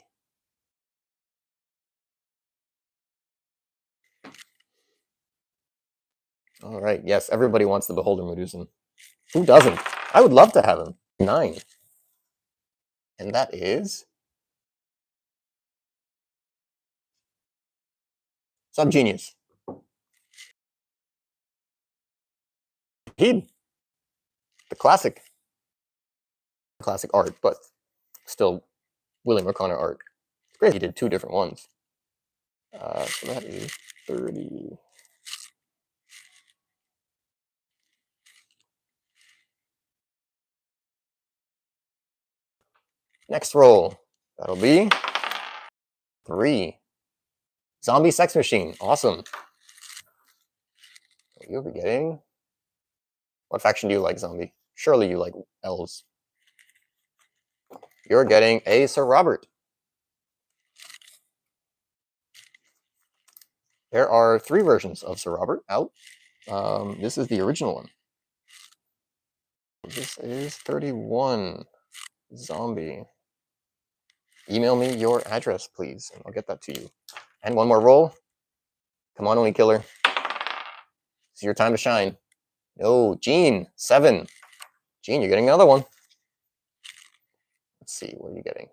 All right. Yes, everybody wants the Beholder Medusan. Who doesn't? I would love to have him. 9. And that is... Subgenius. He... The classic art, but still William O'Connor art. It's great he did 2 different ones. So that is 30... Next roll. That'll be 3. Zombie Sex Machine. Awesome. You'll be getting... What faction do you like, Zombie? Surely you like elves. You're getting a Sir Robert. There are 3 versions of Sir Robert out. This is the original one. This is 31. Zombie. Email me your address, please, and I'll get that to you. And one more roll. Come on, Oni Killer. It's your time to shine. No, Gene, 7. Gene, you're getting another one. Let's see, what are you getting?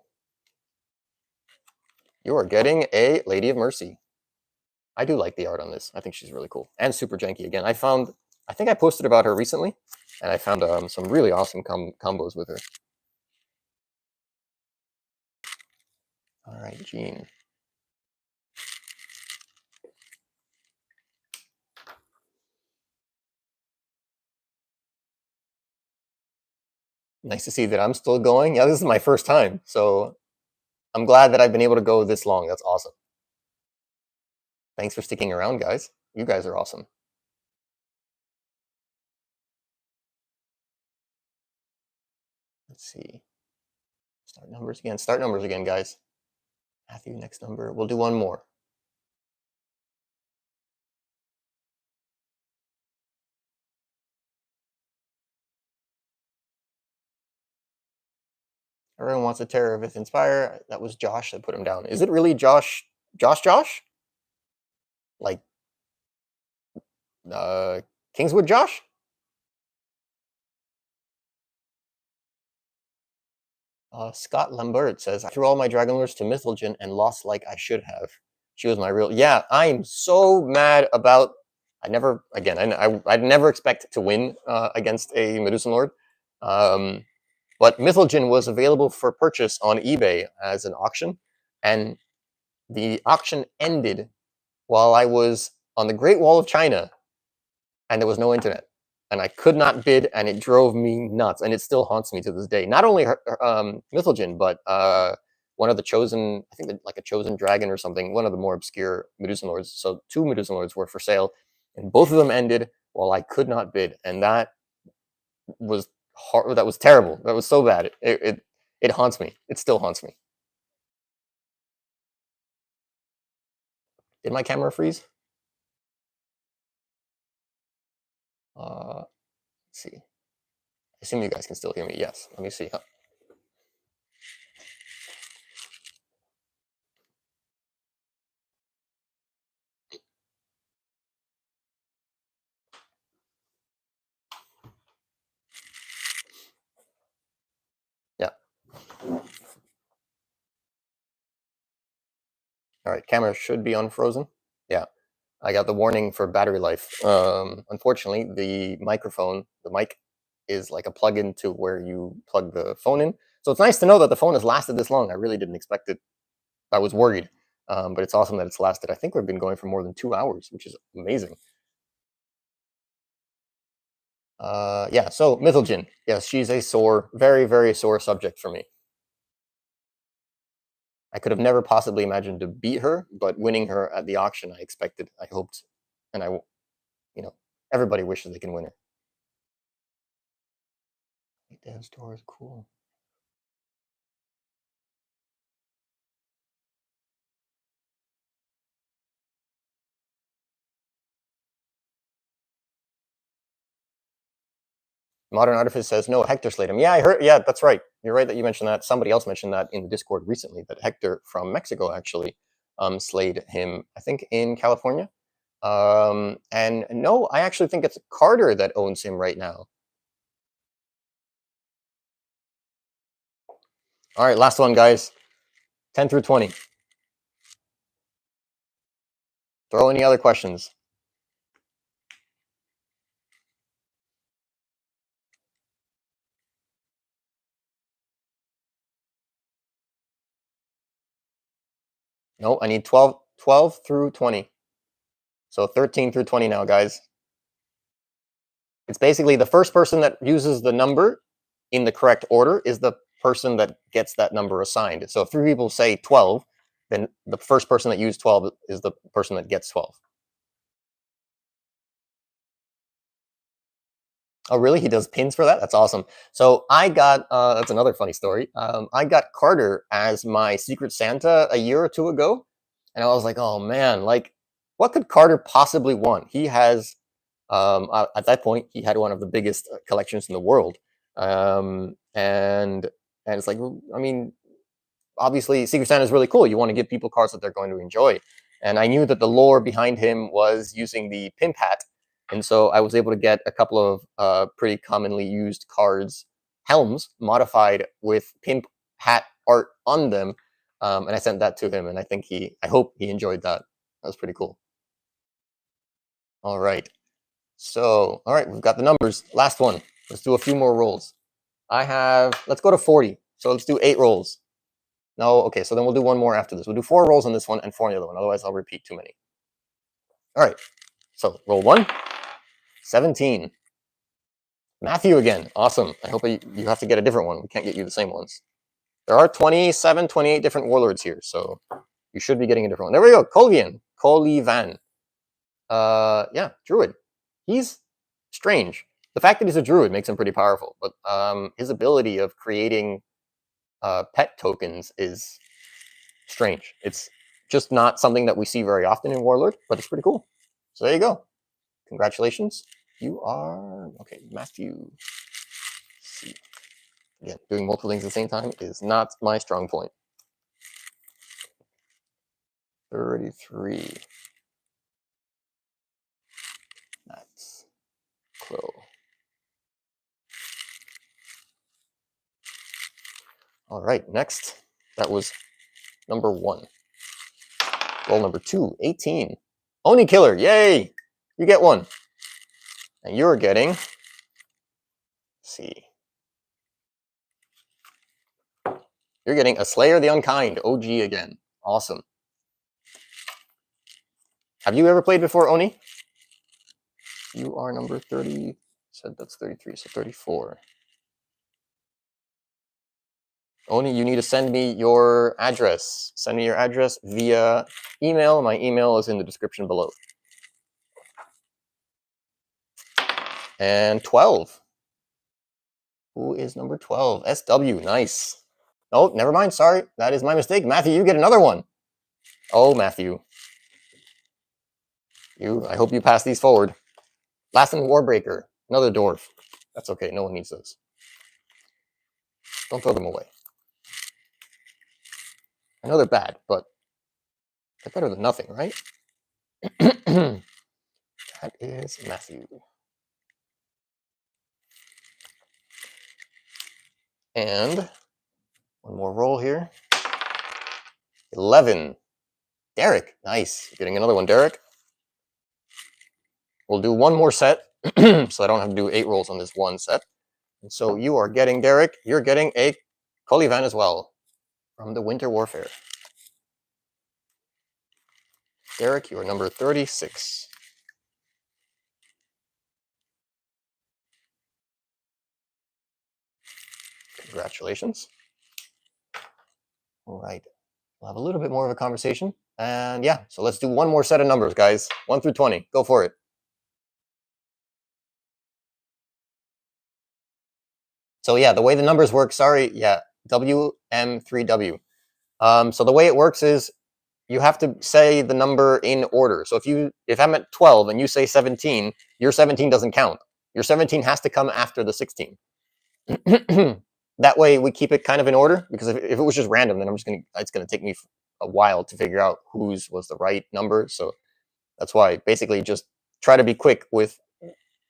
You are getting a Lady of Mercy. I do like the art on this. I think she's really cool. And super janky again. I think I posted about her recently, and I found some really awesome combos with her. All right, Gene. Nice to see that I'm still going. Yeah, this is my first time, so I'm glad that I've been able to go this long. That's awesome. Thanks for sticking around, guys. You guys are awesome. Let's see. Start numbers again. Start numbers again, guys. Matthew, next number. We'll do one more. Everyone wants a Terror of Inspire. That was Josh that put him down. Is it really Josh? Josh? Like Kingswood Josh? Scott Lambert says, I threw all my Dragonlords to Mythilgen and lost like I should have. She was my real... Yeah, I'm so mad about... I'd never expect to win against a Medusan Lord. But Mythilgen was available for purchase on eBay as an auction. And the auction ended while I was on the Great Wall of China. And there was no internet. And I could not bid, and it drove me nuts. And it still haunts me to this day. Not only Mythilgen, but one of the chosen, I think like a chosen dragon or something, one of the more obscure Medusan Lords. So 2 Medusan Lords were for sale, and both of them ended while I could not bid. And that was hard, that was terrible. That was so bad. It haunts me. It still haunts me. Did my camera freeze? Let's see. I assume you guys can still hear me. Yes. Let me see. Yeah. All right. Camera should be unfrozen. Yeah. I got the warning for battery life. Unfortunately, the mic is like a plug-in to where you plug the phone in. So it's nice to know that the phone has lasted this long. I really didn't expect it I was worried. But it's awesome that it's lasted. I think we've been going for more than 2 hours, which is amazing. Yeah, so Mythilgin. Yes, she's a sore, very, very sore subject for me. I could have never possibly imagined to beat her, but winning her at the auction, I expected, I hoped, and you know, everybody wishes they can win her. Dev store is cool. Modern Artifice says, no, Hector slayed him. Yeah, I heard. Yeah, that's right. You're right that you mentioned that. Somebody else mentioned that in the Discord recently, that Hector from Mexico actually slayed him, I think, in California. And no, I actually think it's Carter that owns him right now. All right, last one, guys. 10 through 20. Throw any other questions. No, I need 12 through 20. So 13 through 20 now, guys. It's basically the first person that uses the number in the correct order is the person that gets that number assigned. So if 3 people say 12, then the first person that used 12 is the person that gets 12. Oh, really? He does pins for that? That's awesome. So I got, that's another funny story. I got Carter as my Secret Santa a year or 2 ago. And I was like, oh man, like, what could Carter possibly want? He has, at that point, he had one of the biggest collections in the world. And it's like, I mean, obviously Secret Santa is really cool. You want to give people cards that they're going to enjoy. And I knew that the lore behind him was using the pimp hat. And so I was able to get a couple of pretty commonly used cards, helms, modified with pimp hat art on them. And I sent that to him, and I hope he enjoyed that. That was pretty cool. All right. So, all right, we've got the numbers. Last one. Let's do a few more rolls. Let's go to 40. So let's do 8 rolls. No, okay, so then we'll do one more after this. We'll do 4 rolls on this one and 4 on the other one. Otherwise, I'll repeat too many. All right, so roll 1, 17. Matthew again. Awesome. I hope you have to get a different one. We can't get you the same ones. There are 27, 28 different warlords here, so you should be getting a different one. There we go. Colivan. Yeah, druid. He's strange. The fact that he's a druid makes him pretty powerful, but his ability of creating pet tokens is strange. It's just not something that we see very often in Warlord, but it's pretty cool. So there you go. Congratulations. You are okay, Matthew. Let's see. Again, doing multiple things at the same time is not my strong point. 33. That's Crow. All right, next. That was number 1. Roll number 2, 18. Oni Killer, yay! You get one. And you're getting, let's see. You're getting a Slayer the Unkind, OG again. Awesome. Have you ever played before, Oni? You are number 30. Said that's 33, so 34. Oni, you need to send me your address. Send me your address via email. My email is in the description below. And 12. Who is number 12? SW, nice. Oh, never mind, sorry. That is my mistake. Matthew, you get another one. Oh, Matthew. I hope you pass these forward. Last and Warbreaker, another dwarf. That's okay, no one needs those. Don't throw them away. I know they're bad, but they're better than nothing, right? That is Matthew. And one more roll here. 11. Derek, nice. Getting another one, Derek. We'll do one more set, so I don't have to do 8 rolls on this one set. And so you are getting, Derek, you're getting a Colivan as well from the Winter Warfare. Derek, you are number 36. Congratulations. All right. We'll have a little bit more of a conversation. And yeah, so let's do one more set of numbers, guys. 1 through 20. Go for it. So yeah, the way the numbers work, sorry, yeah, WM3W. So the way it works is you have to say the number in order. So if I'm at 12 and you say 17, your 17 doesn't count. Your 17 has to come after the 16. That way we keep it kind of in order, because if it was just random, then it's gonna take me a while to figure out whose was the right number. So that's why basically just try to be quick with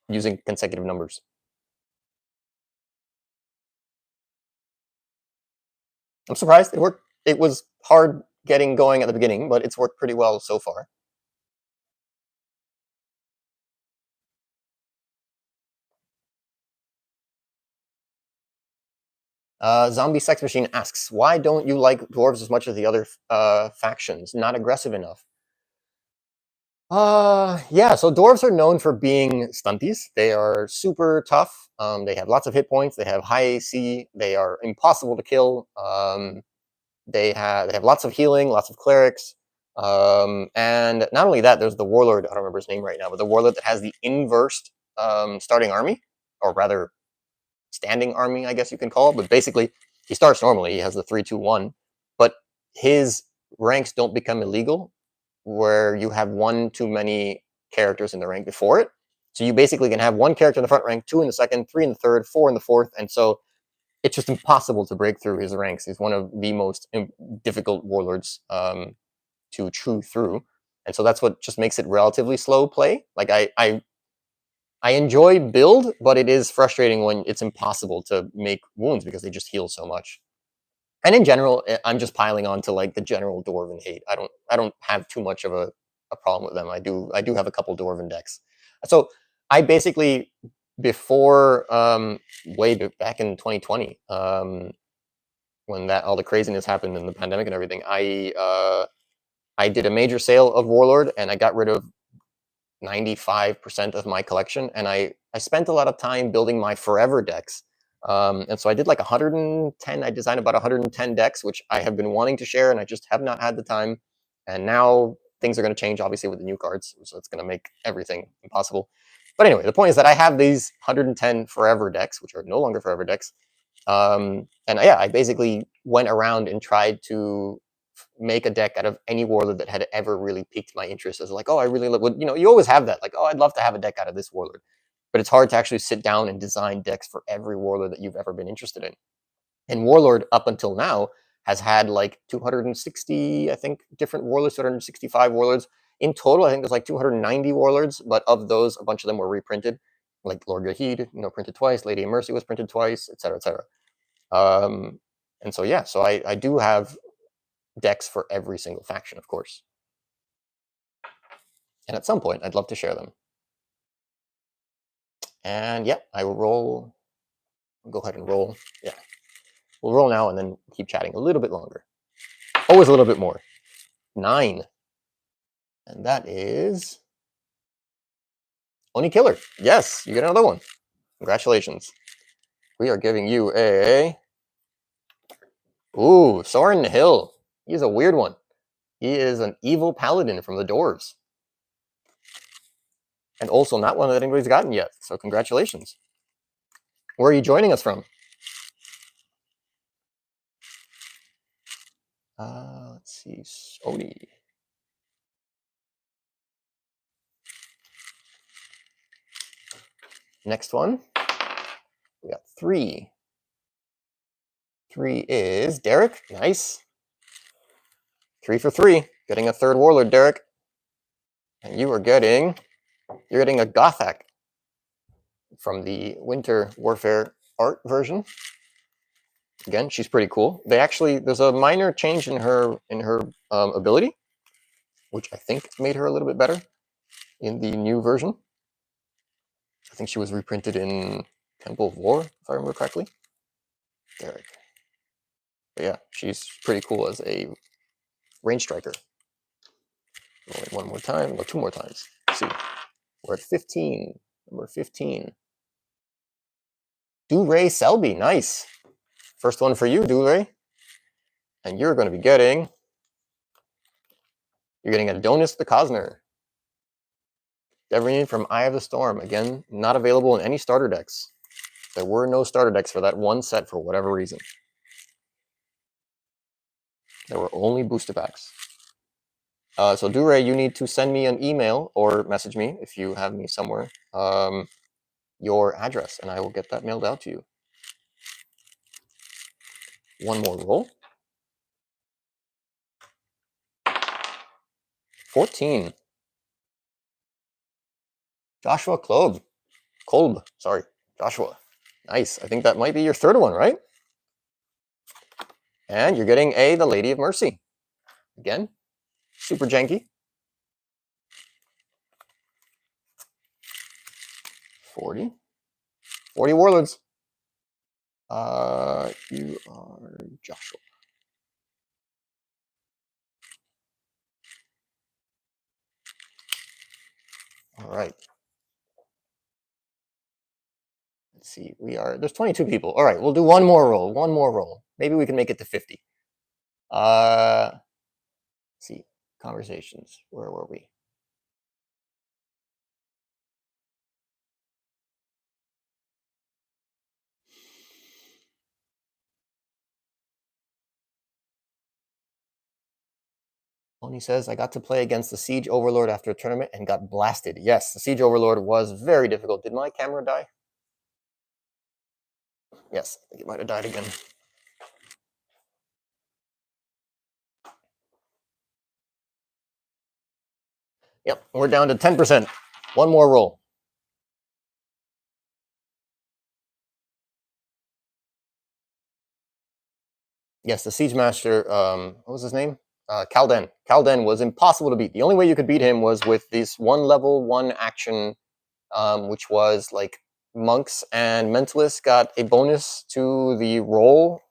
using consecutive numbers. I'm surprised it worked. It was hard getting going at the beginning, but it's worked pretty well so far. Zombie Sex Machine asks, why don't you like dwarves as much as the other factions? Not aggressive enough. Yeah, so dwarves are known for being stunties. They are super tough. They have lots of hit points. They have high AC. They are impossible to kill. They have lots of healing, lots of clerics. And not only that, there's the warlord. I don't remember his name right now, but the warlord that has the inversed starting army, or rather standing army, I guess you can call it. But basically, he starts normally. He has the 3-2-1, but his ranks don't become illegal where you have one too many characters in the rank before it. So you basically can have one character in the front rank, 2 in the second, 3 in the third, 4 in the fourth, and so it's just impossible to break through his ranks. He's one of the most difficult warlords to chew through, and so that's what just makes it relatively slow play. Like I enjoy build, but it is frustrating when it's impossible to make wounds because they just heal so much. And in general, I'm just piling on to like the general dwarven hate. I don't have too much of a problem with them. I do have a couple dwarven decks. So I basically before way back in 2020, when that all the craziness happened in the pandemic and everything, I did a major sale of Warlord and I got rid of 95% of my collection, and I spent a lot of time building my forever decks. And so I did like 110. I designed about 110 decks, which I have been wanting to share, and I just have not had the time. And now things are going to change, obviously, with the new cards, so it's going to make everything impossible. But anyway, the point is that I have these 110 forever decks, which are no longer forever decks. And yeah, I basically went around and tried to make a deck out of any warlord that had ever really piqued my interest. As like, oh, I really love. You know, you always have that, like, oh, I'd love to have a deck out of this warlord, but it's hard to actually sit down and design decks for every warlord that you've ever been interested in. And Warlord, up until now, has had like 260, I think, different warlords, 265 warlords in total. I think there's like 290 warlords, but of those, a bunch of them were reprinted. Like Lord Gahid, printed twice. Lady of Mercy was printed twice, etc., etc. And so yeah, so I do have decks for every single faction, of course. And at some point, I'd love to share them. And yeah, I will roll. I'll go ahead and roll. Yeah, we'll roll now and then keep chatting a little bit longer. Always a little bit more. 9. And that is Oni Killer. Yes, you get another one. Congratulations. We are giving you a... Ooh, Soren Hill. He's a weird one. He is an evil paladin from the Dwarves. And also not one that anybody's gotten yet. So congratulations. Where are you joining us from? Let's see. Oni. Next one. We got 3. 3 is Derek. Nice. 3 for 3. Getting a third warlord, Derek. And you're getting a Gothak from the Winter Warfare art version. Again, she's pretty cool. There's a minor change in her ability, which I think made her a little bit better in the new version. I think she was reprinted in Temple of War, if I remember correctly. Derek. But yeah, she's pretty cool as a range striker. Only one more time, no, two more times. Let's see. We're at 15. Number 15. Do-Ray Selby, nice. First one for you, Do-Ray. And you're going to be getting... You're getting Adonis the Cosner. Deverine from Eye of the Storm. Again, not available in any starter decks. There were no starter decks for that one set for whatever reason. There were only booster packs. So Do-Ray, you need to send me an email or message me if you have me somewhere, your address, and I will get that mailed out to you. One more roll. 14. Joshua Kolb. Sorry, Joshua. Nice. I think that might be your third one, right? And you're getting the Lady of Mercy. Again, super janky. 40. 40 Warlords. You are Joshua. All right. Let's see. There's 22 people. All right, we'll do one more roll. One more roll. Maybe we can make it to 50. Let's see. Conversations. Where were we? Tony says, I got to play against the Siege Overlord after a tournament and got blasted. Yes, the Siege Overlord was very difficult. Did my camera die? Yes, I think it might have died again. Yep, we're down to 10%. One more roll. Yes, the Siege Master, what was his name? Kalden. Kalden was impossible to beat. The only way you could beat him was with this one level, one action, which was like monks and mentalists got a bonus to the roll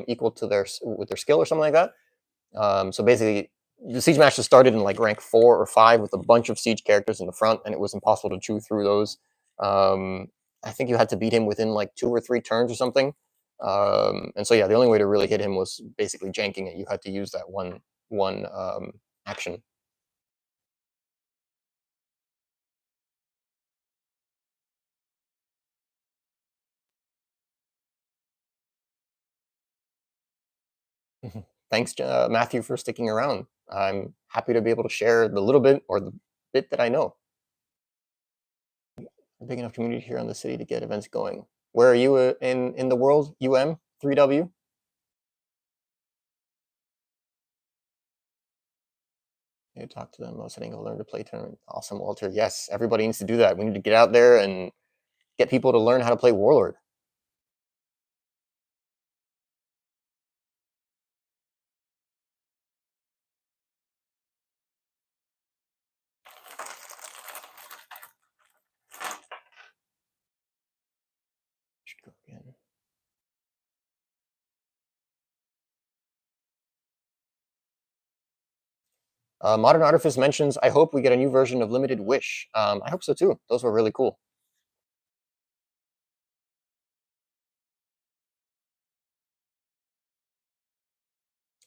equal to their skill or something like that. So basically, the Siege Master started in like rank 4 or 5 with a bunch of siege characters in the front, and it was impossible to chew through those. I think you had to beat him within like 2 or 3 turns or something. And so yeah, the only way to really hit him was basically janking it. You had to use that one action. Thanks, Matthew, for sticking around. I'm happy to be able to share the little bit or the bit that I know. A big enough community here in the city to get events going. Where are you in the world? 3W? You talk to them. I was setting a learn to play tournament. Awesome, Walter. Yes, everybody needs to do that. We need to get out there and get people to learn how to play Warlord. Should go again. Modern Artifice mentions, I hope we get a new version of Limited Wish. I hope so too. Those were really cool.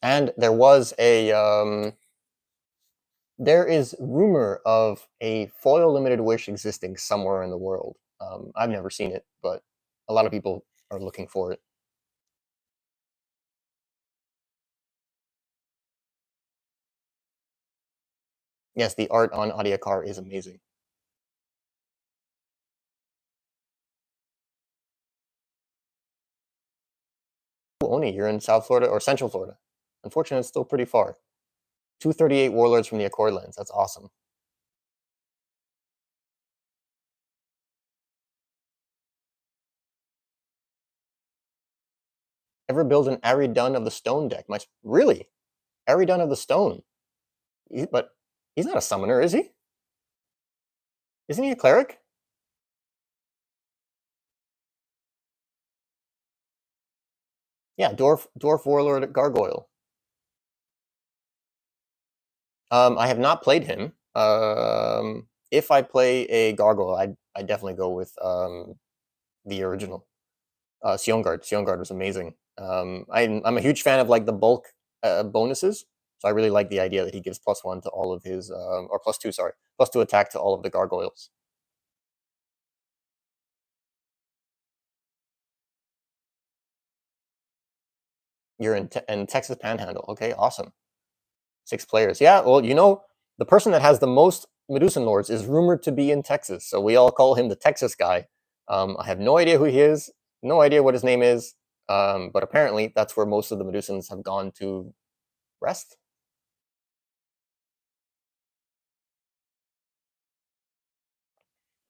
And there was there is rumor of a foil Limited Wish existing somewhere in the world. I've never seen it, but a lot of people are looking for it. Yes, the art on Audiakar is amazing. Oni, you're in South Florida or Central Florida. Unfortunately, it's still pretty far. 238 Warlords from the Accordlands. That's awesome. Ever build an Aridun of the Stone deck? Really? Aridun of the Stone? But he's not a summoner, is he? Isn't he a cleric? Yeah, Dwarf Warlord Gargoyle. I have not played him. If I play a gargoyle, I definitely go with the original. Sionguard. Sionguard was amazing. I'm a huge fan of like the bulk bonuses, so I really like the idea that he gives +1 to all of his, or +2, sorry, +2 attack to all of the gargoyles. You're in Texas Panhandle. Okay, awesome. 6 players. Yeah, well, you know, the person that has the most Medusan Lords is rumored to be in Texas, so we all call him the Texas guy. I have no idea who he is, no idea what his name is, but apparently that's where most of the Medusans have gone to rest.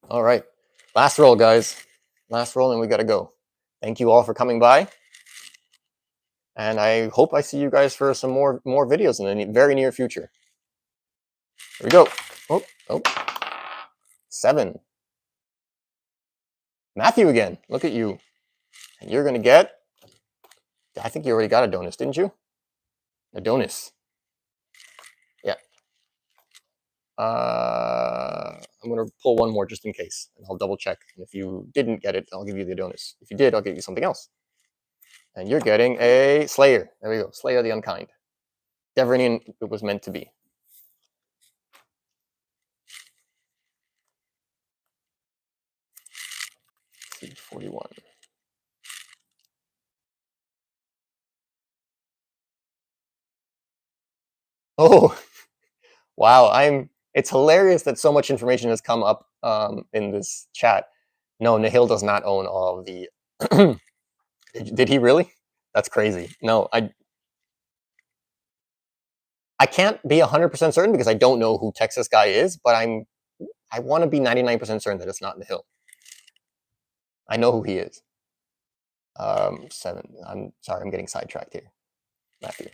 All right, last roll, guys. Last roll, and we gotta go. Thank you all for coming by, and I hope I see you guys for some more videos in the very near future. Here we go. Oh, 7. Matthew again. Look at you. And you're gonna get. I think you already got Adonis, didn't you? Adonis. Yeah. I'm gonna pull one more just in case, and I'll double check. And if you didn't get it, I'll give you the Adonis. If you did, I'll give you something else. And you're getting a Slayer. There we go. Slayer the Unkind. Deveranian it was meant to be. 41. Oh, wow. It's hilarious that so much information has come up in this chat. No, Nihil does not own all of the. Did he really? That's crazy. No, I can't be 100% certain because I don't know who Texas guy is, but I want to be 99% certain that it's not Nihil. I know who he is. 7. I'm sorry, I'm getting sidetracked here. Matthew.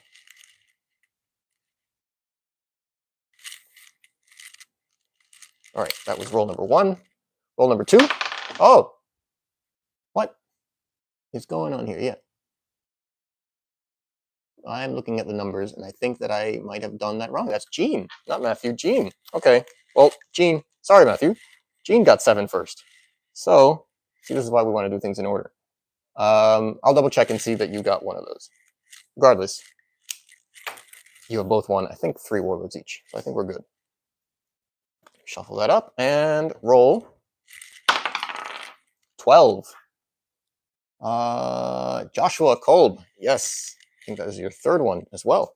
All right, that was roll number 1. Roll number 2. Oh, what is going on here? Yeah. I'm looking at the numbers, and I think that I might have done that wrong. That's Gene, not Matthew. Gene. Okay. Well, Gene. Sorry, Matthew. Gene got 7 first. So, see, this is why we want to do things in order. I'll double check and see that you got one of those. Regardless, you have both won, I think, 3 warlords each. So I think we're good. Shuffle that up and roll. 12. Joshua Kolb. Yes. I think that is your 3rd one as well.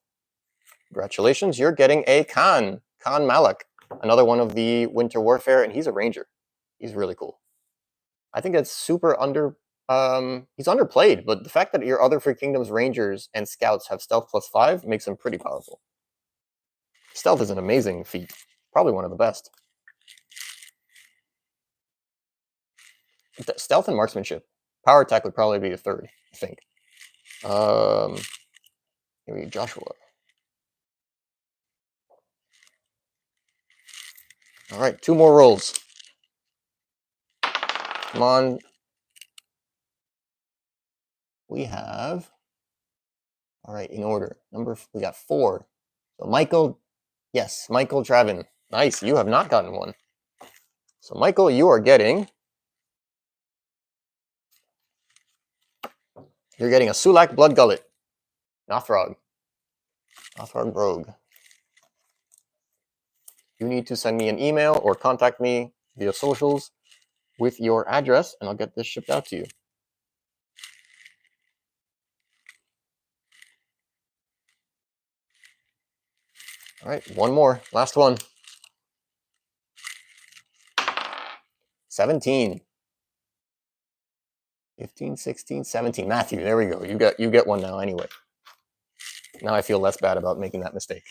Congratulations. You're getting a Khan Malak. Another one of the Winter Warfare, and he's a ranger. He's really cool. I think it's super he's underplayed, but the fact that your other Free Kingdoms Rangers and Scouts have stealth +5 makes him pretty powerful. Stealth is an amazing feat. Probably one of the best. Stealth and marksmanship. Power attack would probably be the 3rd, I think. Here we go, Joshua. All right, 2 more rolls. Come on. We have, all right, in order. We got 4. So Michael, yes, Michael Travin. Nice, you have not gotten one. So Michael, you are getting, you're getting a Sulak Blood Gullet. Nothrog Rogue. You need to send me an email or contact me via socials with your address, and I'll get this shipped out to you. All right, one more. Last one. 17. 15, 16, 17. Matthew, there we go. You get one now anyway. Now I feel less bad about making that mistake.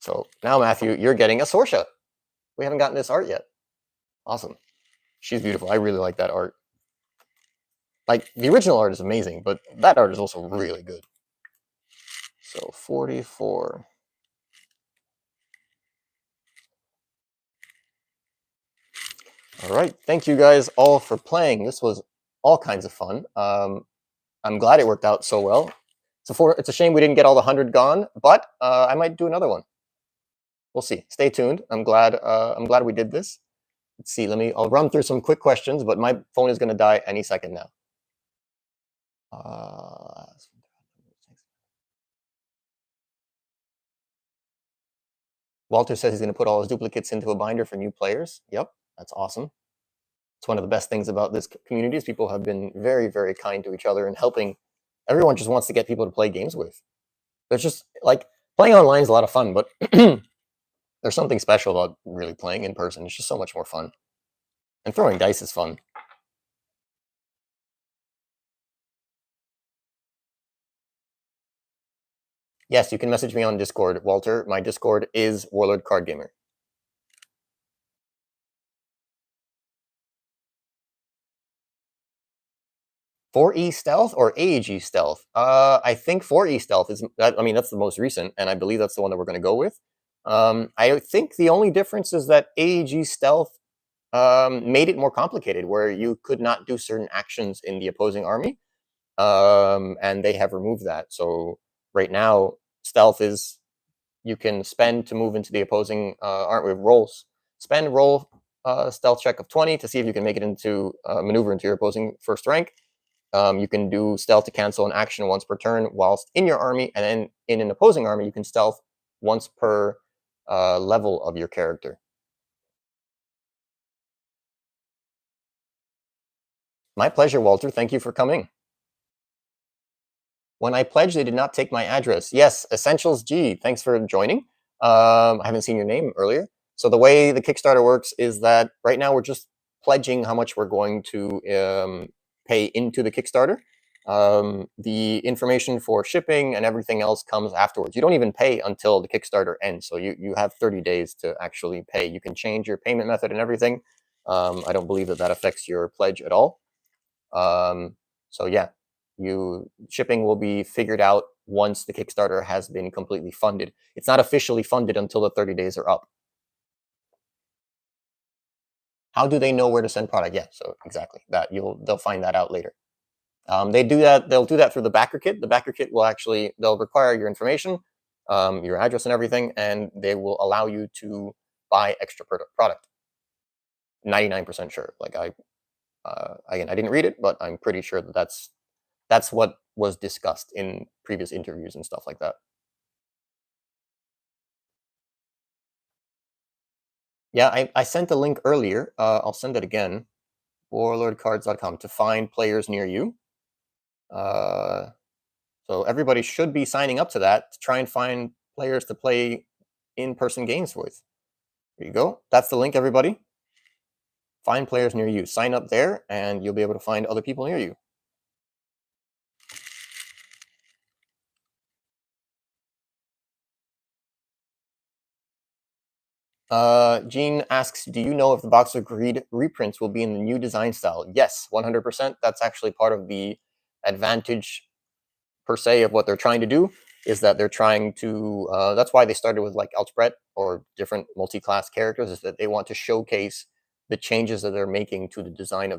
So now, Matthew, you're getting a Sorsha. We haven't gotten this art yet. Awesome. She's beautiful. I really like that art. Like, the original art is amazing, but that art is also really good. So 44. All right. Thank you guys all for playing. This was all kinds of fun. I'm glad it worked out so well. It's a shame we didn't get all the 100 gone, but I might do another one. We'll see. Stay tuned. I'm glad we did this. Let's see. I'll run through some quick questions, but my phone is going to die any second now. Walter says he's going to put all his duplicates into a binder for new players. Yep, that's awesome. It's one of the best things about this community is people have been very, very kind to each other and helping. Everyone just wants to get people to play games with. There's just like playing online is a lot of fun, but there's something special about really playing in person. It's just so much more fun. And throwing dice is fun. Yes, you can message me on Discord, Walter. My Discord is WarlordCardGamer. 4E stealth or AEG stealth? I think 4E stealth is that. I mean, that's the most recent, and I believe that's the one that we're going to go with. I think the only difference is that AEG stealth made it more complicated, where you could not do certain actions in the opposing army, and they have removed that. So right now, stealth is you can spend to move into the opposing army. Roll stealth check of 20 to see if you can make it into maneuver into your opposing first rank. You can do stealth to cancel an action once per turn whilst in your army, and then in an opposing army, you can stealth once per level of your character. My pleasure, Walter. Thank you for coming. When I pledged, they did not take my address. Yes, Essentials G, thanks for joining. I haven't seen your name earlier. So the way the Kickstarter works is that right now we're just pledging how much we're going to pay into the Kickstarter. The information for shipping and everything else comes afterwards. You don't even pay until the Kickstarter ends. So you have 30 days to actually pay. You can change your payment method and everything. I don't believe that affects your pledge at all. So yeah, shipping will be figured out once the Kickstarter has been completely funded. It's not officially funded until the 30 days are up. How do they know where to send product? Yeah, so exactly that they'll find that out later. They'll do that through the backer kit. The backer kit will they'll require your information, your address and everything, and they will allow you to buy extra product. 99% sure. Like again, I didn't read it, but I'm pretty sure that's what was discussed in previous interviews and stuff like that. Yeah, I sent a link earlier. I'll send it again. WarlordCards.com to find players near you. So everybody should be signing up to that to try and find players to play in-person games with. There you go. That's the link, everybody. Find players near you. Sign up there, and you'll be able to find other people near you. Gene asks, do you know if the Box of Greed reprints will be in the new design style? Yes, 100%. That's actually part of the advantage, per se, of what they're trying to do, is that they're trying to, that's why they started with like Elspret or different multi-class characters, is that they want to showcase the changes that they're making to the design of the